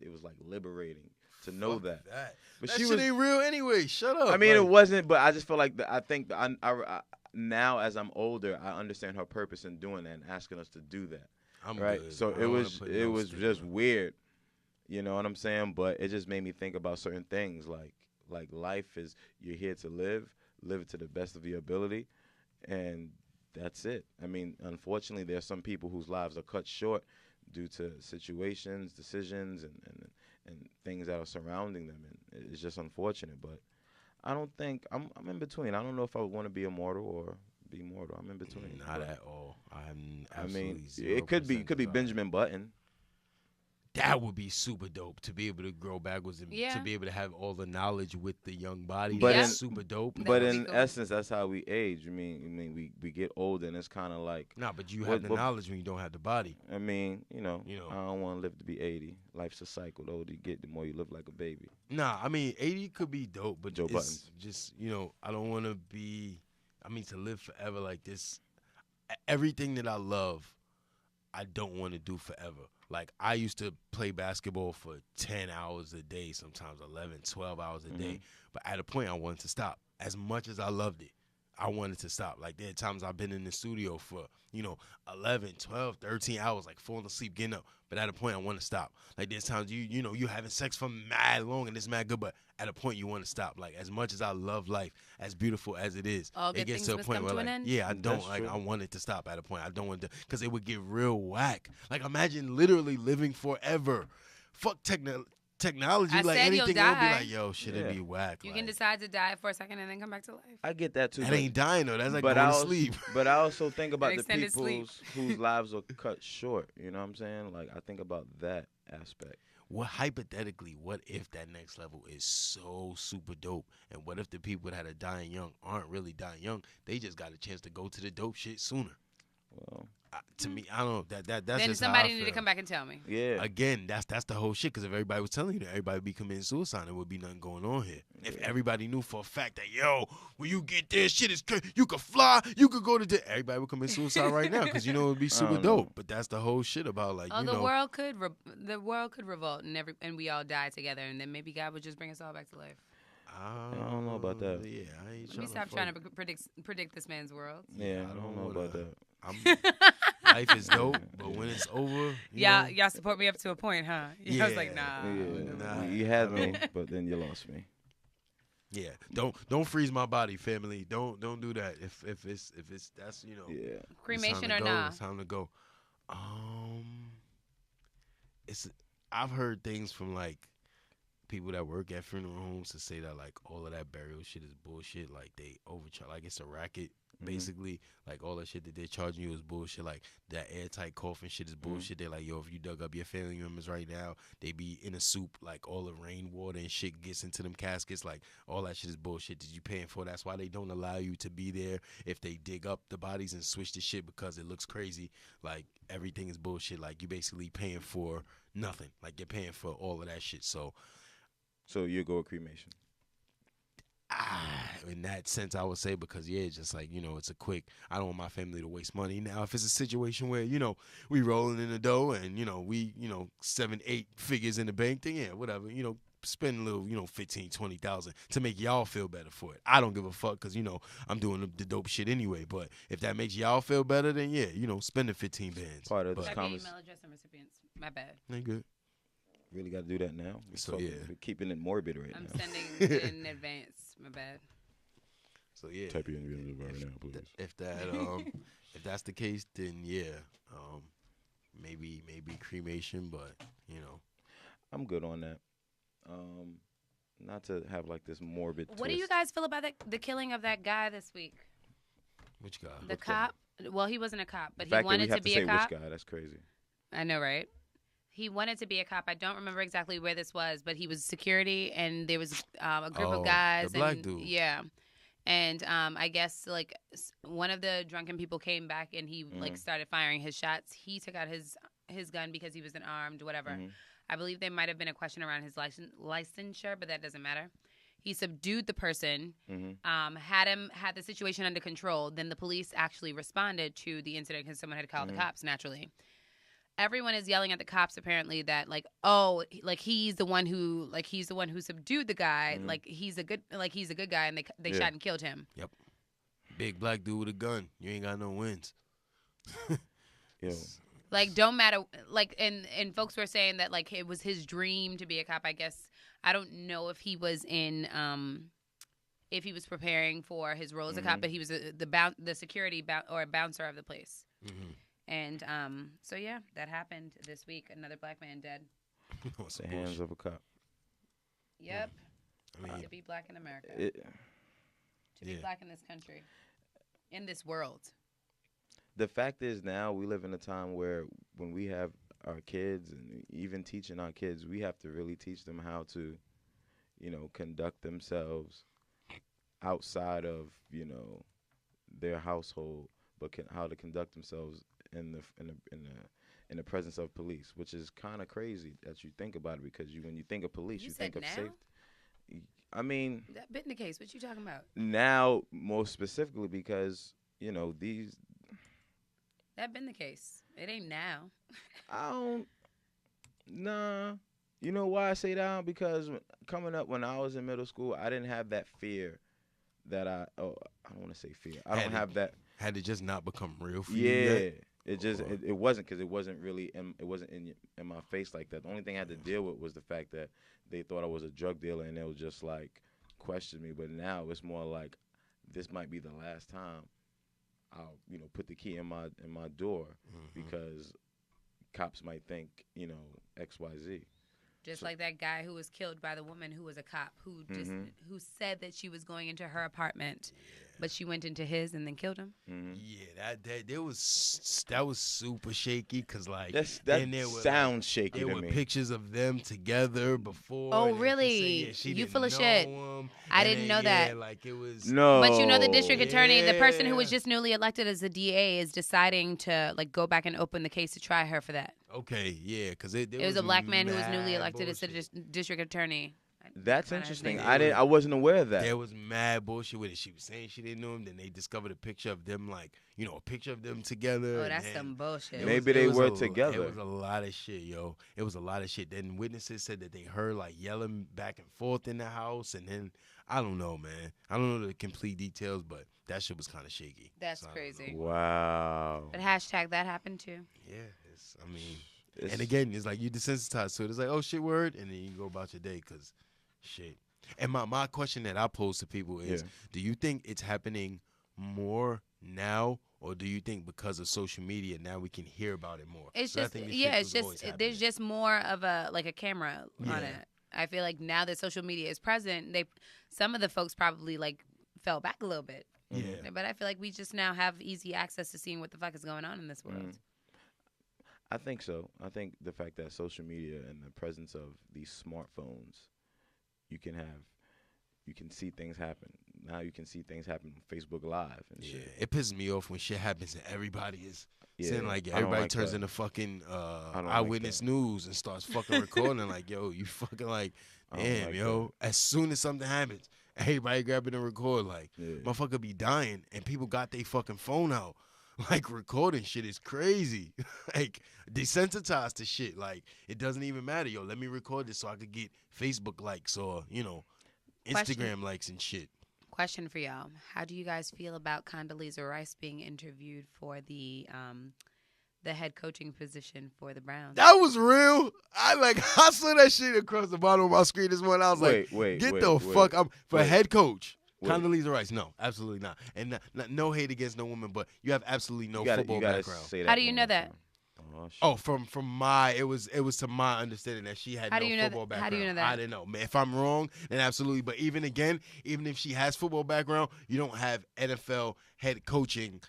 it was like liberating to know that. But
that
she
shit ain't real anyway. Shut up.
I mean, it wasn't, but I just feel like I think I now as I'm older, I understand her purpose in doing that and asking us to do that.
I'm
right.
good.
So it was just weird. You know what I'm saying? But it just made me think about certain things like life is, you're here to live it to the best of your ability, and that's it. I mean, unfortunately, there are some people whose lives are cut short due to situations, decisions, and things that are surrounding them, and it's just unfortunate. But I don't think I'm in between. I don't know if I want to be immortal or be mortal. I'm in between.
Not at all. I'm
I
absolutely
mean,
0%
it could be Benjamin Button.
That would be super dope to be able to grow backwards and to be able to have all the knowledge with the young body.
But
That's super dope.
But in essence, that's how we age. I mean, we get older, and it's kind of like.
Nah, but you have the knowledge when you don't have the body.
I mean, I don't want to live to be 80. Life's a cycle. The older you get, the more you live like a baby.
Nah, I mean, 80 could be dope, but
Joe
it's
Buttons.
just, I don't want to be. I mean, to live forever like this. Everything that I love, I don't want to do forever. Like, I used to play basketball for 10 hours a day, sometimes 11, 12 hours a day. But at a point, I wanted to stop. As much as I loved it, I wanted to stop. Like, there are times I've been in the studio for, 11, 12, 13 hours, like falling asleep, getting up. But at a point, I want to stop. Like, there's times you're having sex for mad long and it's mad good, but at a point, you want to stop. Like, as much as I love life, as beautiful as it is, it gets to a point where, I don't, like, I want it to stop at a point. I don't want to, because it would get real whack. Like, imagine literally living forever. Fuck technology,
I
like
said you'll
anything, it'll be
die.
like, yo, shit, it'd be whack.
You
like,
can decide to die for a second and then come back to life.
I get that too.
That ain't dying though. That's like
but
going
I
to
also,
sleep.
But I also think about
An
the
extended
people
sleep.
whose lives are cut short. You know what I'm saying? Like I think about that aspect.
What hypothetically, what if that next level is so super dope? And what if the people that are dying young aren't really dying young? They just got a chance to go to the dope shit sooner.
Well,
To me, I don't know. That's
Then
just
somebody
how I
need to
feel.
come back and tell me.
yeah.
Again, that's the whole shit. Because if everybody was telling you that everybody would be committing suicide, there would be nothing going on here. If everybody knew for a fact that, yo, when you get there, shit is crazy. You could fly. You could go to everybody would commit suicide right now because, you know, it would be super
don't know.
dope. But that's the whole shit about, like,
Oh,
you
the
know.
world could revolt and we all die together, and then maybe God would just bring us all back to life.
I don't know about that.
Yeah, I ain't
Let me stop trying to predict this man's world.
Yeah, I don't know about that.
Life is dope, but when it's over,
Y'all support me up to a point, huh? I was like, nah.
Yeah, you had me, but then you lost me.
Yeah, don't freeze my body, family. Don't do that. If it's that's you know.
Yeah.
Cremation or
go.
nah?
It's time to go. I've heard things from like people that work at funeral homes to say that like all of that burial shit is bullshit. Like they overcharge, like it's a racket. Basically, like all that shit that they're charging you is bullshit. Like that airtight coffin shit is bullshit. They're like, yo, if you dug up your family members right now, they be in a soup. Like all the rainwater and shit gets into them caskets. Like all that shit is bullshit that you paying for. That's why they don't allow you to be there if they dig up the bodies and switch the shit because it looks crazy. Like everything is bullshit. Like you basically paying for nothing. Like you're paying for all of that shit. So
you go with cremation.
In that sense, I would say because it's just like, you know, it's a quick. I don't want my family to waste money. Now, if it's a situation where, you know, we rolling in the dough and, you know, we, you know, 7-8 figures in the bank, then yeah, whatever, you know, spend a little, you know, 15, 20,000 to make y'all feel better for it. I don't give a fuck because, you know, I'm doing the dope shit anyway. But if that makes y'all feel better, then yeah, you know, spend the 15 bands.
Part of this
Email address and recipients. My bad.
Ain't good.
Really got to do that now.
So yeah,
we're keeping it morbid right
I'm
now.
sending it in advance. My bad.
So yeah,
Type it in right now, please.
if if that's the case, then yeah, maybe cremation, but you know,
I'm good on that. Not to have like this morbid.
What do you guys feel about the killing of that guy this week?
which guy?
The cop. Well, he wasn't a cop, but
The
he
fact that we
wanted
have
to be
say
a cop.
Which guy? That's crazy.
I know, right? He wanted to be a cop. I don't remember exactly where this was, but he was security, and there was a group of guys.
The black
and,
dude.
Yeah. And I guess like one of the drunken people came back and he like started firing his shots. He took out his gun because he was unarmed, whatever. I believe there might have been a question around his licensure, but that doesn't matter. He subdued the person, had the situation under control. Then the police actually responded to the incident because someone had called the cops. Naturally, everyone is yelling at the cops apparently that like, oh, like he's the one who subdued the guy. Like he's a good guy, and they shot and killed him.
Yep. Big black dude with a gun. You ain't got no wins.
Yo.
Like don't matter. Like and folks were saying that like it was his dream to be a cop. I guess I don't know if he was if he was preparing for his role as a cop, but he was the security bouncer of the place. And so yeah, that happened this week. Another black man dead.
At the hands of a cop.
Yep.
I mean,
To be black in America. To be black in this country. In this world.
The fact is now we live in a time where when we have our kids and even teaching our kids, we have to really teach them how to, you know, conduct themselves outside of, you know, their household, but how to conduct themselves in the presence of police, which is kind of crazy that you think about it because when you think of police, you think of safety. I mean,
That been the case. What you talking about?
now more specifically because you know
That been the case. It ain't now.
I don't. Nah. You know why I say that? Because coming up when I was in middle school, I didn't have that fear that I don't want to say fear. I don't have that.
Had it just not become real for you
Yeah.
yet?
It just it wasn't because it wasn't really it wasn't in my face like that. The only thing I had to deal with was the fact that they thought I was a drug dealer and they was just like question me. But now it's more like this might be the last time I'll put the key in my door because cops might think XYZ.
Just like that guy who was killed by the woman who was a cop who just who said that she was going into her apartment, but she went into his and then killed him.
Yeah, that was super shaky because like
that sounds shaky
there
to
were
me.
pictures of them together before.
Oh,
and they
really?
said, she
You
didn't
full of
know
shit.
him,
I
and
didn't
then,
know that.
Like it was
No,
But you know the district attorney, the person who was
Yeah.
just newly elected as the DA, is deciding to like go back and open the case to try her for that.
Okay, yeah, because it
It was a black man who was newly
mad
elected as the
bullshit.
district attorney.
That's
Find out his
interesting.
name.
I wasn't aware of that.
There was mad bullshit with it. She was saying she didn't know him. Then they discovered a picture of them, like, a picture of them together.
Oh,
and
that's
then
some bullshit.
Maybe they were together.
It was a lot of shit, yo. It was a lot of shit. Then witnesses said that they heard, like, yelling back and forth in the house. And then, I don't know, man. I don't know the complete details, but that shit was kind of shaky.
That's
So I don't
crazy.
know.
Wow.
But hashtag that happened too.
Yeah, and again, it's like you desensitized to it. It's like, oh, shit, word. And then you go about your day because shit. And my question that I pose to people is, do you think it's happening more now, or do you think because of social media now we can hear about it more?
It's
So I
just
think this shit was always
there's
happening.
just more of a camera on
Yeah.
it. I feel like now that social media is present, some of the folks probably like fell back a little bit.
Yeah.
But I feel like we just now have easy access to seeing what the fuck is going on in this world.
I think so. I think the fact that social media and the presence of these smartphones, you can see things happen. Now you can see things happen on Facebook Live and
Yeah,
shit.
it pisses me off when shit happens and everybody is saying like
I don't
everybody
like
turns
that.
into fucking
don't like
eyewitness
that.
news and starts fucking recording like, yo, you fucking like,
I don't
damn,
like
yo. As soon as something happens, everybody grabbing and record like, motherfucker be dying and people got their fucking phone out. Like recording shit is crazy. Like desensitized to shit. Like it doesn't even matter, yo. Let me record this so I could get Facebook likes or Instagram likes and shit.
Question for y'all: how do you guys feel about Condoleezza Rice being interviewed for the head coaching position for the Browns?
That was real. I saw that shit across the bottom of my screen this morning. I was get the fuck up for head coach. Condoleezza Rice, no, absolutely not. And no hate against no woman, but you have absolutely no football background.
How do you know that?
Oh,
from it was to my understanding that she had no football background.
How do you know that?
I didn't know. Man, if I'm wrong, then absolutely. But even if she has football background, you don't have NFL head coaching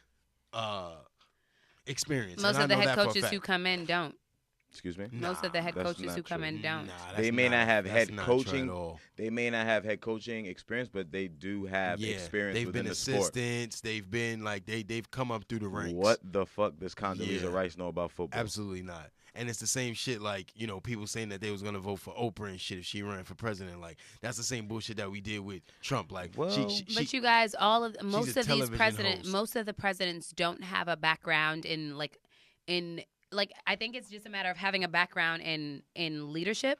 experience.
Most
And
of the
I know
head
that for a
coaches
fact.
who come in don't.
Excuse me?
Most of the head
that's
coaches
not
who come
true.
in don't.
They may not have head
that's not true at
coaching.
all.
They may not have head coaching experience, but they do have experience
they've
within
been
the sport.
assistants. They've been they've come up through the ranks.
What the fuck does Condoleezza Rice know about football?
Absolutely not. And it's the same shit people saying that they was going to vote for Oprah and shit if she ran for president. Like, that's the same bullshit that we did with Trump. Like,
Well,
but you guys, most of these
television host.
most of the presidents don't have a background in I think it's just a matter of having a background in leadership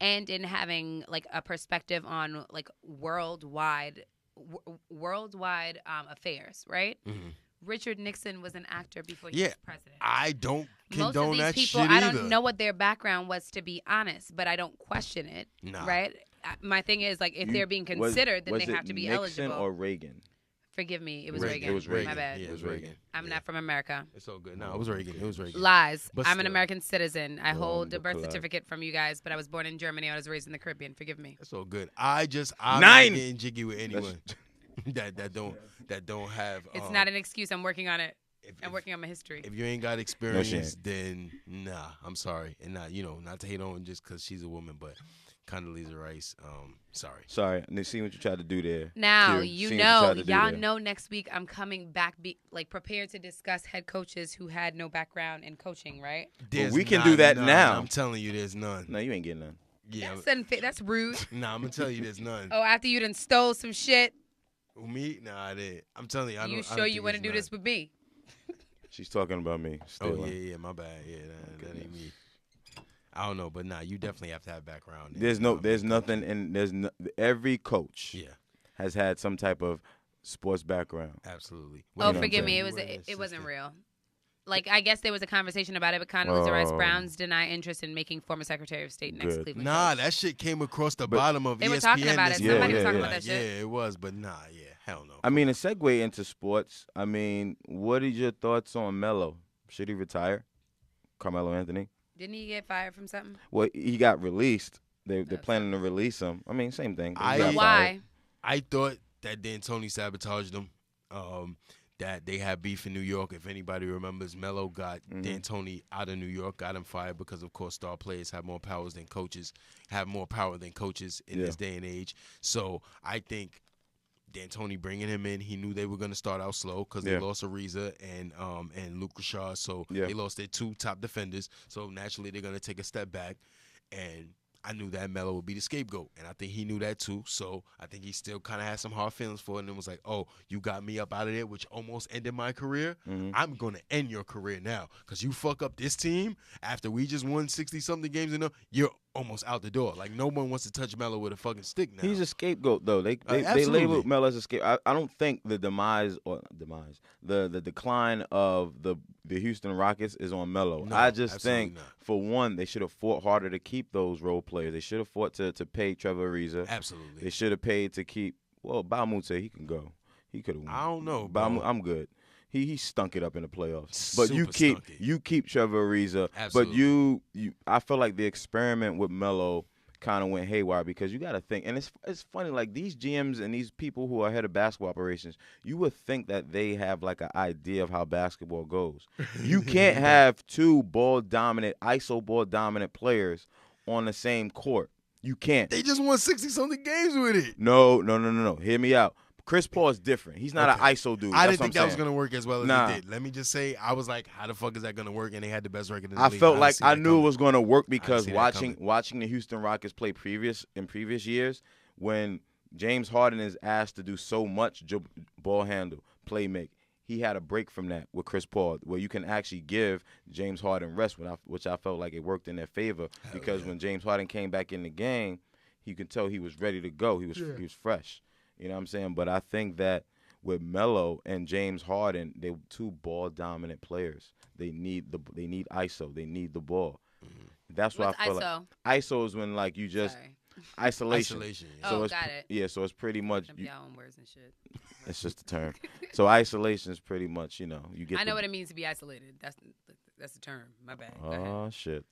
and in having like a perspective on like worldwide affairs, right?
Mm-hmm.
Richard Nixon was an actor before he was president.
I don't
Most
condone
of these
that
people,
shit
I
either.
don't know what their background was, to be honest, but I don't question it.
Nah.
Right? My thing is, like, if they're being considered, then they have to be
Nixon
eligible.
or Reagan?
Forgive me, it was
Reagan.
Reagan.
It was Reagan.
My bad.
Yeah, it was Reagan.
I'm not from America.
It's all good. No, it was Reagan. It was Reagan.
Lies.
But
I'm an
still.
American citizen. I hold a birth
club.
certificate from you guys, but I was born in Germany. I was raised in the Caribbean. Forgive me.
It's all good. I'm
9.
not getting jiggy with anyone that don't have.
It's not an excuse. I'm working on it. I'm
if-
working on my history.
If you ain't got experience,
ain't.
then nah. I'm sorry, and not to hate on just because she's a woman, but Condoleezza Rice. Sorry.
Sorry, see what you tried to do there.
Now,
Q. Seen what tried to do
y'all
there.
know next week I'm coming back, prepared to discuss head coaches who had no background in coaching, right?
There's
we can do that
none.
now.
I'm telling you, there's none.
No, you ain't getting none.
Yeah.
That's unfair. That's rude.
Nah, I'm gonna tell you, there's none.
Oh, after you done stole some shit,
Me? Nah, I didn't. I'm telling you, I don't.
you sure you want to do this with me?
She's talking about me.
Oh
Still.
yeah, my bad. Yeah, that ain't me. I don't know, but nah, you definitely have to have background.
There's nothing, and every coach
Yeah,
has had some type of sports background.
absolutely.
Oh,
You know
forgive
what
me.
I'm
It
saying?
wasn't real. Like, I guess there was a conversation about it, but Condoleezza Rice
Oh.
Brown's deny interest in making former Secretary of State next
Good.
Cleveland
Nah,
coach.
that shit came across the bottom of
They
ESPN.
were talking about
this
it.
Somebody
morning.
was talking about
that shit.
Yeah, it was, but nah, yeah, hell no.
I mean, a segue into sports. I mean, what is your thoughts on Melo? Should he retire? Carmelo Anthony.
Didn't he get fired from something?
Well, he got released. They're planning to release him. I mean, same thing.
But why?
I thought that D'Antoni sabotaged them. That they had beef in New York. If anybody remembers, Melo got D'Antoni out of New York, got him fired because, of course, star players have more power than coaches in this day and age. So I think D'Antoni bringing him in, he knew they were going to start out slow because they lost Ariza and Liqueur. So they lost their 2 top defenders. So naturally, they're going to take a step back. And I knew that Melo would be the scapegoat, and I think he knew that too. So I think he still kind of had some hard feelings for it, and it was like, oh, you got me up out of there, which almost ended my career. I'm going to end your career now because you fuck up this team after we just won 60-something games, you're almost out the door. Like, no one wants to touch Melo with a fucking stick now.
He's a scapegoat, though. They labeled Melo as a scapegoat. I don't think the the decline of the Houston Rockets is on Melo.
No,
I just think,
not.
for one, they should have fought harder to keep those role players. They should have fought to pay Trevor Ariza.
Absolutely.
They should have paid to keep, Baumute, he can go. He could have won.
I don't know, bro.
I'm good. He stunk it up in the playoffs. But
Super
you keep Trevor Ariza.
Absolutely.
But I feel like the experiment with Melo kind of went haywire because you got to think, and it's funny, like these GMs and these people who are head of basketball operations, you would think that they have like an idea of how basketball goes. You can't have 2 ISO ball dominant players on the same court. You can't.
They just won 60-something games with it.
No. Hear me out. Chris Paul is different. He's not an ISO dude.
I didn't think that was going to work as well as
Nah.
it did. Let me just say, I was like, how the fuck is that going to work? And they had the best record in the
I
league.
felt like I knew it was going to work because
see that coming.
watching the Houston Rockets play in previous years, when James Harden is asked to do so much ball handle, play make, he had a break from that with Chris Paul, where you can actually give James Harden rest, which I felt like it worked in their favor because when James Harden came back in the game, you could tell he was ready to go. He was fresh. You know what I'm saying? But I think that with Melo and James Harden, they're 2 ball dominant players. They need ISO. They need the ball. That's what I feel
ISO?
like. ISO is when like you just isolation.
Yeah.
So
got it.
Yeah, so it's pretty much
Y'all own words and shit.
it's just a term. So isolation is pretty much, you get
I know what it means to be isolated. That's the term. My bad. Go ahead.
Oh shit.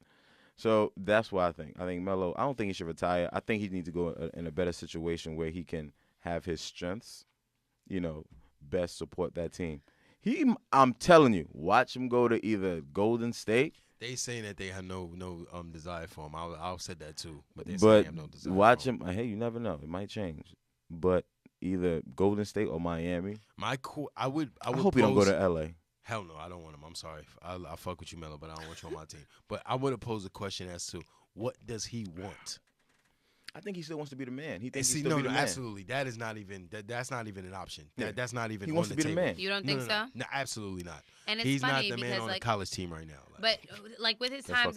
So that's what I think. I think Melo, I don't think he should retire. I think he needs to go in a better situation where he can have his strengths, best support that team. I'm telling you, watch him go to either Golden State.
They saying that they have no desire for him. I'll said that too, but they say they have no desire.
Watch
for him.
Hey, you never know. It might change. But either Golden State or Miami.
I
hope he don't go to L.A.
Hell no, I don't want him. I'm sorry. I'll fuck with you, Melo, but I don't want you on my team. But I would have posed a question as to what does he want?
I think he still wants to be the man. He thinks he still be the man.
Absolutely. That is not even that's not even an option. That's not even.
He wants
on
to
the
be the
table.
man.
You don't think so?
No, absolutely not.
And it's
He's
funny
not the man
because,
on
like,
the college team right now.
But like with his
That's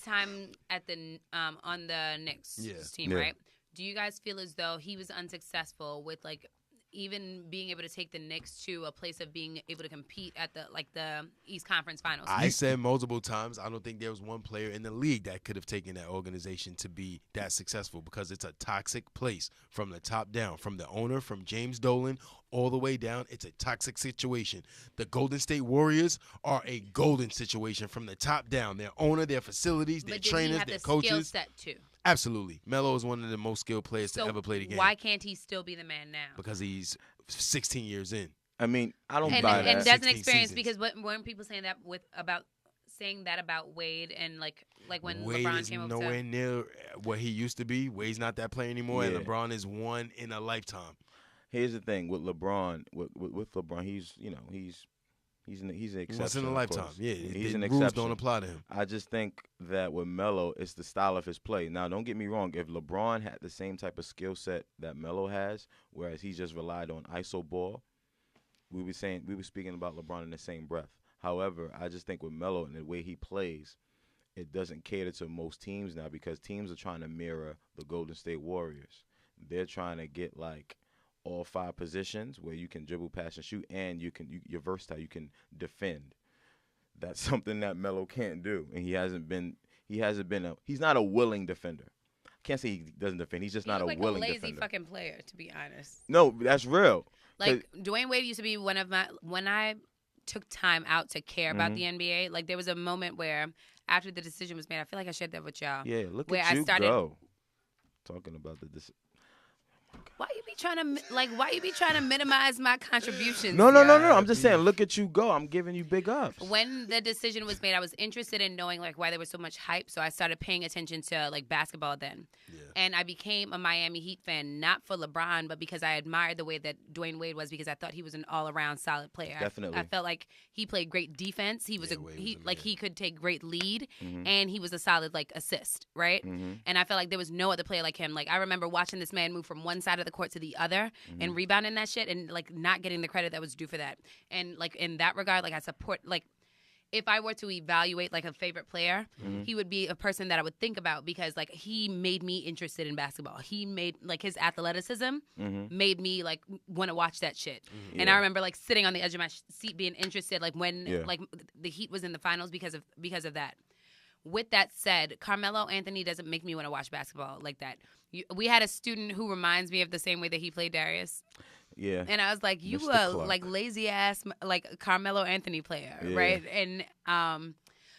time at the on the Knicks team, right? Do you guys feel as though he was unsuccessful with like even being able to take the Knicks to a place of being able to compete at the East Conference Finals?
I said multiple times, I don't think there was one player in the league that could have taken that organization to be that successful because it's a toxic place from the top down, from the owner, from James Dolan, all the way down. It's a toxic situation. The Golden State Warriors are a golden situation from the top down. Their owner, their facilities, their trainers, their coaches.
Skill set too?
Absolutely. Melo is one of the most skilled players to ever play the game.
Why can't he still be the man now?
Because he's 16 years in.
I mean, I don't buy that.
And doesn't
16
experience
seasons.
because weren't people saying that about Wade and like when
Wade
LeBron
is
came over
nowhere near what he used to be. Wade's not that player anymore, and
Yeah.
LeBron is one in a lifetime.
Here's the thing with LeBron. With LeBron, he's an exception.
Once in a
of
lifetime.
course.
Yeah,
He's an
rules
exception.
don't apply to him.
I just think that with Melo, it's the style of his play. Now, don't get me wrong. If LeBron had the same type of skill set that Melo has, whereas he just relied on ISO ball, we were speaking about LeBron in the same breath. However, I just think with Melo and the way he plays, it doesn't cater to most teams now because teams are trying to mirror the Golden State Warriors. They're trying to get like all 5 positions where you can dribble, pass, and shoot, and you're versatile. You can defend. That's something that Melo can't do, and he's not a willing defender. I can't say he doesn't defend. He's just not a willing defender.
He's like a lazy fucking player, to be honest.
No, that's real.
Like Dwayne Wade used to be one of my when I took time out to care about the NBA. Like there was a moment where after the decision was made, I feel like I shared that with y'all.
Yeah, look
where
at you
I started,
go. Talking about the decision.
Why you be trying to minimize my contributions?
No. I'm just saying, look at you go. I'm giving you big ups.
When the decision was made, I was interested in knowing like why there was so much hype, so I started paying attention to like basketball then. Yeah. And I became a Miami Heat fan, not for LeBron, but because I admired the way that Dwayne Wade was, because I thought he was an all-around solid player.
Definitely.
I felt like he played great defense. He was he could take great lead, and he was a solid like assist, right? And I felt like there was no other player like him. Like I remember watching this man move from one side of the court to the other and rebounding that shit and like not getting the credit that was due for that. And like in that regard, like I support like if I were to evaluate like a favorite player, he would be a person that I would think about because like he made me interested in basketball. He made like his athleticism made me like want to watch that shit. And I remember like sitting on the edge of my seat being interested like when like the Heat was in the finals because of that. With that said, Carmelo Anthony doesn't make me want to watch basketball like that. We had a student who reminds me of the same way that he played Darius.
Yeah.
And I was like, you
Mr.
a
Clark.
like lazy ass like Carmelo Anthony player, right? And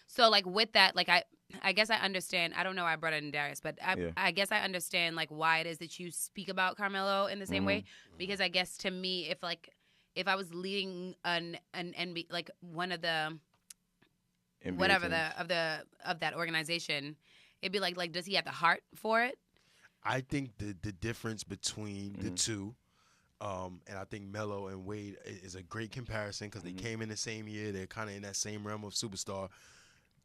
so like with that, like I guess I understand. I don't know why I brought in Darius, but I guess I understand like why it is that you speak about Carmelo in the same way, because I guess to me, if I was leading an NBA, like one of the NBA whatever teams. of that organization, it'd be like does he have the heart for it?
I think the difference between the two, and I think Melo and Wade is a great comparison because they came in the same year. They're kind of in that same realm of superstar.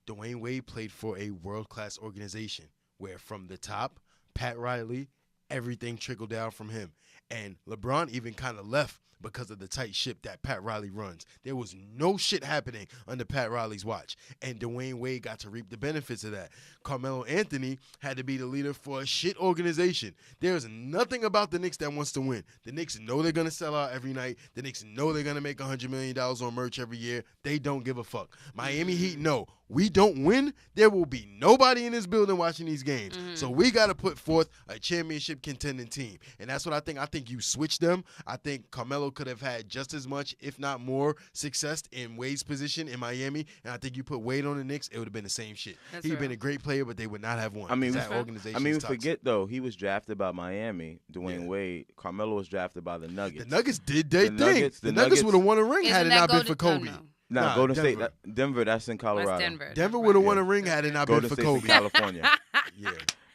Dwayne Wade played for a world-class organization where from the top, Pat Riley, everything trickled down from him. And LeBron even kind of left because of the tight ship that Pat Riley runs. There was no shit happening under Pat Riley's watch, and Dwayne Wade got to reap the benefits of that. Carmelo Anthony had to be the leader for a shit organization. There's nothing about the Knicks that wants to win. The Knicks know they're going to sell out every night. The Knicks know they're going to make $100 million on merch every year. They don't give a fuck. Miami Heat know. We don't win, there will be nobody in this building watching these games. So we got to put forth a championship contending team. And that's what I think. I think you switch them. I think Carmelo could have had just as much, if not more, success in Wade's position in Miami. And I think you put Wade on the Knicks, it would have been the same shit. He'd been a great player, but they would not have won.
I mean,
that organization
we forget, though, he was drafted by Miami, Dwayne Wade. Carmelo was drafted by the Nuggets.
The Nuggets did their thing. The Nuggets would have won a ring had it not been for Kobe.
Nah, Golden State, Denver. That's in Colorado.
That's
Denver would have won a ring had it not been for Kobe.
California.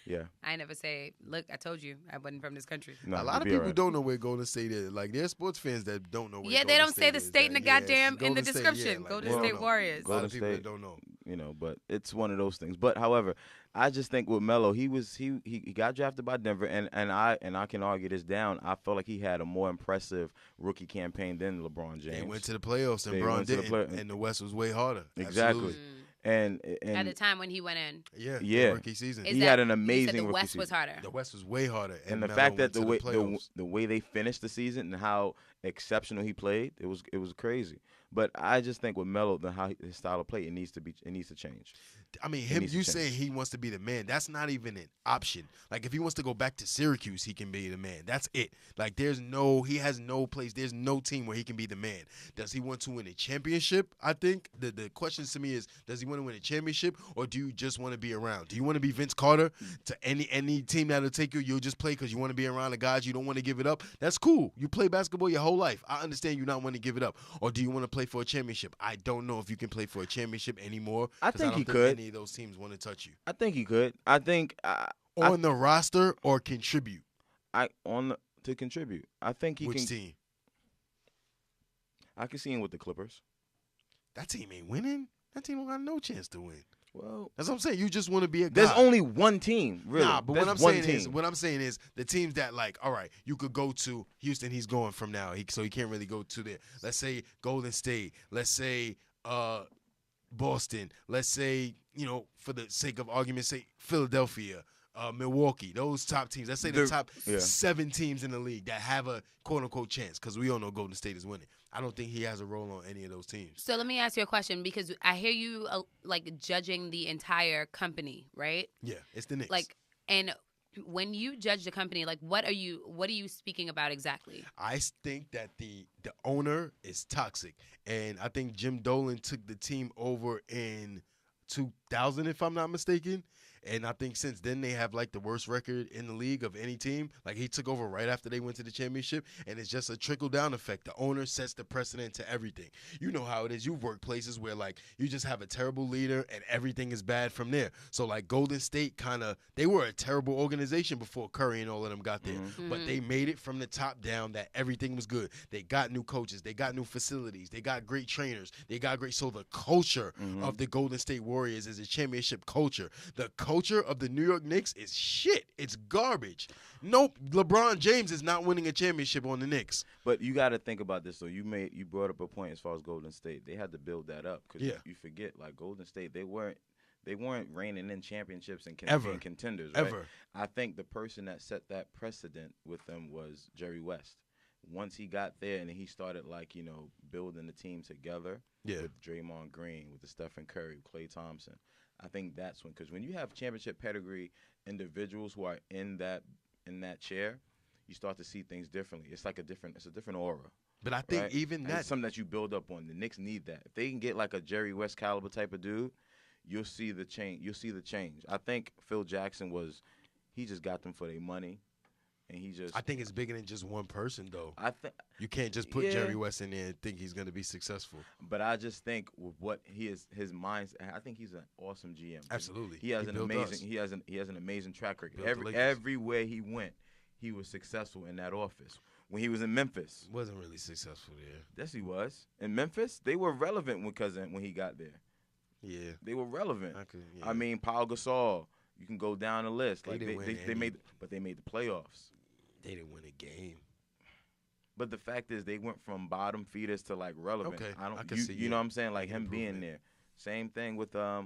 Yeah.
I never say, look, I told you I wasn't from this country.
No, a lot of people don't know where Golden State is. Like, there's sports fans that don't know where Golden State is.
Yeah, they don't say the state in the goddamn in the description. Golden State Warriors.
Golden
State
State
don't know.
You know, but it's one of those things. But however, I just think with Melo, he got drafted by Denver, and I can argue this down. I felt like he had a more impressive rookie campaign than LeBron James.
They went to the playoffs, and LeBron didn't, and the West was way harder.
Exactly. And
at the time when he went in,
rookie season,
he had an amazing
the
rookie
West
season.
was harder.
The West was way harder,
and the fact that the way they finished the season and how exceptional he played, it was crazy. But I just think with Melo, how his style of play, it needs to change.
I mean, you saying he wants to be the man, that's not even an option. Like, if he wants to go back to Syracuse, he can be the man. That's it. Like, he has no place. There's no team where he can be the man. Does he want to win a championship? I think the question to me is, does he want to win a championship, or do you just want to be around? Do you want to be Vince Carter to any team that'll take you? You'll just play because you want to be around the guys. You don't want to give it up. That's cool. You play basketball your whole life. I understand you not want to give it up. Or do you want to play for a championship? I don't know if you can play for a championship anymore.
I think he could.
Any of those teams want to touch you.
I think he could. I think
on the roster or contribute.
To contribute. I think he can.
Which team?
I can see him with the Clippers.
That team ain't winning. That team don't got no chance to win.
Well,
that's what I'm saying. You just want to be a guy.
There's only one team, really.
Nah, but what I'm saying is the teams that, like, all right, you could go to Houston. He's going from now, so he can't really go to there. Let's say Golden State. Let's say Boston. Let's say, for the sake of argument's sake, Philadelphia, Milwaukee. Those top teams. Let's say the top 7 teams in the league that have a quote-unquote chance, because we all know Golden State is winning. I don't think he has a role on any of those teams.
So let me ask you a question, because I hear you judging the entire company, right?
Yeah, it's the Knicks.
And when you judge the company, what are you speaking about exactly?
I think that the owner is toxic, and I think Jim Dolan took the team over in 2000, if I'm not mistaken. And I think since then they have like the worst record in the league of any team. Like he took over right after they went to the championship, and it's just a trickle down effect. The owner sets the precedent to everything. You know how it is. You've worked places where like you just have a terrible leader and everything is bad from there. So like Golden State they were a terrible organization before Curry and all of them got there. But they made it from the top down that everything was good. They got new coaches, they got new facilities, they got great trainers, so the culture of the Golden State Warriors is a championship culture. The culture of the New York Knicks is shit. It's garbage. Nope, LeBron James is not winning a championship on the Knicks.
But you got to think about this though. You brought up a point as far as Golden State. They had to build that up because you forget like Golden State. They weren't reigning in championships and being contenders. Right?
Ever.
I think the person that set that precedent with them was Jerry West. Once he got there and he started building the team together with Draymond Green, with the Stephen Curry, Klay Thompson. I think that's because when you have championship pedigree individuals who are in that chair, you start to see things differently. It's a different aura.
But I think
right?
even that,
it's something that you build up on. The Knicks need that. If they can get like a Jerry West caliber type of dude, you'll see the change. I think Phil Jackson he just got them for their money. And
I think it's bigger than just one person, though. You can't just put
Yeah.
Jerry West in there and think he's going to be successful.
But I just think with what his mindset, I think he's an awesome GM.
Absolutely.
He has
built us.
he has an amazing track record.
Built the Lakers.
Everywhere he went, he was successful in that office. When he was in Memphis,
Wasn't really successful there.
yes, he was. In Memphis, they were relevant when he got there.
Yeah.
They were relevant.
Yeah.
I mean, Paul Gasol. You can go down the list.
They
Like
didn't win
they
any.
made the playoffs.
They didn't win a game.
But the fact is, they went from bottom feeders to like relevant.
Okay, I can
you,
see
you
it.
know what I'm saying? Like him
Improvement.
being there. Same thing with I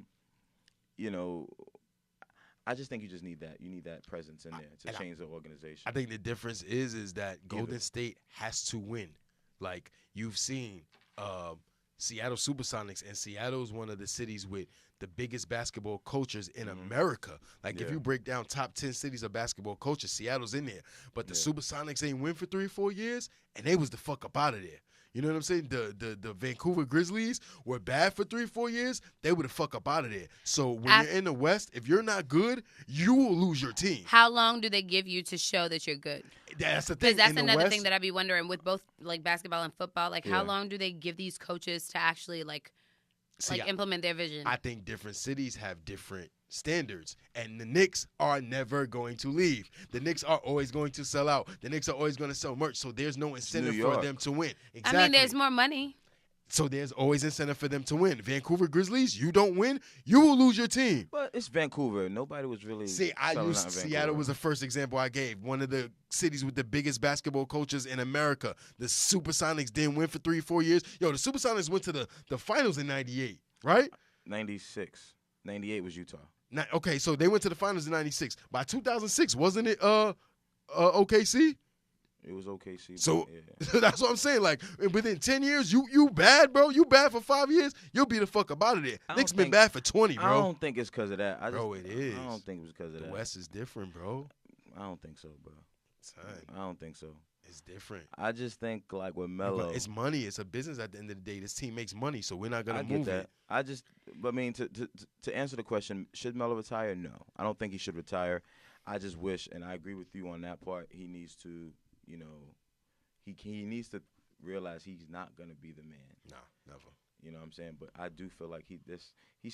just think you just need that. You need that presence in there to change the organization.
I think the difference is that Golden State has to win. Like you've seen Seattle Supersonics, and Seattle is one of the cities with the biggest basketball cultures in America. Like if you break down top 10 cities of basketball culture, Seattle's in there. But the Supersonics ain't win for 3 or 4 years, and they was the fuck up out of there. You know what I'm saying? The Vancouver Grizzlies were bad for 3 or 4 years. They were the fuck up out of there. So when you're in the West, if you're not good, you will lose your team.
How long do they give you to show that you're good?
That's the thing.
Because that's
in the
another
West,
thing that I'd be wondering with both like basketball and football. Like how long do they give these coaches to actually implement their vision?
I think different cities have different standards, and the Knicks are never going to leave. The Knicks are always going to sell out. The Knicks are always going to sell merch, so there's no incentive for them to win. Exactly.
I mean, there's more money.
So there's always incentive for them to win. Vancouver Grizzlies, you don't win, you will lose your team.
But it's Vancouver. Nobody was really.
Seattle was the first example I gave. One of the cities with the biggest basketball cultures in America. The Supersonics didn't win for 3 or 4 years. Yo, the Supersonics went to the finals in 98, right?
96. 98 was Utah.
Okay, so they went to the finals in 96. By 2006, wasn't it OKC?
It was OKC.
So that's what I'm saying. Like within 10 years, you bad, bro. You bad for 5 years, you'll be the fuck up out of there. Knicks been bad for 20, bro.
I don't think it's because of that.
It is.
I don't think it was because of that.
The West is different, bro.
I don't think so, bro. I don't think so.
It's different.
I just think like with Melo,
it's money. It's a business at the end of the day. This team makes money, so we're not gonna move
it. I mean, to answer the question, should Melo retire? No, I don't think he should retire. I just wish, and I agree with you on that part. He needs to, he needs to realize he's not gonna be the man.
Nah, never.
You know what I'm saying? But I do feel like he's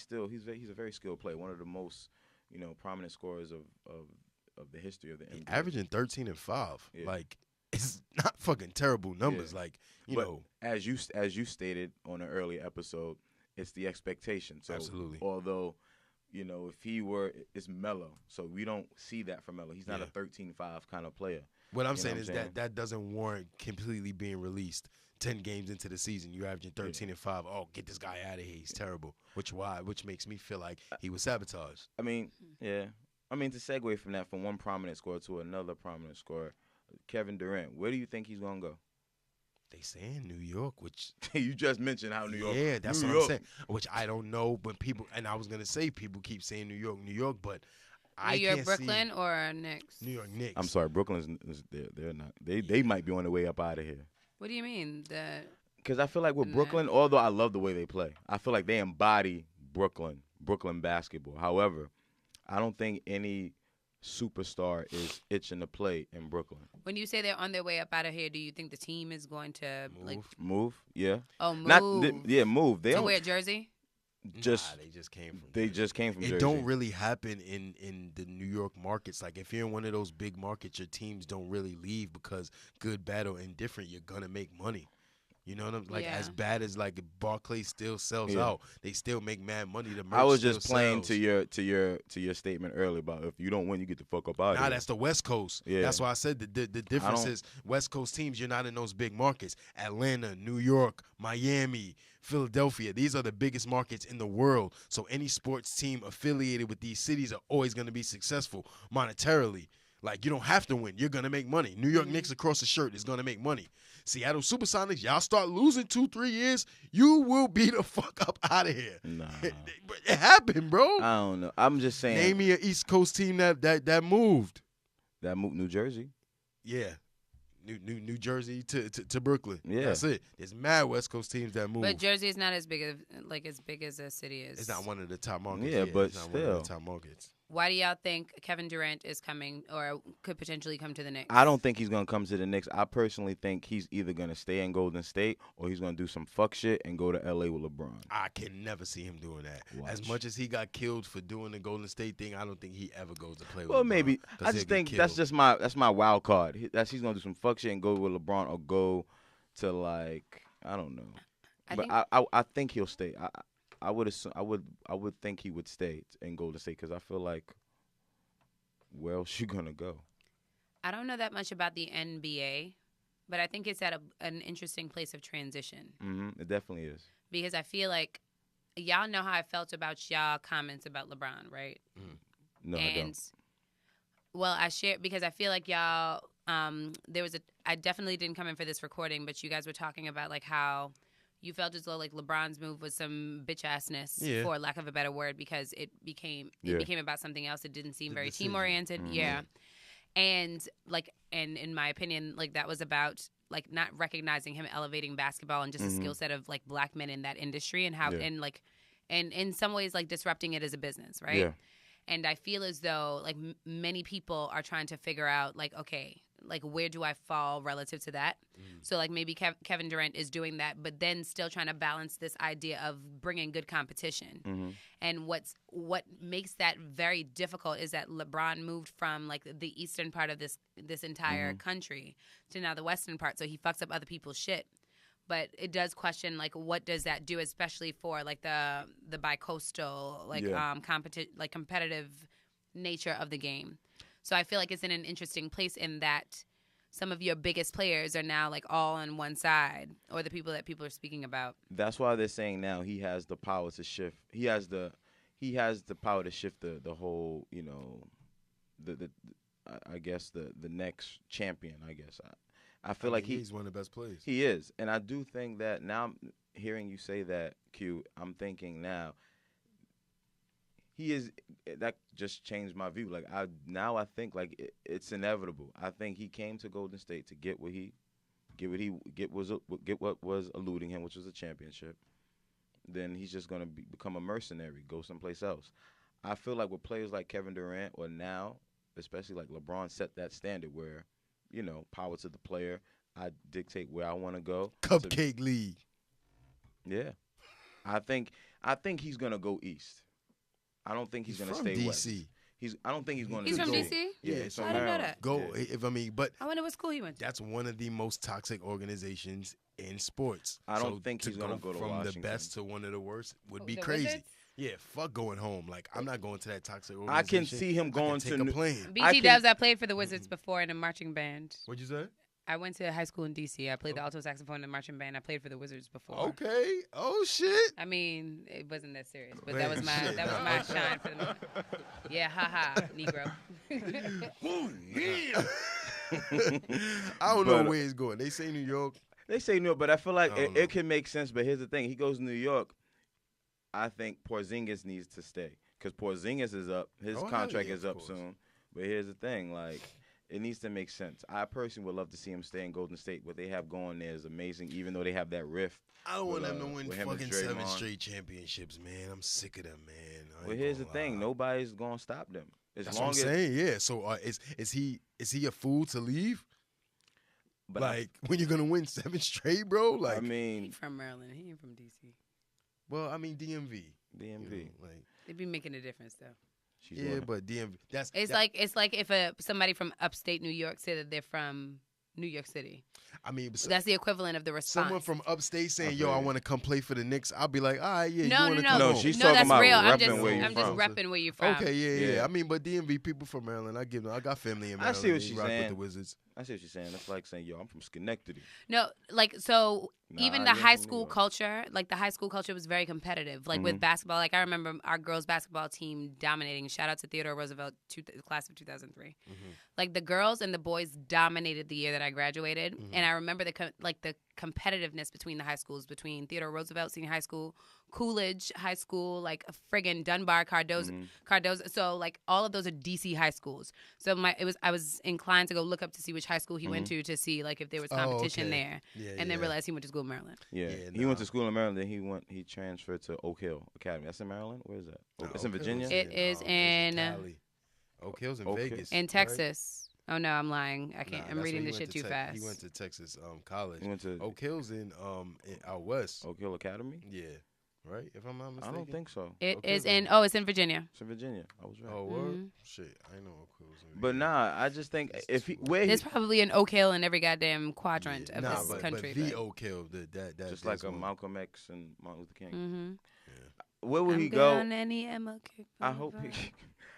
a very skilled player. One of the most, prominent scorers of the history of the NBA.
Averaging 13 and 5. Yeah. Like. It's not fucking terrible numbers,
As you stated on an earlier episode, it's the expectation. So
absolutely.
Although, it's Melo, so we don't see that from Melo. He's not a 13-5 kind of player.
What I'm saying is that doesn't warrant completely being released 10 games into the season. You're averaging 13 and 5. Oh, get this guy out of here. He's terrible. Which makes me feel like he was sabotaged.
I mean, yeah. I mean, to segue from that, from one prominent scorer to another prominent scorer, Kevin Durant, where do you think he's going to go?
They say in New York, which...
You just mentioned how New York...
Yeah, that's what I'm saying. Which I don't know, but people... And I was going to say people keep saying New York, but I can't see... New York,
Brooklyn, or Knicks?
New York Knicks.
I'm sorry, Brooklyn's... They're not... They might be on their way up out of here.
What do you mean?
Because I feel like with Brooklyn, although I love the way they play, I feel like they embody Brooklyn Brooklyn basketball. However, I don't think any superstar is itching to play in Brooklyn.
When you say they're on their way up out of here, do you think the team is going to
Move? Yeah.
Oh, move.
Move. They
to
don't
wear a jersey?
just
they just came from.
They just came from
It
Jersey.
don't really happen in the New York markets. Like if you're in one of those big markets, your teams don't really leave because good, bad, or indifferent, you're gonna make money. You know what I'm like?
Yeah.
As bad as like Barclays still sells out, they still make mad money. The merch
I was
still
just playing
sells.
to your statement earlier about if you don't win, you get the fuck up out of
Nah,
here.
that's the West Coast.
Yeah.
That's why I said the difference is West Coast teams, you're not in those big markets. Atlanta, New York, Miami, Philadelphia. These are the biggest markets in the world. So any sports team affiliated with these cities are always going to be successful monetarily. Like, you don't have to win. You're going to make money. New York Knicks across the shirt is going to make money. Seattle Supersonics, y'all start losing 2-3 years, you will be the fuck up out of here.
Nah.
It happened, bro.
I don't know. I'm just saying.
Name me an East Coast team that moved.
That moved New Jersey.
Yeah. New Jersey to Brooklyn.
Yeah.
That's it. There's mad West Coast teams that move.
But Jersey is not as big as a city is.
It's not one of the top markets.
Yeah, but
it's not one of the top markets.
Why do y'all think Kevin Durant is coming or could potentially come to the Knicks?
I don't think he's going to come to the Knicks. I personally think he's either going to stay in Golden State or he's going to do some fuck shit and go to L.A. with LeBron.
I can never see him doing that.
Watch.
As much as he got killed for doing the Golden State thing, I don't think he ever goes to play with
Well,
LeBron,
maybe.
'cause
I
he'll
just
get
think
killed.
that's my wild card. He's going to do some fuck shit and go with LeBron or go to, like, I don't know. I think he'll stay. I would think he would stay in Golden State because I feel like where else you gonna go?
I don't know that much about the NBA, but I think it's at an interesting place of transition.
Mm-hmm. It definitely is.
Because I feel like y'all know how I felt about y'all comments about LeBron, right?
No, I don't.
Well, I share because I feel like y'all. I definitely didn't come in for this recording, but you guys were talking about like how you felt as though like LeBron's move was some bitch assness, for lack of a better word, because it became about something else. It didn't seem very team oriented. Mm-hmm. Yeah. And in my opinion, like that was about like not recognizing him elevating basketball and just a skill set of like black men in that industry and how and in some ways like disrupting it as a business, right?
Yeah.
And I feel as though like many people are trying to figure out like, okay, like where do I fall relative to that? So like maybe Kevin Durant is doing that, but then still trying to balance this idea of bringing good competition. And what makes that very difficult is that LeBron moved from like the eastern part of this entire country to now the western part, so he fucks up other people's shit. But it does question like what does that do, especially for like the bi-coastal like competitive nature of the game. So I feel like it's in an interesting place in that some of your biggest players are now like all on one side, or the people that people are speaking about.
That's why they're saying now he has the power to shift. He has the power to shift the whole, you know, I guess the next champion. I guess I feel like
he's one of the best players.
He is, and I do think that now. Hearing you say that, Q, I'm thinking now. He is. That just changed my view. Like I think like it's inevitable. I think he came to Golden State to get what was eluding him, which was a championship. Then he's just gonna become a mercenary, go someplace else. I feel like with players like Kevin Durant, or now, especially like LeBron, set that standard where, you know, power to the player. I dictate where I want to go.
Cupcake League.
Yeah, I think he's gonna go east. I don't think he's gonna stay
DC.
west. I don't think he's going to.
He's from
go.
DC?
Yeah,
he's
from
I didn't know
Maryland.
that.
But
I wonder what school he went to.
That's one of the most toxic organizations in sports.
I don't think he's going to go to
from
Washington.
the best to one of the worst would be
the
crazy.
Wizards?
Yeah, fuck going home. Like I'm not going to that toxic organization.
I can see him going
take
to
a plane.
BT Dubs, I played for the Wizards before in a marching band.
What'd you say?
I went to high school in DC. I played the alto saxophone in the marching band. I played for the Wizards before.
Okay. Oh shit.
I mean, it wasn't that serious, but that was my shine for the moment. Yeah, haha, Negro.
I don't know where he's going. They say New York.
They say New York, but I feel like it can make sense. But here's the thing: he goes to New York. I think Porzingis needs to stay because Porzingis is up. His contract is up soon. But here's the thing: like, It needs to make sense. I personally would love to see him stay in Golden State. What they have going there is amazing, even though they have that rift.
I don't want them to win
with him and
fucking 7
Draymond.
straight championships, man. I'm sick of them, man.
Well, here's the thing: nobody's gonna stop them.
That's what I'm saying. Yeah. So is he a fool to leave?
But
like when you're gonna win 7 straight, bro? Like
I mean,
He from Maryland. He ain't from DC.
well, I mean DMV.
DMV.
You know, like
They be making a difference though.
yeah, but DMV.
It's like if somebody from upstate New York said that they're from New York City.
I mean,
That's the equivalent of the response.
someone from upstate saying,
I
"Yo,
feel
I
you.
want to come play for the Knicks." I'll be like, "All right, yeah,
No,
you want to
no,
come
no.
No,
home."
she's
No,
talking
that's
about
real. I'm
repping where you're
just
from.
repping where you're from.
Okay, yeah.
Yeah.
I mean, but DMV people from Maryland, I give them. I got family in
I
Maryland.
see what
They
she's
rock
saying.
with the Wizards.
I see what you're saying. It's like saying, "Yo, I'm from Schenectady."
No, like so.
Nah,
Even
you
the
ain't
high
from New
school
York.
culture, like the high school culture was very competitive. Like with basketball, like I remember our girls basketball team dominating. Shout out to Theodore Roosevelt, class of 2003. Like the girls and the boys dominated the year that I graduated, and I remember the competitiveness between the high schools, between Theodore Roosevelt Senior High School, Coolidge High School, like a friggin' Dunbar, Cardozo. So like all of those are DC high schools. So I was inclined to go look up to see which high school he went to see like if there was competition there, and then realized he went to school in Maryland.
Yeah, he went to school in Maryland. Then he transferred to Oak Hill Academy. That's in Maryland. Where is that? It's in Virginia.
It is in
Cali. Oak Hill's in
Oak Hill.
Vegas.
in
right?
Texas. Oh no, I'm lying. I can't.
Nah,
I'm
that's
reading
where
this
he
shit
went
too
to
fast.
He went to Texas college.
He went to
Oak Hill's in out west.
Oak Hill Academy.
Yeah, right. If I'm not mistaken.
I don't think so.
It
Oak
is
Hill's
in. Oh, it's in Virginia.
It's in Virginia. I was right.
Oh, word? Shit, I know Oak Hill's in
But
Virginia.
nah, I just think if he
There's probably an Oak Hill in every goddamn quadrant of
Nah,
this country.
But the Oak Hill, that
just like
there's
a
one.
Malcolm X and Martin Luther King.
Mm-hmm.
Where would
I'm
he
good
go?
on any MLK
I hope
Boulevard.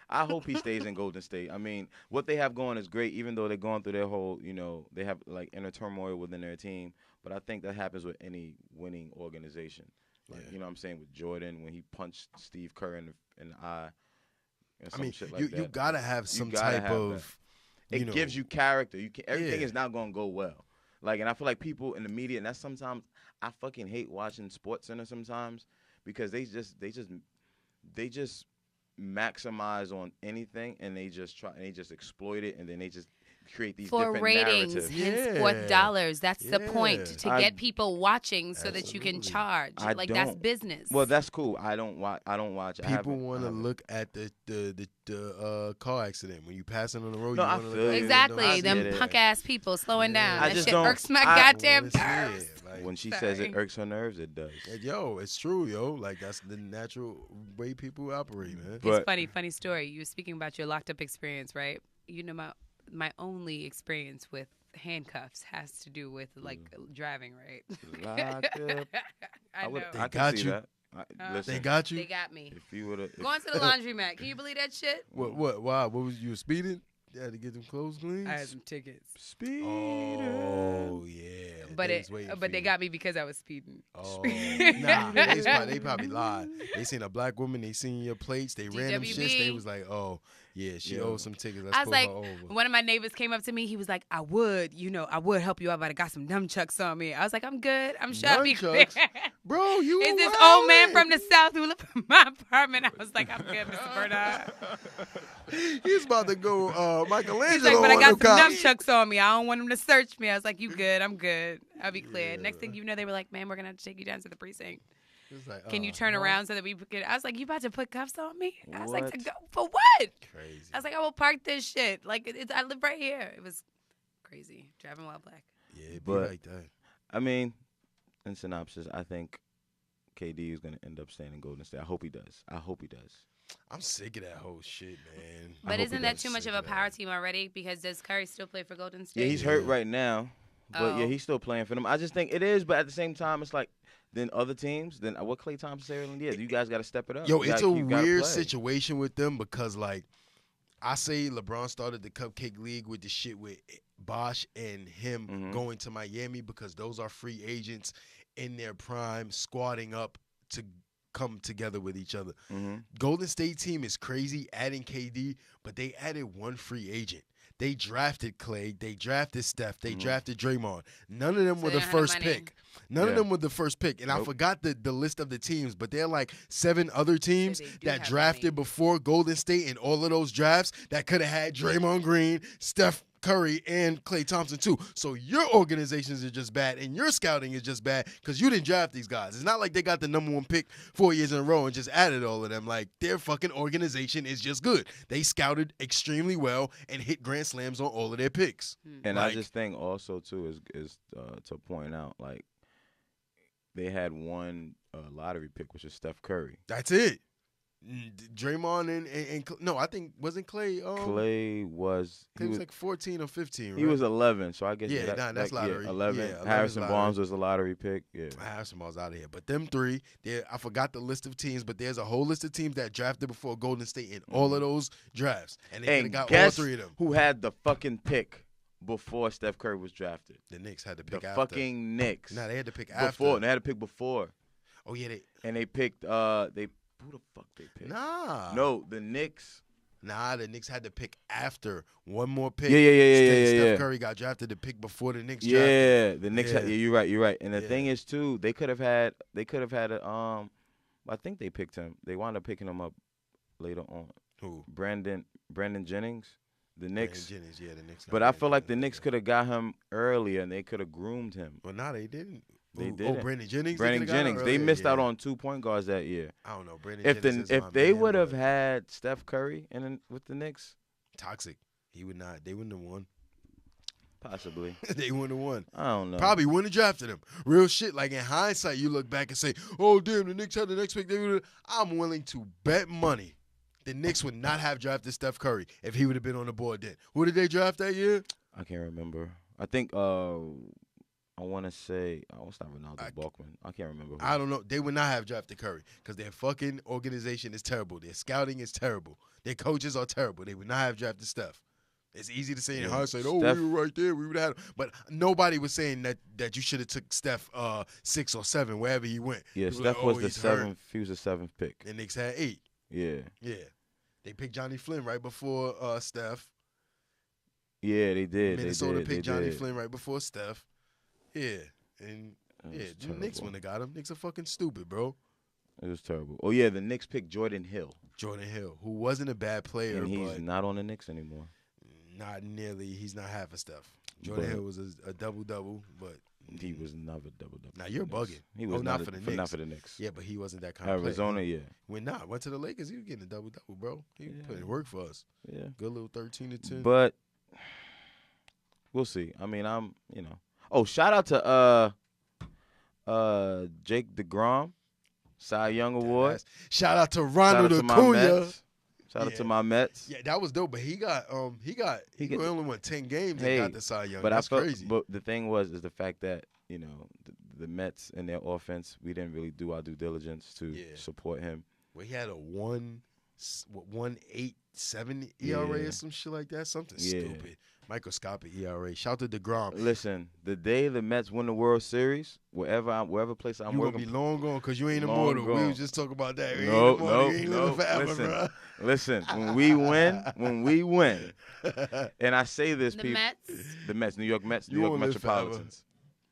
I hope he stays in Golden State. I mean, what they have going is great, even though they're going through their whole, they have like inner turmoil within their team. But I think that happens with any winning organization. Like, you know what I'm saying, with Jordan when he punched Steve Kerr in the eye. And some shit like that.
you gotta have some
gotta
type
have
of.
It gives you character. Everything
Yeah.
is not gonna go well. Like, and I feel like people in the media, and that's sometimes I fucking hate watching Sports Center sometimes because they just maximize on anything and they just exploit it and then they just create these
For
different
ratings,
narratives.
henceforth dollars. That's the point,
Yeah.
to get people watching so that you can
Absolutely.
charge.
I
Like that's
don't.
business.
Well, that's cool. I don't watch. I
People
haven't-
want
I
to
haven't.
look at the car accident when you passing on the road.
No,
you
I
wanna look
feel
at
you.
it,
exactly.
I
Them
get it.
punk ass people slowing down.
I
That
just
shit
don't-
irks my
I-
goddamn
wanna see
nerves.
it, like,
When she says it
Sorry.
irks her nerves, it does.
yo, it's true, yo. Like that's the natural way people operate, man.
But
It's funny story. You were speaking about your locked up experience, right? You know, my only experience with handcuffs has to do with like driving, right?
locked up.
I know.
They
I can
got
see
you.
that. Listen,
They got you.
They got me.
if you would
Going to the laundromat. Can you believe that shit?
What? Why? What was you speeding? You had to get them clothes cleaned.
I had some tickets.
speed.
Oh yeah.
But
They was waiting for
they
you.
got me because I was speeding.
Oh nah, they probably lied. They seen a black woman. They seen your plates. They ran them shits. They
DWB.
was like, oh yeah, she
Yeah.
owes some tickets. Let's
I was
pull
like,
her over.
one of my neighbors came up to me. He was like, I would help you out, but I got some nunchucks on me. I was like, I'm good. I'm sure I'll be clear.
Nunchucks? Bro, you
Is this
wildin'.
old man from the South who lived in my apartment? I was like, I'm good, Mr. Bernard.
He's about to go Michelangelo
He's like, but I
on
got
them
some
cops.
nunchucks on me. I don't want him to search me. I was like, you good? I'm good. I'll be clear. Next thing you know, they were like, man, we're going to have to take you down to the precinct.
It's like,
Can you turn around so that we could? I was like, you about to put cuffs on me? I was like,
What?
to go for what?
Crazy.
I was like, I will park this shit. Like, I live right here. It was crazy. Driving while black.
Yeah, it be
But-
like that.
I mean, in synopsis, I think KD is going to end up staying in Golden State. I hope he does.
I'm sick of that whole shit, man.
But
hope
isn't
he
that
does.
too much of a power team already? Because does Curry still play for Golden State?
Yeah, he's hurt right now, but yeah,
Oh.
he's still playing for them. I just think it is, but at the same time, it's like then other teams. Then what Klay Thompson say earlier? Yeah, you guys got to step it up.
Yo,
You
it's
gotta-
a
you gotta
weird
play.
situation with them because, like, I say LeBron started the Cupcake League with the shit with Bosh and him
Mhm.
going to Miami because those are free agents in their prime, squatting up to come together with each other.
Mhm.
Golden State team is crazy adding KD, but they added one free agent. They drafted Clay. They drafted Steph. They drafted Draymond. None of them
So
were
they
the
don't have
first
money.
pick. None of
Yeah.
them were the first pick. And I
Nope.
forgot the list of the teams, but they're like 7 other teams
they do
that
have
drafted
money.
before Golden State in all of those drafts that could have had Draymond Green, Steph
Curry and Klay Thompson too. So your organizations are just bad and your scouting is just bad because you didn't draft these guys. It's not like they got the number 1 pick 4 years in a row and just added all of them. Like, their fucking organization is just good. They scouted extremely well and hit grand slams on all of their picks.
And I just think also too is to point out, like, they had one lottery pick, which is Steph Curry.
That's it. Draymond and no, I think wasn't Klay.
Klay was
like 14 or 15. Right?
He was 11, so I guess
that's lottery.
11.
Yeah,
Harrison Barnes was a lottery pick. Yeah,
Harrison Barnes out of here. But them three, I forgot the list of teams, but there's a whole list of teams that drafted before Golden State in all of those drafts, and they got all three of them.
Who had the fucking pick before Steph Curry was drafted?
The Knicks had to pick
the
after.
Fucking Knicks.
Nah, they had to pick
before.
after.
They had to pick before.
Oh yeah,
they picked who the fuck they picked?
Nah.
No, the Knicks.
Nah, the Knicks had to pick after one more pick.
Yeah.
Steph Curry got drafted to pick before the Knicks drafted.
Yeah, the Knicks. You're right. And the thing is too, they could have had a I think they picked him. They wound up picking him up later on.
Who?
Brandon Jennings. The Knicks.
Brandon Jennings, the Knicks.
But I feel like the Knicks could have got him earlier and they could have groomed him.
Well, nah, they didn't.
They did.
Brandon Jennings.
Brandon Jennings. They missed out on 2 point guards that year.
I don't know. Brandon Jennings.
If they would have had Steph Curry with the Knicks,
toxic. He would not. They wouldn't have won.
Possibly.
They wouldn't have won.
I don't know.
Probably wouldn't have drafted him. Real shit. Like, in hindsight, you look back and say, "Oh damn, the Knicks had the next pick." I'm willing to bet money the Knicks would not have drafted Steph Curry if he would have been on the board then. Who did they draft that year?
I can't remember. I think I want to say, it's not Ronaldo Balkman. I can't remember.
I don't know. They would not have drafted Curry because their fucking organization is terrible. Their scouting is terrible. Their coaches are terrible. They would not have drafted Steph. It's easy to say in hindsight, we were right there. We would have. But nobody was saying that you should have took Steph 6 or 7 wherever he went.
Yeah, Steph was the 7th. He was the 7th pick.
The Knicks had 8.
Yeah.
Yeah. They picked Johnny Flynn right before Steph.
Yeah, they did.
Minnesota picked Johnny Flynn right before Steph. Yeah. And the Knicks wouldn't have got him. Knicks are fucking stupid, bro.
It was terrible. Oh, yeah, the Knicks picked Jordan Hill.
Who wasn't a bad player.
And he's not on the Knicks anymore.
Not nearly. He's not half a Steph. Jordan Hill was a double-double, but
he was never double-double.
Now you're bugging.
He was
not for the Knicks.
Not for the Knicks.
Yeah, but he wasn't that kind of player.
Arizona, yeah.
Went to the Lakers. He was getting a double-double, bro. He put in work for us.
Yeah.
Good little 13-10.
But we'll see. I mean, Oh, shout out to Jake DeGrom, Cy Young Award.
Shout out to Ronald Acuna.
Shout out to my Mets.
Yeah, that was dope. But he only won 10 games and got the Cy Young.
But
that's crazy.
But the thing is the fact that the Mets and their offense, we didn't really do our due diligence to support him.
Well, he had a 1.87 ERA or some shit like that. Something stupid. Microscopic ERA. Shout out to DeGrom.
Listen, the day the Mets win the World Series, wherever place I'm working,
you gonna be long gone because you ain't immortal. We was just talking about that.
No.
You ain't living forever, bro.
Listen, when we win, and I say this,
the
Mets, New York Mets, New York Metropolitans.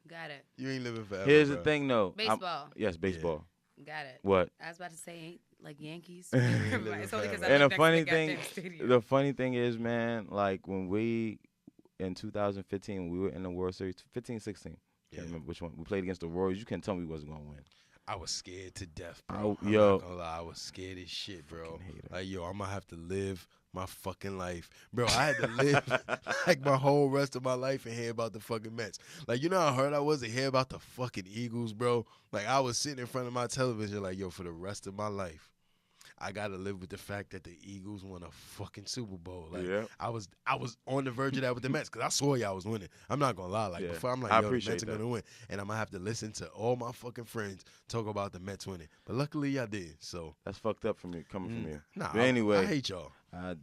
Got it.
You ain't living forever.
Here's the thing, though.
Baseball.
Yes, baseball.
Yeah. Got it.
What?
I was about to say like Yankees. It's only because I
and
live
the funny
thing,
the funny thing is, man, like when we in 2015, when we were in the World Series, 15-16. Can't remember which one. We played against the Royals. You can't tell me we wasn't gonna win.
I was scared to death, bro. I'm
not
gonna lie. I was scared as shit, bro. Like, I'm gonna have to live my fucking life. Bro, I had to live like my whole rest of my life and hear about the fucking Mets. Like, you know how hurt I was to hear about the fucking Eagles, bro? Like, I was sitting in front of my television like, for the rest of my life, I gotta live with the fact that the Eagles won a fucking Super Bowl. Like, I was on the verge of that with the Mets because I saw y'all was winning. I'm not gonna lie. Like, before I'm like, the Mets are gonna win, and I'm gonna have to listen to all my fucking friends talk about the Mets winning. But luckily, y'all did. So
that's fucked up for me coming from you.
Nah,
but anyway,
I hate y'all.
I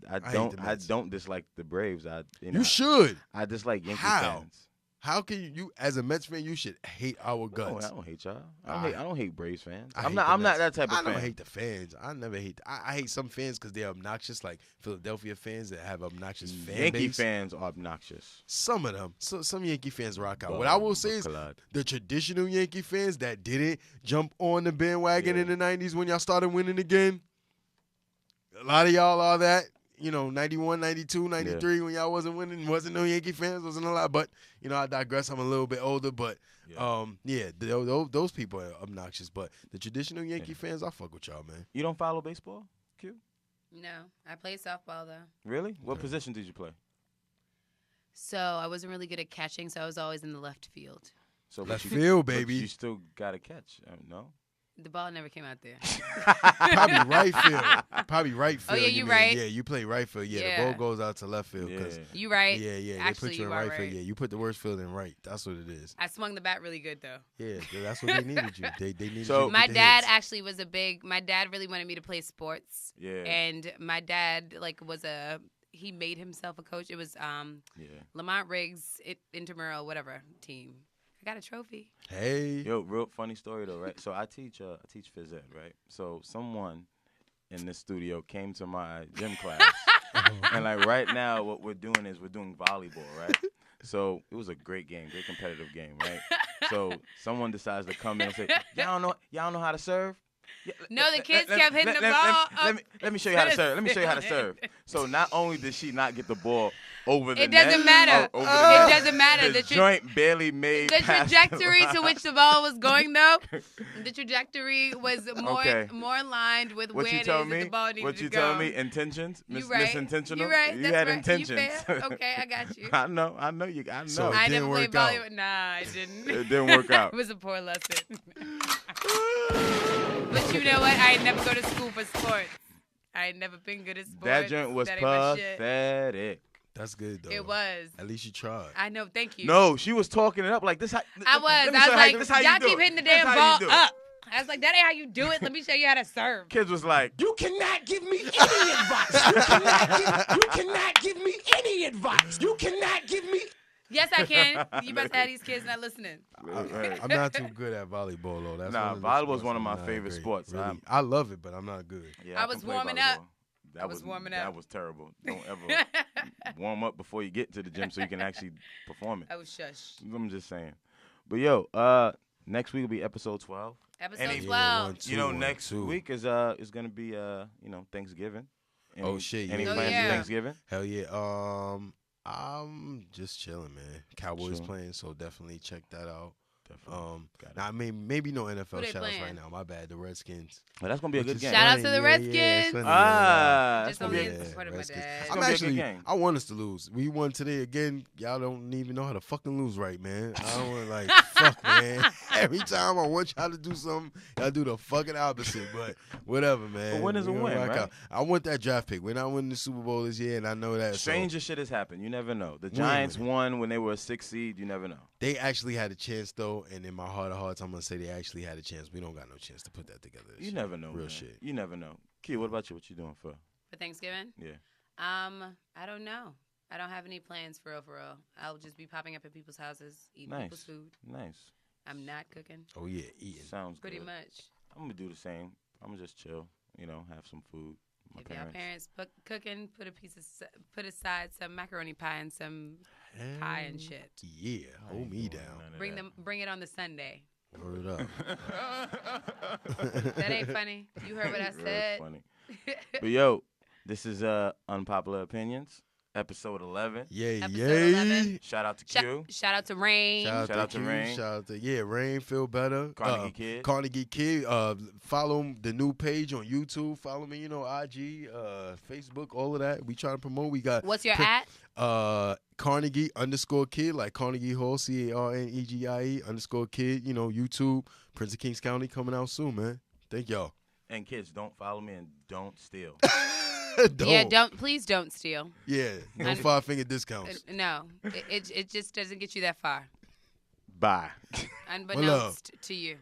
don't dislike the Braves.
You should.
I dislike Yankee fans.
How can you, as a Mets fan, you should hate our guts?
I don't hate y'all. I don't hate Braves fans. I'm not that type of fan.
I don't hate the fans. I never hate. I hate some fans because they're obnoxious, like Philadelphia fans that have obnoxious fan
Yankee
base.
fans are obnoxious.
Some of them. Some Yankee fans rock out. What I will say is the traditional Yankee fans that didn't jump on the bandwagon in the 90s when y'all started winning again, a lot of y'all are that. 91, 92, 93 when y'all wasn't winning, wasn't no Yankee fans, wasn't a lot. But, I digress. I'm a little bit older. But, those people are obnoxious. But the traditional Yankee fans, I fuck with y'all, man.
You don't follow baseball, Q?
No, I played softball, though.
Really? What position did you play?
So I wasn't really good at catching, so I was always in the left field.
So
left field, baby.
But you still got to catch, no?
The ball never came out there.
Probably right field.
Oh, yeah, you right.
Yeah, you play right field. Yeah, the ball goes out to left field.
You right.
Yeah.
Actually,
they put you in right field. Yeah, you put the worst field in right. That's what it is.
I swung the bat really good, though.
Yeah, that's what they needed you. They needed
so
you.
My dad actually was my dad really wanted me to play sports.
Yeah.
And my dad, he made himself a coach. It was Lamont Riggs, intramural, whatever team. I got a trophy.
Hey.
Yo, real funny story though, right? So I teach phys ed, right? So someone in this studio came to my gym class, and right now what we're doing is we're doing volleyball, right? So it was a great game, great competitive game, right? So someone decides to come in and say, y'all don't know how to serve? Yeah,
no, the kids kept hitting the ball.
Let me show you how to serve. Let me show you how to serve. So not only did she not get the ball over the
net. It doesn't matter. It doesn't matter.
The joint barely made
the trajectory to which the ball was going, though. The trajectory was more aligned with where it is that the ball needed to go.
What you telling me? Intentions? Misintentional?
You right.
You had intentions.
Okay, I got you.
I know you. I know.
So
I never played volleyball. Nah, I didn't.
It didn't work out.
It was a poor lesson. But you know what? I ain't never go to school for sports. I ain't never been good at sports.
That joint was pathetic.
That's good, though.
It was.
At least you tried.
I know. Thank you.
No, she was talking it up like this.
I was like, y'all keep hitting the damn ball up. I was like, that ain't how you do it. Let me show you how to serve.
Kids was like,
you cannot give me any advice. You cannot give me any advice. You cannot give me.
Yes, I can. You must have these kids not listening.
I'm not too good at volleyball, though.
Volleyball is one of my favorite sports.
Really. I love it, but I'm not good.
Yeah, I was warming up. That
was terrible. Don't ever warm up before you get to the gym so you can actually perform it.
Oh, shush.
I'm just saying. But yo, next week will be episode 12.
Episode 12.
Next week is gonna be Thanksgiving. Any plans for Thanksgiving?
Hell yeah. I'm just chilling, man. Cowboys playing, so definitely check that out.
Definitely.
Maybe no NFL shout-outs right now. My bad. The Redskins.
Well, that's gonna be a good game.
Shout out to the Redskins.
That's gonna be a
good game. I want us to lose. We won today again. Y'all don't even know how to fucking lose right, man. I don't want fuck, man. Every time I want y'all to do something, y'all do the fucking opposite. But whatever, man.
But win is a win, right?
I want that draft pick. We're not winning the Super Bowl this year, and I know that.
Stranger shit has happened. You never know. The Giants won when they were a 6th seed. You never know.
They actually had a chance, though, and in my heart of hearts, I'm going to say they actually had a chance. We don't got no chance to put that together.
You never know. Real shit. You never know. Key, what about you? What you doing for
Thanksgiving?
Yeah.
I don't know. I don't have any plans for real. I'll just be popping up at people's houses, eating people's food.
Nice.
I'm not cooking.
Oh, yeah, eating.
Sounds
pretty
good.
much.
I'm going to do the same. I'm going to just chill, have some food.
If y'all parents cooking, put aside some macaroni pie and some pie and shit.
Yeah, hold me down.
Bring it on the Sunday.
Word up.
That ain't funny. You heard what I said.
Funny. But yo, this is Unpopular Opinions, episode 11.
Yay.
11.
Shout out to Q.
Shout out to Rain.
Shout out to Rain. Shout out to Rain. Feel better. Carnegie Kid. Follow the new page on YouTube. Follow me, IG, Facebook, all of that. We trying to promote. We got.
What's your at?
Carnegie_Kid, like Carnegie Hall, CARNEGIE _Kid. YouTube. Prince of Kings County coming out soon, man. Thank y'all.
And kids, don't follow me and don't steal.
Please don't steal.
Yeah, no 5-finger discounts.
No, it just doesn't get you that far.
Bye.
Unbeknownst to you.